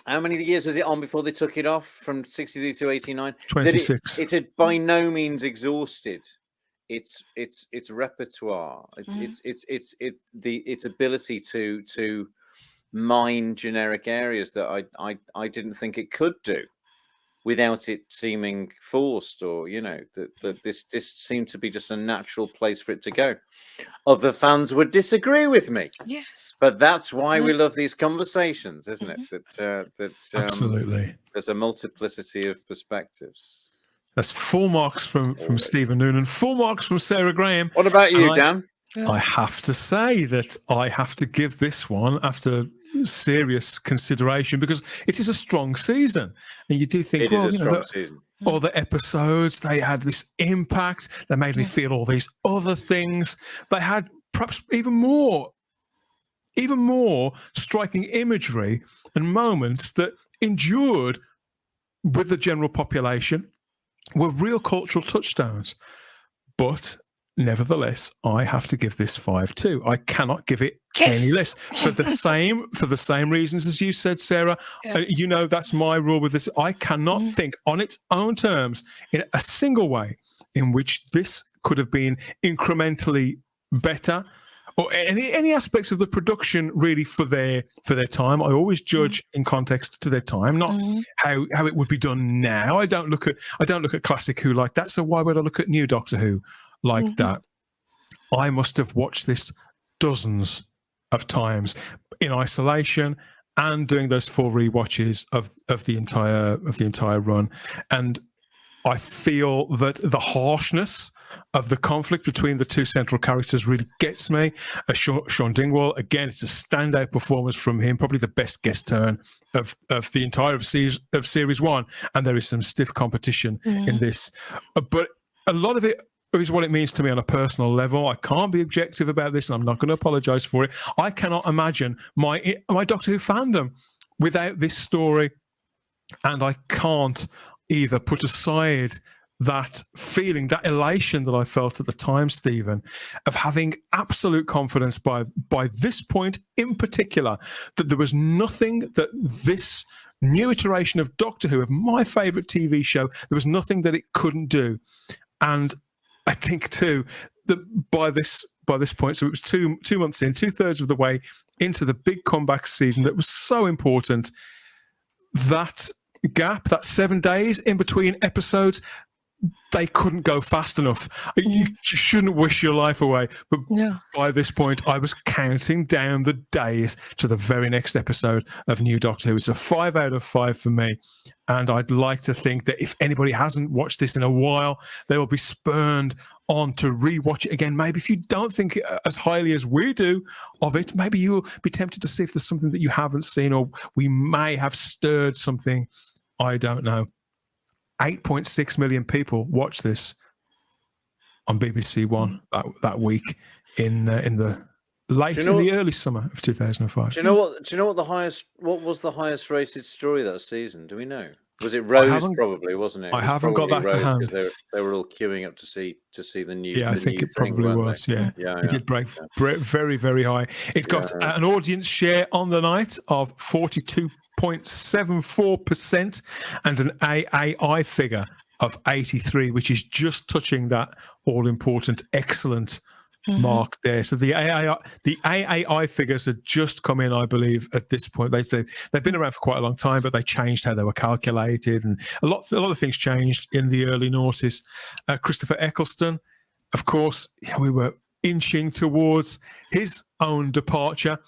how many years was it on before they took it off, from 63 to 89? 26. It had by no means exhausted its repertoire, its ability to mine generic areas that I didn't think it could do, without it seeming forced, or that this seemed to be just a natural place for it to go. Other fans would disagree with me, yes, but that's why we love these conversations, isn't it? That absolutely, there's a multiplicity of perspectives. That's full marks from Stephen Noonan, full marks from Sarah Graham. What about you, Dan? I have to say that I have to give this one, after serious consideration, because it is a strong season, and you do think, It is a strong season. Other episodes, they had this impact. They made me feel all these other things. They had perhaps even more striking imagery and moments that endured with the general population, were real cultural touchstones. But nevertheless, I have to give this 5 too. I cannot give it any less for the same reasons as you said, Sarah. You know, that's my rule with this. I cannot think on its own terms in a single way in which this could have been incrementally better, or any aspects of the production really for their time. I always judge in context to their time, not how it would be done now. I don't look at classic Who like that. So why would I look at new Doctor Who like that? I must have watched this dozens of times in isolation and doing those full rewatches of the entire run, and I feel that the harshness of the conflict between the two central characters really gets me. Sean Dingwall, again, it's a standout performance from him, probably the best guest turn of the entire of series 1, and there is some stiff competition in this. But a lot of it is what it means to me on a personal level. I can't be objective about this, and I'm not going to apologise for it. I cannot imagine my Doctor Who fandom without this story, and I can't either put aside that feeling, that elation that I felt at the time, Stephen, of having absolute confidence by this point in particular, that there was nothing that this new iteration of Doctor Who, of my favourite TV show, there was nothing that it couldn't do. And I think too that by this point, so it was two months in, 2/3 of the way into the big comeback season that was so important, that gap, that 7 days in between episodes, they couldn't go fast enough. You shouldn't wish your life away. But by this point, I was counting down the days to the very next episode of New Doctor Who. It's a 5 out of 5 for me. And I'd like to think that if anybody hasn't watched this in a while, they will be spurned on to rewatch it again. Maybe if you don't think as highly as we do of it, maybe you'll be tempted to see if there's something that you haven't seen, or we may have stirred something. I don't know. 8.6 million people watched this on BBC One that week in the early summer of 2005. Do you know what was the highest rated story that season? Do we know? Was it Rose? Probably, wasn't it? I haven't got that to hand. They were all queuing up to see the new. Yeah, I think it probably was. Yeah, it did break very, very high. It got an audience share on the night of 42.74% and an AAI figure of 83, which is just touching that all-important excellent mark there. So the AAI figures had just come in, I believe, at this point. They've been around for quite a long time, but they changed how they were calculated, and a lot of things changed in the early noughties. Christopher Eccleston, of course, we were inching towards his own departure,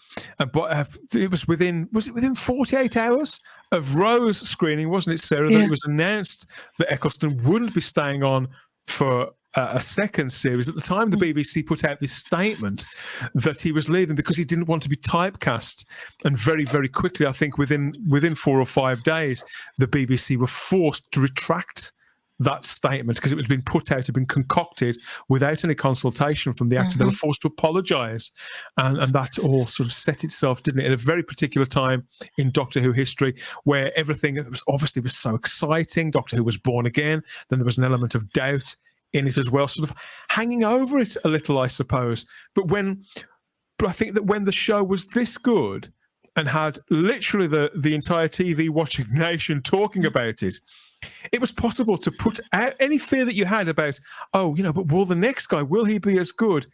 but it was within 48 hours of Rose screening, wasn't it, Sarah, that it was announced that Eccleston wouldn't be staying on for a second series. At the time, the BBC put out this statement that he was leaving because he didn't want to be typecast, and very, very quickly, I think within 4 or 5 days, the BBC were forced to retract that statement because it had been put out, had been concocted without any consultation from the actor. They were forced to apologise, and that all sort of set itself, didn't it, at a very particular time in Doctor Who history, where everything was so exciting. Doctor Who was born again, then there was an element of doubt in it as well, sort of hanging over it a little, I suppose. But I think that when the show was this good and had literally the entire TV watching nation talking about it, it was possible to put out any fear that you had about, but will the next guy, will he be as good?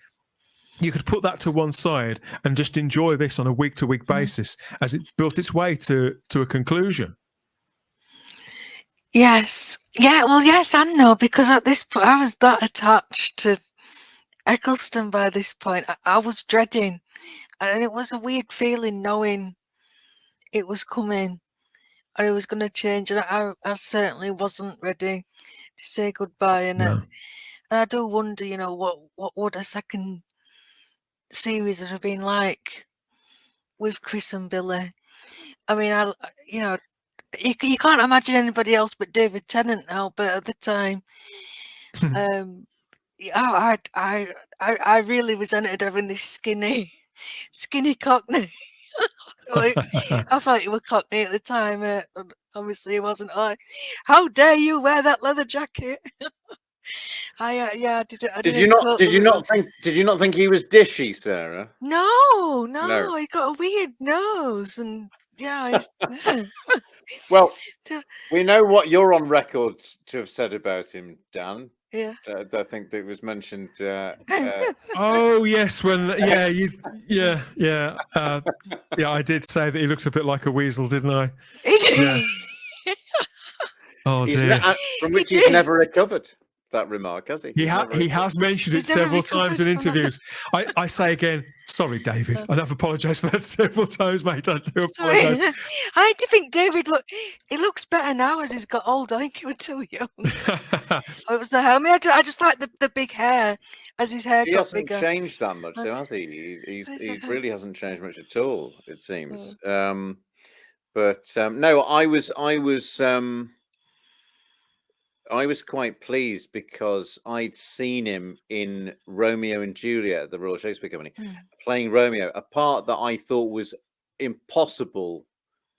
You could put that to one side and just enjoy this on a week-to-week basis as it built its way to a conclusion. Yes. Yeah, well, yes and no, because at this point, I was that attached to Eccleston by this point. I was dreading, and it was a weird feeling knowing it was coming and it was going to change, and I certainly wasn't ready to say goodbye. And I do wonder, what would a second series have been like with Chris and Billy. I mean, you know, you can't imagine anybody else but David Tennant now. But at the time, yeah, I really resented having this skinny Cockney. Like, I thought you were Cockney at the time. Obviously, he wasn't. How dare you wear that leather jacket? I Did you not think he was dishy, Sarah? No, he got a weird nose, and yeah. Well, we know what you're on record to have said about him, Dan. Yeah. I think that was mentioned. Oh yes, yeah. I did say that he looks a bit like a weasel, didn't I? Yeah. Oh dear. From which he's never recovered. That remark, has he? He has mentioned it several times in interviews. I say again, sorry, David. I've apologised for that several times, mate. I do apologise. I do think David he looks better now as he's got older. I think he was too young. It was the hair. I mean, I just like the big hair as his hair got bigger. He hasn't changed that much, though, has he? He really hasn't changed much at all, it seems. No, I was quite pleased because I'd seen him in Romeo and Juliet at the Royal Shakespeare Company playing Romeo, a part that I thought was impossible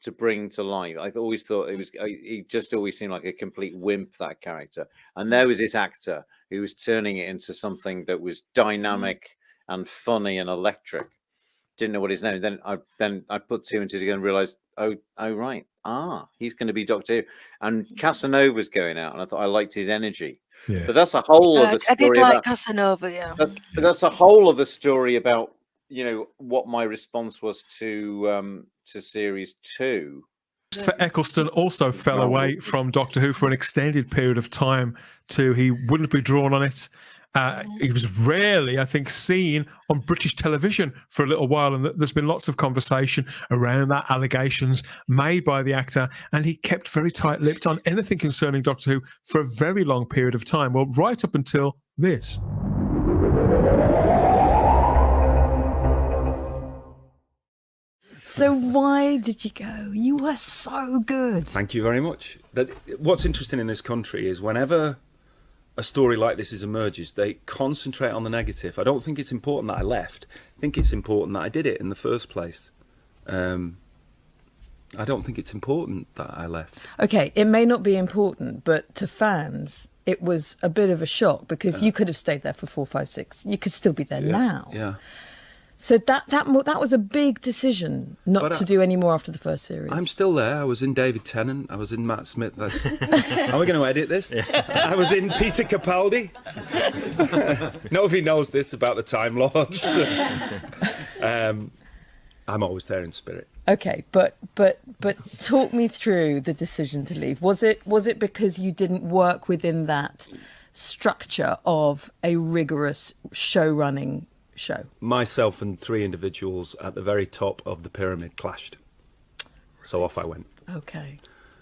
to bring to life. I always thought he just always seemed like a complete wimp, that character. And there was this actor who was turning it into something that was dynamic and funny and electric. Didn't know what his name. Then I put two and two together and realized, oh right. He's going to be Doctor Who, and Casanova's going out, and I thought I liked his energy. Yeah. But that's a whole other story. I did like Casanova, yeah. But that's a whole other story about what my response was to series 2. Christopher Eccleston also fell away from Doctor Who for an extended period of time too. He wouldn't be drawn on it. He was rarely, I think, seen on British television for a little while, and there's been lots of conversation around that, allegations made by the actor, and he kept very tight-lipped on anything concerning Doctor Who for a very long period of time. Well, right up until this. So why did you go? You were so good. Thank you very much. What's interesting in this country is whenever a story like this emerges, they concentrate on the negative. I don't think it's important that I left. I think it's important that I did it in the first place. I don't think it's important that I left. Okay, it may not be important, but to fans, it was a bit of a shock because you could have stayed there for 4, 5, 6. You could still be there now. Yeah. So that was a big decision not to do any more after the first series. I'm still there. I was in David Tennant. I was in Matt Smith. Are we going to edit this? I was in Peter Capaldi. Nobody knows this about the Time Lords. I'm always there in spirit. Okay, but talk me through the decision to leave. Was it because you didn't work within that structure of a rigorous show? Myself and 3 individuals at the very top of the pyramid clashed. So off I went. Okay.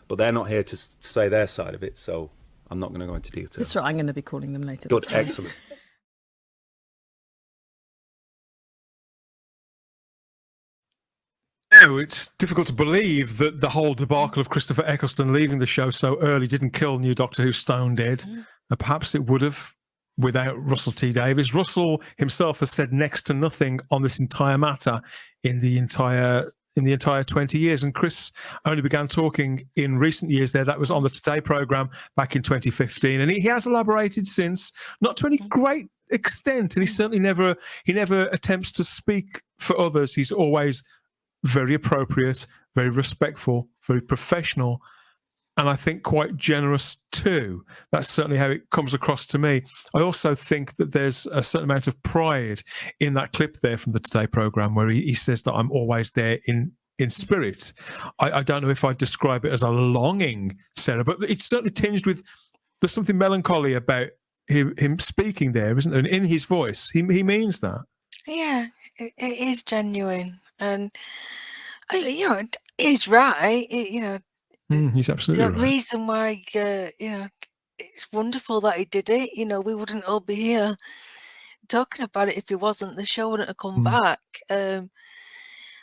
But they're not here to say their side of it, so I'm not going to go into detail. That's right, I'm going to be calling them later. Good, excellent. No, it's difficult to believe that the whole debacle of Christopher Eccleston leaving the show so early didn't kill new Doctor Who stone dead. Perhaps it would have without Russell T Davies. Russell himself has said next to nothing on this entire matter in the entire 20 years. And Chris only began talking in recent years there. That was on the Today programme back in 2015. And he has elaborated since, not to any great extent. And he certainly never attempts to speak for others. He's always very appropriate, very respectful, very professional, and I think quite generous too. That's certainly how it comes across to me. I also think that there's a certain amount of pride in that clip there from the Today programme where he says that I'm always there in spirit. I don't know if I'd describe it as a longing, Sarah, but it's certainly tinged with, there's something melancholy about him speaking there, isn't there? And in his voice, he means that. Yeah, it is genuine. And, he's right, he's absolutely right. The reason why, it's wonderful that he did it. We wouldn't all be here talking about it if he wasn't. The show wouldn't have come back.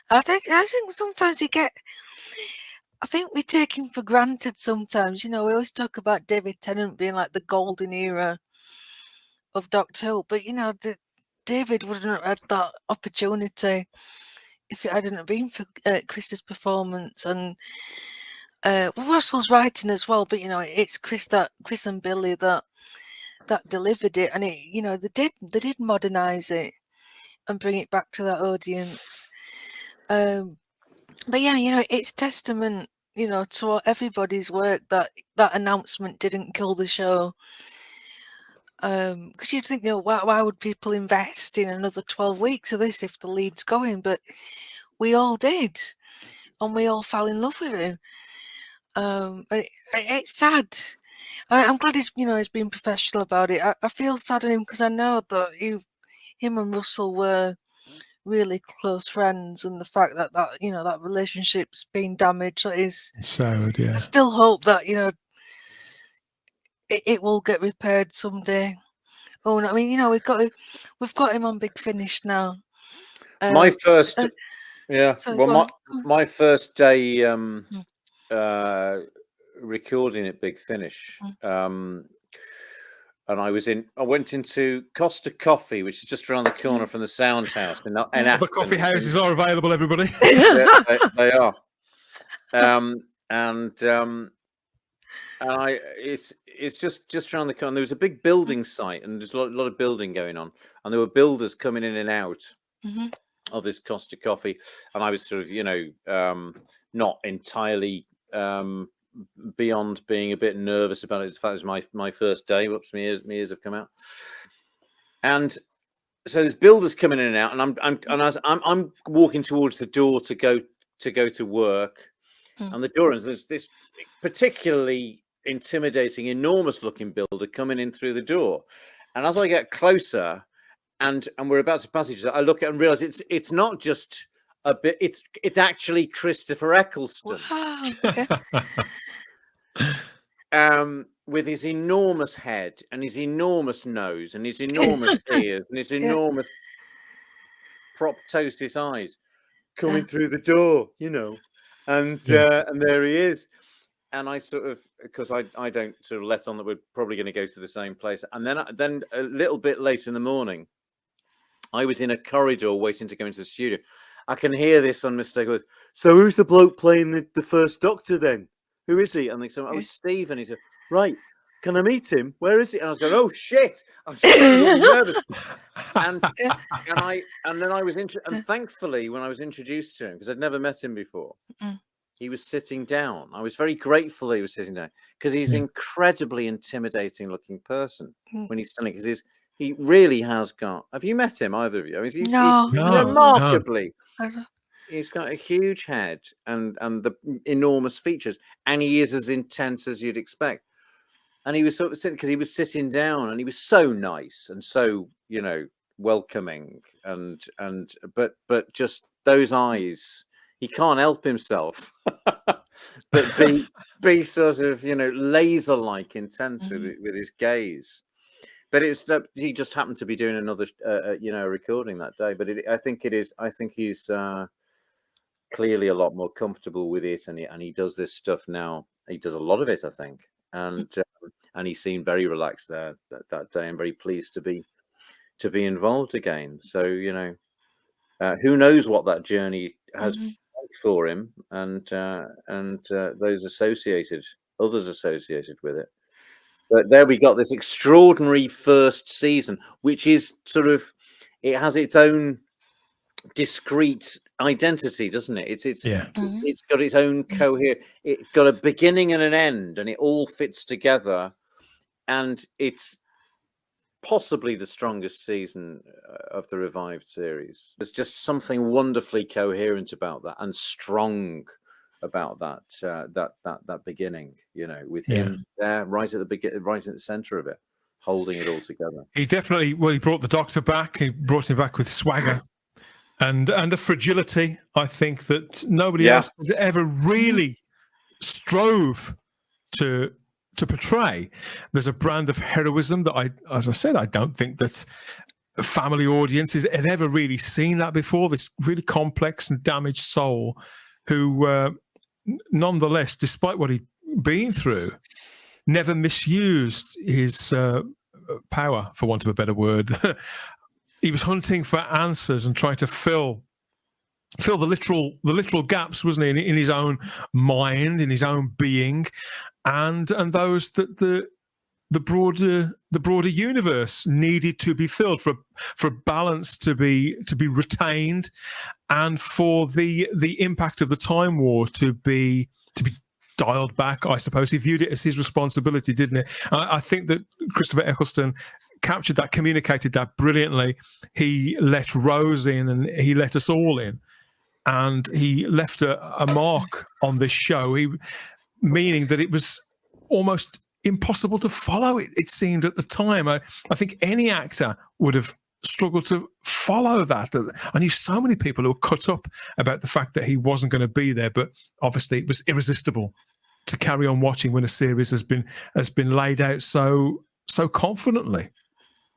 I think sometimes I think we take him for granted sometimes. You know, we always talk about David Tennant being like the golden era of Doctor Who, but you know, David wouldn't have had that opportunity if it hadn't been for Chris's performance and Russell's writing as well. But you know, it's Chris and Billy that delivered it, and it, you know, they did modernize it and bring it back to that audience. But yeah, you know, it's testament, you know, to everybody's work that announcement didn't kill the show. Because you'd think, you know, why would people invest in another 12 weeks of this if the lead's going? But we all did, and we all fell in love with him. And it's sad. I'm glad he's being professional about it. I feel sad on him because I know that him and Russell were really close friends, and the fact that that relationship's been damaged is sad. Yeah. I still hope that, you know, it will get repaired someday. Oh, I mean, you know, we've got him on Big Finish now. My first, my first day recording at Big Finish. And I went into Costa Coffee, which is just around the corner from the Sound House. The coffee houses are available, everybody. They are. It's just around the corner. There was a big building site, and there's a lot of building going on, and there were builders coming in and out of this Costa Coffee, and I was sort of, you know, not entirely beyond being a bit nervous about it. In fact, it was my first day. Whoops, my ears have come out. And so there's builders coming in and out, and I'm walking towards the door to go to work, and the door, and there's this particularly intimidating, enormous-looking builder coming in through the door. And as I get closer, and we're about to pass each other, I look at and realize it's not just a bit. It's actually Christopher Eccleston. Wow. With his enormous head and his enormous nose and his enormous ears and his enormous proptosis eyes coming through the door, you know, and there he is. And I sort of, because I don't sort of let on that we're probably going to go to the same place. And then a little bit later in the morning, I was in a corridor waiting to go into the studio. I can hear this unmistakable. So who's the bloke playing the first Doctor then? Who is he? And they said, oh, it's Steve. And he said, right, can I meet him? Where is he? And I was going, oh shit! I was really nervous. And then I was and thankfully when I was introduced to him, because I'd never met him before, he was sitting down. I was very grateful he was sitting down, because he's an incredibly intimidating looking person when he's standing. Because he really has got. Have you met him, either of you? I mean, he's remarkably. No. He's got a huge head and the enormous features, and he is as intense as you'd expect. And he was sort of sitting, because he was sitting down, and he was so nice and so, you know, welcoming, but just those eyes, he can't help himself but be sort of, you know, laser-like intense with his gaze. But he just happened to be doing another, you know, recording that day. But I think he's clearly a lot more comfortable with it, and he does this stuff now. He does a lot of it, I think, and he seemed very relaxed there that day, and very pleased to be involved again. So, you know, who knows what that journey has been for him, and others associated with it. But there we got this extraordinary first season, which is sort of, it has its own discrete identity, doesn't it? It's got its own coherent. It's got a beginning and an end, and it all fits together. And it's possibly the strongest season of the revived series. There's just something wonderfully coherent about that, and strong about that beginning, you know, with him there right at the center of it, holding it all together. He definitely, he brought the Doctor back. He brought him back with swagger and a fragility, I think, that nobody else has ever really strove to portray. There's a brand of heroism that as I said, I don't think that family audiences had ever really seen that before. This really complex and damaged soul, who, nonetheless, despite what he'd been through, never misused his power, for want of a better word. He was hunting for answers and trying to fill the literal gaps, wasn't he, in his own mind, in his own being, and those that the broader universe needed to be filled, for balance to be retained, and for the impact of the Time War to be dialed back. I suppose he viewed it as his responsibility, didn't it? I think that Christopher Eccleston captured that, communicated that brilliantly. He let Rose in, and he let us all in, and he left a mark on this show. Meaning that it was almost impossible to follow. It seemed at the time. I think any actor would have struggled to follow that. I knew so many people who were cut up about the fact that he wasn't going to be there, but obviously it was irresistible to carry on watching when a series has been laid out so confidently.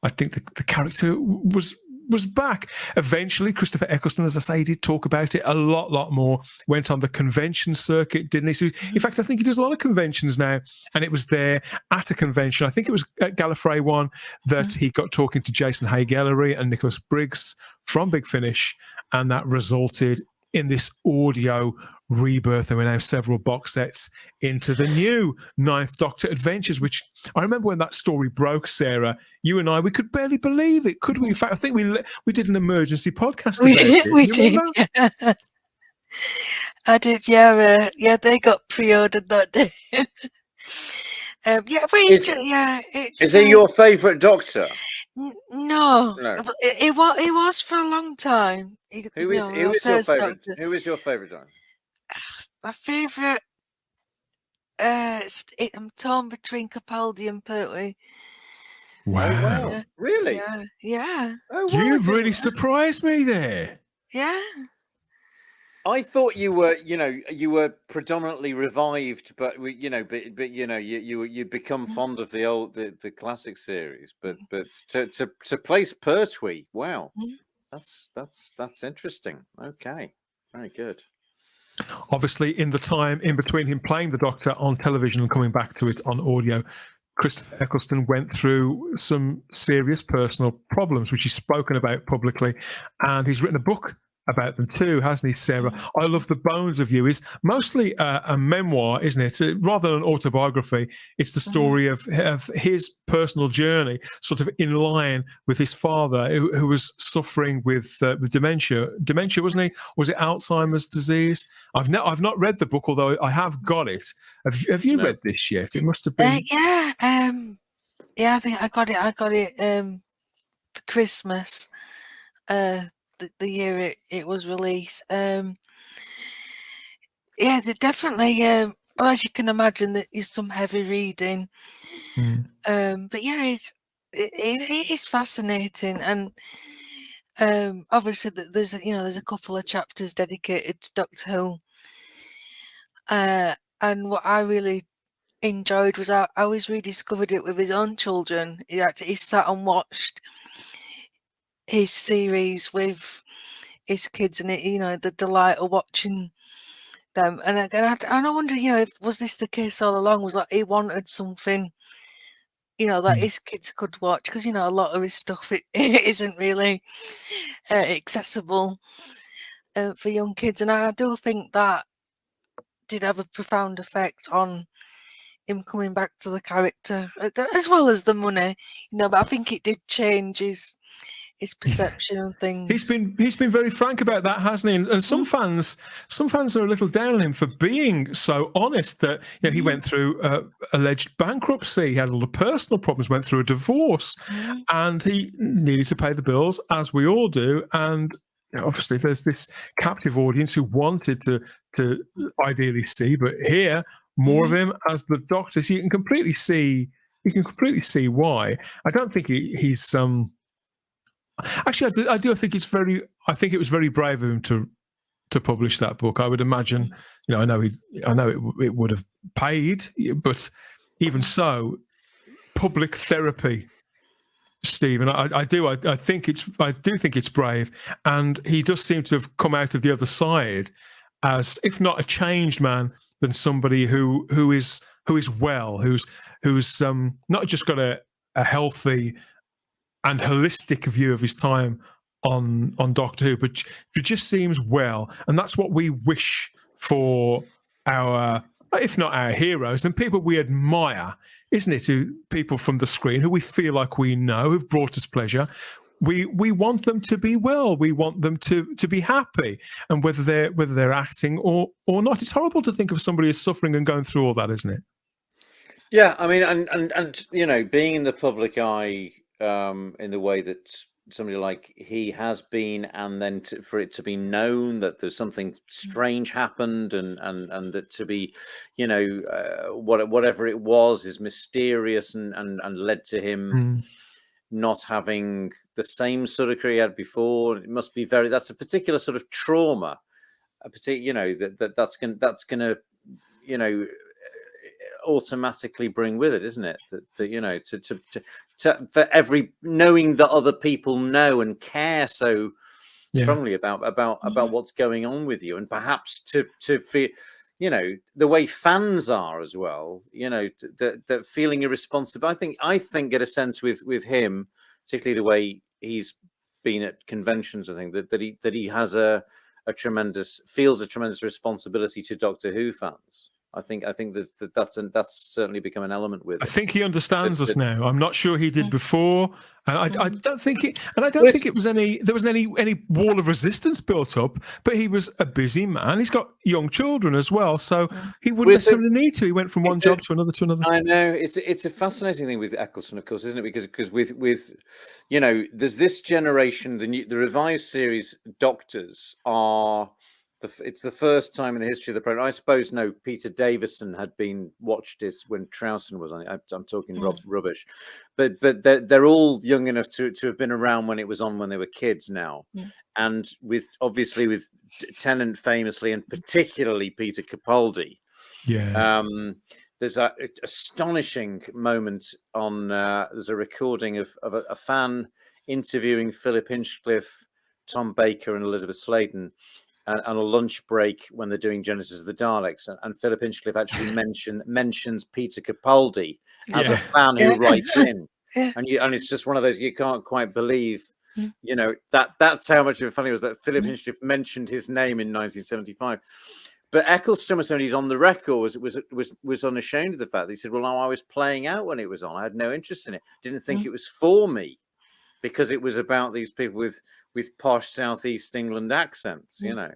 I think the character was back. Eventually, Christopher Eccleston, as I say, he did talk about it a lot more. Went on the convention circuit, didn't he? So, in fact, I think he does a lot of conventions now. And it was there at a convention, I think it was at Gallifrey one, that he got talking to Jason Haigh-Ellery and Nicholas Briggs from Big Finish, and that resulted in this audio rebirth. There were now several box sets into the new Ninth Doctor Adventures, which I remember when that story broke, Sarah, you and I, we could barely believe it, could we? In fact, I think we did an emergency podcast about it. We did. Yeah. I did, yeah. They got pre-ordered that day. But Is he your favourite Doctor? No. It was for a long time. Who is your favourite? Who is your favourite Doctor? My favourite, I'm torn between Capaldi and Pertwee. Wow. Yeah. Really? Yeah. Oh, you've really surprised me there. Yeah. I thought you were predominantly revived, but you'd become fond of the classic series, but to place Pertwee, wow, that's interesting. Okay, very good. Obviously, in the time in between him playing the Doctor on television and coming back to it on audio, Christopher Eccleston went through some serious personal problems, which he's spoken about publicly, and he's written a book about them too, hasn't he, Sarah? I Love the Bones of You is mostly a memoir, isn't it? Rather than an autobiography, it's the story of his personal journey, sort of in line with his father, who was suffering with dementia. Dementia, wasn't he? Was it Alzheimer's disease? I've not read the book, although I have got it. Have you read this yet? It must have been. I think I got it for Christmas. The year it was released. Definitely. As you can imagine, that is some heavy reading. But yeah, it's fascinating, and obviously there's a couple of chapters dedicated to Doctor Who. And what I really enjoyed was I always rediscovered it with his own children. He sat and watched his series with his kids, and the delight of watching them. And I wonder, was this the case all along? Was like he wanted something, that his kids could watch, because a lot of his stuff it isn't really accessible for young kids, and I do think that did have a profound effect on him coming back to the character, as well as the money, but I think it did change his perception of things. He's been very frank about that, hasn't he? And some fans are a little down on him for being so honest that he went through alleged bankruptcy, he had all the personal problems, went through a divorce, and he needed to pay the bills, as we all do. And obviously, there's this captive audience who wanted to ideally see, but hear more of him as the Doctor. So you can completely see why. I don't think he's Actually, I do think it's very. I think it was very brave of him to publish that book. I would imagine. I know it would have paid, but even so, public therapy Stephen. I do think it's brave, and he does seem to have come out of the other side as, if not a changed man, then somebody who is well, who's not just got a healthy and holistic view of his time on Doctor Who, but just seems well, and that's what we wish for our, if not our heroes, then people we admire, isn't it? To people from the screen who we feel like we know, who've brought us pleasure. We want them to be well. We want them to be happy, and whether they're acting or not. It's horrible to think of somebody as suffering and going through all that, isn't it? Yeah, I mean, and you know, being in the public eye in the way that somebody like he has been, and then for it to be known that there's something strange happened, and that to be, you know, whatever it was is mysterious, and led to him not having the same sort of career he had before. It must be that's a particular sort of trauma, you know, that's gonna you know, automatically bring with it, isn't it? That you know, for every, knowing that other people know and care so strongly about what's going on with you, and perhaps to feel, you know, the way fans are as well, you know, that feeling irresponsible. I think get a sense with him, particularly the way he's been at conventions, I think that he has feels a tremendous responsibility to Doctor Who fans. I think that's certainly become an element with it. I think he understands us now. I'm not sure he did before, and I don't think it. And I don't think there was any wall of resistance built up. But he was a busy man. He's got young children as well, so he wouldn't necessarily need to. He went from one job to another to another. I know it's a fascinating thing with Eccleston, of course, isn't it? Because with you know, there's this generation, the revised series Doctors are. It's the first time in the history of the program. I suppose Peter Davison had watched it when Troughton was on it. I'm talking rubbish, but they're all young enough to have been around when it was on when they were kids now, and with Tennant famously, and particularly Peter Capaldi. There's that astonishing moment on. There's a recording of a fan interviewing Philip Hinchcliffe, Tom Baker, and Elizabeth Sladen. On a lunch break when they're doing Genesis of the Daleks, and Philip Hinchcliffe actually mentions Peter Capaldi as a fan who writes in, and it's just one of those you can't quite believe, you know, that's how much of a funny it was that Philip Hinchcliffe mentioned his name in 1975. But Eccleston, when he's on the record, was unashamed of the fact that he said, "Well, no, I was playing out when it was on. I had no interest in it. Didn't think it was for me, because it was about these people with posh Southeast England accents, you know.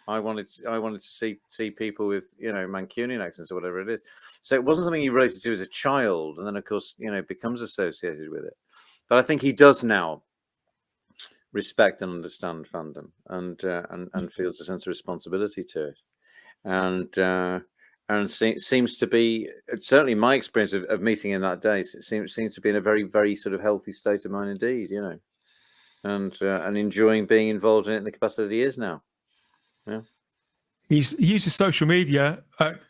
I wanted to see people with, you know, Mancunian accents or whatever it is. So it wasn't something he related to as a child, and then of course, you know, becomes associated with it. But I think he does now respect and understand fandom, and feels a sense of responsibility to it, and seems to be, certainly my experience of meeting him that day, seems to be in a very, very sort of healthy state of mind indeed, you know. And enjoying being involved in it in the capacity that he is now. Yeah. He uses social media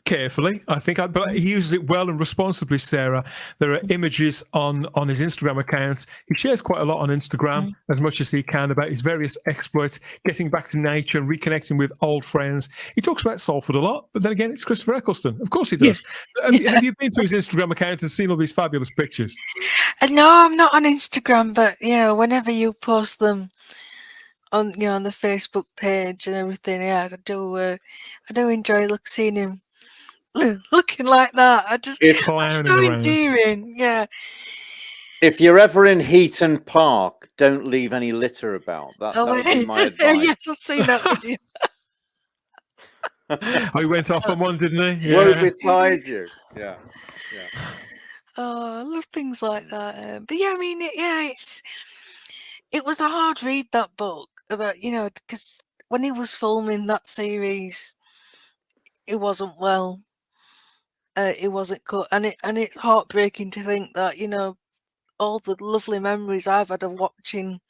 carefully, I think, but he uses it well and responsibly, Sarah. There are images on his Instagram account. He shares quite a lot on Instagram, as much as he can, about his various exploits, getting back to nature and reconnecting with old friends. He talks about Salford a lot, but then again, it's Christopher Eccleston. Of course he does. Have you been to his Instagram account and seen all these fabulous pictures? No, I'm not on Instagram, but, you know, whenever you post them on, you know, on the Facebook page and everything, I do enjoy seeing him looking like that. It's so endearing. Yeah. If you're ever in Heaton Park, don't leave any litter about. That would be my advice. Yes, I've seen that video. He went off on one, didn't he? Woe betide you. Yeah. Oh, I love things like that. But yeah, I mean, it was a hard read, that book, about, you know, because when he was filming that series, it wasn't well. It wasn't cut, and it's heartbreaking to think that, you know, all the lovely memories I've had of watching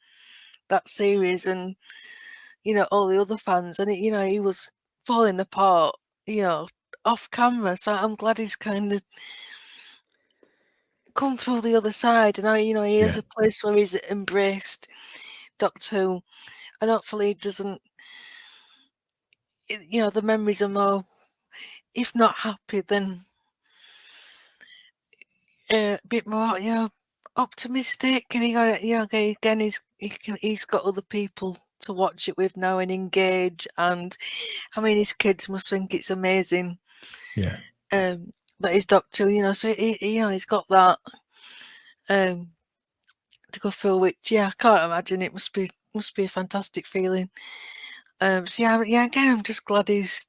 that series, and, you know, all the other fans, and you know, he was falling apart, you know, off camera. So I'm glad he's kind of come through the other side, and he has a place where he's embraced Doctor Who, and hopefully he doesn't. The memories are more, if not happy, then a bit more, optimistic. And again, he's got other people to watch it with now and engage. And I mean, his kids must think it's amazing. Yeah. That his Doctor, so he's got that to go through. Which, I can't imagine. It must be a fantastic feeling. Again, I'm just glad he's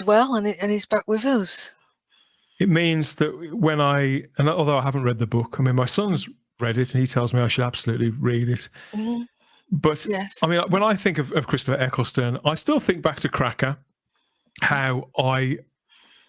well and he's back with us. It means that and although I haven't read the book, I mean, my son's read it and he tells me I should absolutely read it. Mm-hmm. But yes. I mean, when I think of Christopher Eccleston, I still think back to Cracker, how I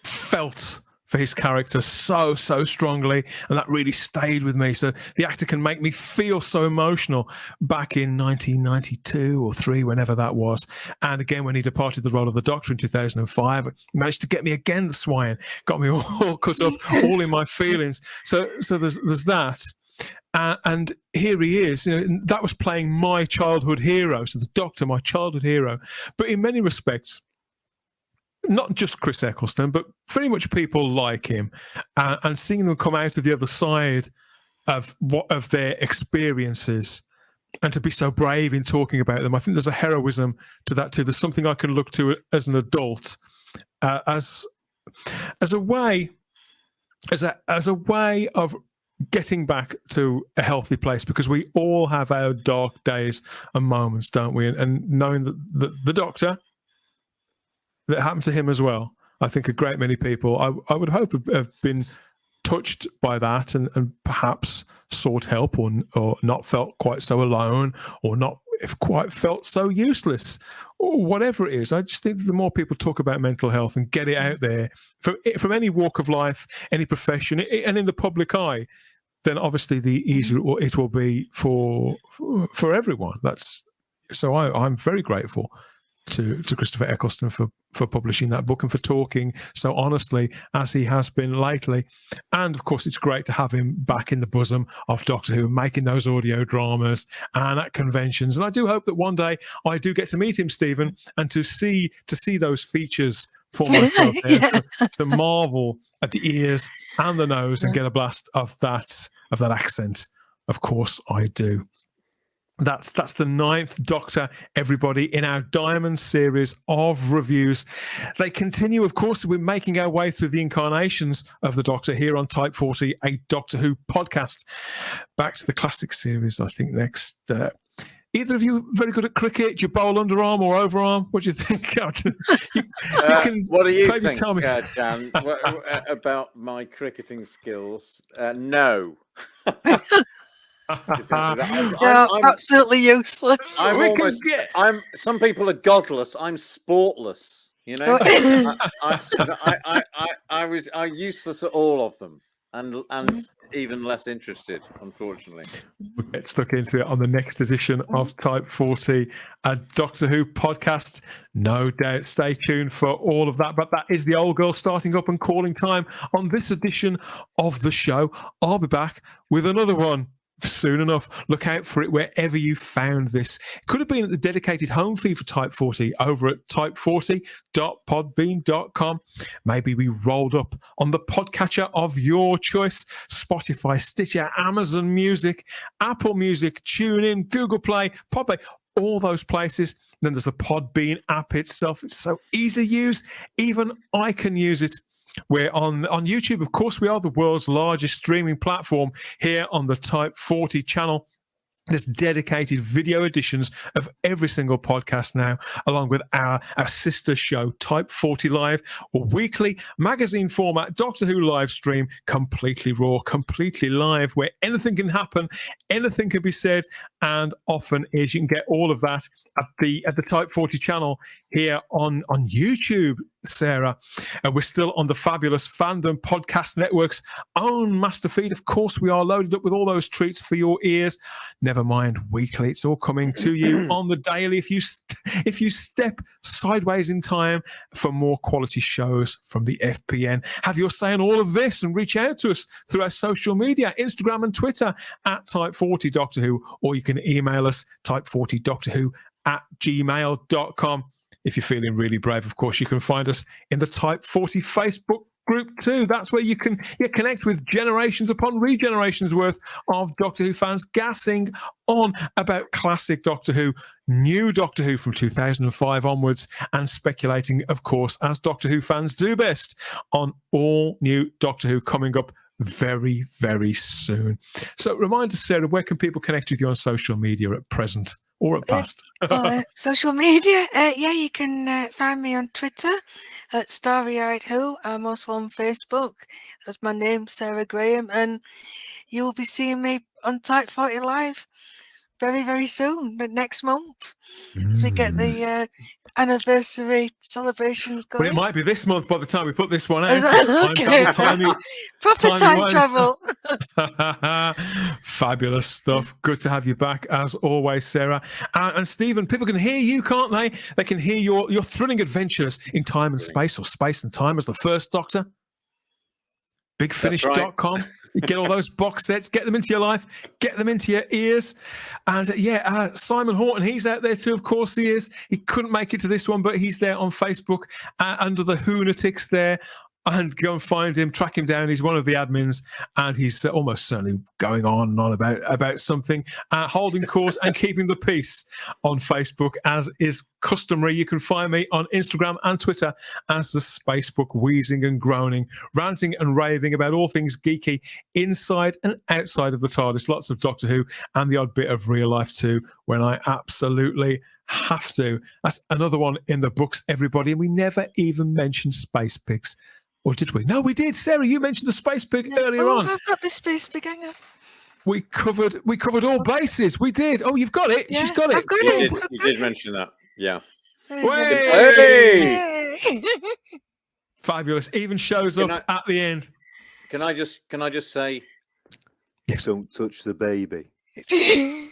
felt for his character so strongly, and that really stayed with me. So the actor can make me feel so emotional back in 1992 or 3, whenever that was. And again, when he departed the role of the Doctor in 2005, he managed to get me again, the swine, got me all cut up, all in my feelings. So there's that. And here he is. That was playing my childhood hero. So the Doctor, my childhood hero. But in many respects, not just Chris Eccleston, but pretty much people like him, and seeing them come out of the other side of their experiences, and to be so brave in talking about them. I think there's a heroism to that too. There's something I can look to as an adult, as a way of getting back to a healthy place, because we all have our dark days and moments, don't we? And knowing that the Doctor, that happened to him as well, I think a great many people, I would hope, have been touched by that and perhaps sought help, or not felt quite so alone, or not quite felt so useless, or whatever it is. I just think the more people talk about mental health and get it out there from any walk of life, any profession, and in the public eye, then obviously the easier it will be for everyone. I'm very grateful to Christopher Eccleston for publishing that book and for talking so honestly as he has been lately. And of course, it's great to have him back in the bosom of Doctor Who, making those audio dramas and at conventions. And I do hope that one day I do get to meet him, Stephen, and to see those features for myself, to marvel at the ears and the nose and get a blast of that accent. Of course I do. That's the 9th Doctor, everybody, in our Diamond series of reviews. They continue, of course. We're making our way through the incarnations of the Doctor here on Type 40, a Doctor Who podcast. Back to the classic series, I think, next. Either of you very good at cricket? Do you bowl underarm or overarm? What do you think? What do you think, tell me. Dan, about my cricketing skills? No. I'm absolutely useless. Some people are godless. I'm sportless. I'm useless at all of them, and even less interested, unfortunately. We'll get stuck into it on the next edition of Type 40, a Doctor Who podcast. No doubt. Stay tuned for all of that. But that is the old girl starting up and calling time on this edition of the show. I'll be back with another one soon enough. Look out for it wherever you found this. It could have been at the dedicated home feed for Type 40 over at type40.podbean.com. Maybe we rolled up on the podcatcher of your choice: Spotify, Stitcher, Amazon Music, Apple Music, TuneIn, Google Play, Podplay, all those places. And then there's the Podbean app itself. It's so easy to use. Even I can use it. We're on YouTube, of course. We are the world's largest streaming platform here on the Type 40 channel. There's dedicated video editions of every single podcast now, along with our sister show, Type 40 Live, a weekly magazine format Doctor Who live stream, completely raw, completely live, where anything can happen, anything can be said, and often is. You can get all of that at the Type 40 channel here on YouTube, Sarah. We're still on the fabulous Fandom Podcast Network's own master feed. Of course, we are loaded up with all those treats for your ears. Never mind weekly. It's all coming to you on the daily. If if you step sideways in time for more quality shows from the FPN. Have your say in all of this and reach out to us through our social media, Instagram and Twitter at Type40 Doctor Who, or you can email us type40doctorwho@gmail.com. If you're feeling really brave, of course, you can find us in the Type 40 Facebook group too. That's where you can connect with generations upon regenerations worth of Doctor Who fans gassing on about classic Doctor Who, new Doctor Who from 2005 onwards, and speculating, of course, as Doctor Who fans do best, on all new Doctor Who coming up very, very soon. So remind us, Sarah, where can people connect with you on social media at present? Or at past? Social media. You can find me on Twitter at Starry-Eyed Who. I'm also on Facebook. That's my name, Sarah Graham. And you will be seeing me on Type 40 Live very, very soon, next month, as we get the anniversary celebrations going. Well, it might be this month by the time we put this one out. Okay. Proper time travel. Fabulous stuff. Good to have you back as always, Sarah. And Stephen, people can hear you, can't they? They can hear your thrilling adventures in time and space, or space and time as the First Doctor. BigFinish.com. You get all those box sets, get them into your life, get them into your ears. And Simon Horton, he's out there too, of course he is. He couldn't make it to this one, but he's there on Facebook under the Hoonatics there. And go and find him, track him down. He's one of the admins, and he's almost certainly going on and on about something, holding court and keeping the peace on Facebook, as is customary. You can find me on Instagram and Twitter as the Spacebook, wheezing and groaning, ranting and raving about all things geeky inside and outside of the TARDIS. Lots of Doctor Who and the odd bit of real life too, when I absolutely have to. That's another one in the books, everybody. And we never even mentioned Space Pigs. Or did we? No, we did. Sarah, you mentioned the Space Pig earlier on. I've got the Space Pig, hang on. We covered all bases. We did. Oh, you've got it. Yeah, She's got it. I've got it. You did mention that. Yeah. Hey! Fabulous. Even shows up at the end. Can I just say, yes, don't touch the baby. That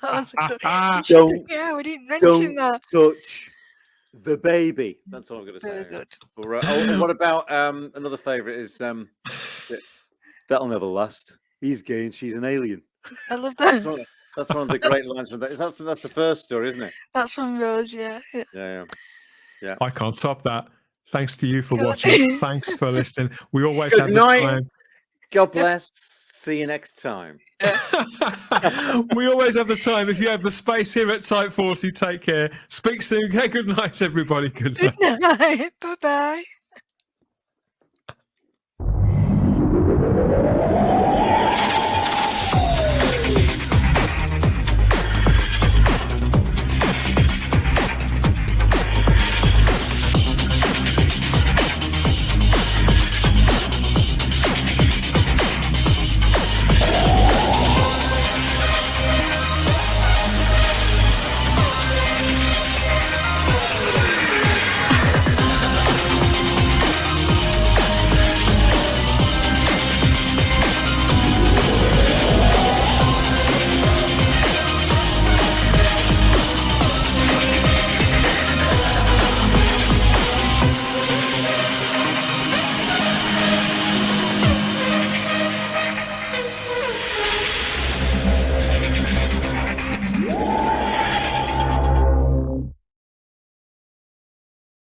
was a good... Yeah, we didn't mention that. Touch the baby. That's all I'm going to say. Very good. And what about another favourite is That'll never last. He's gay and she's an alien. I love that. That's one of the great lines from that. That's the first story, isn't it? That's from Rose, yeah. I can't top that. Thanks to you for watching. Thanks for listening. We always have the time. God bless. See you next time. We always have the time. If you have the space here at Type 40, take care. Speak soon. Okay, good night, everybody. Good night. Good night. Bye-bye.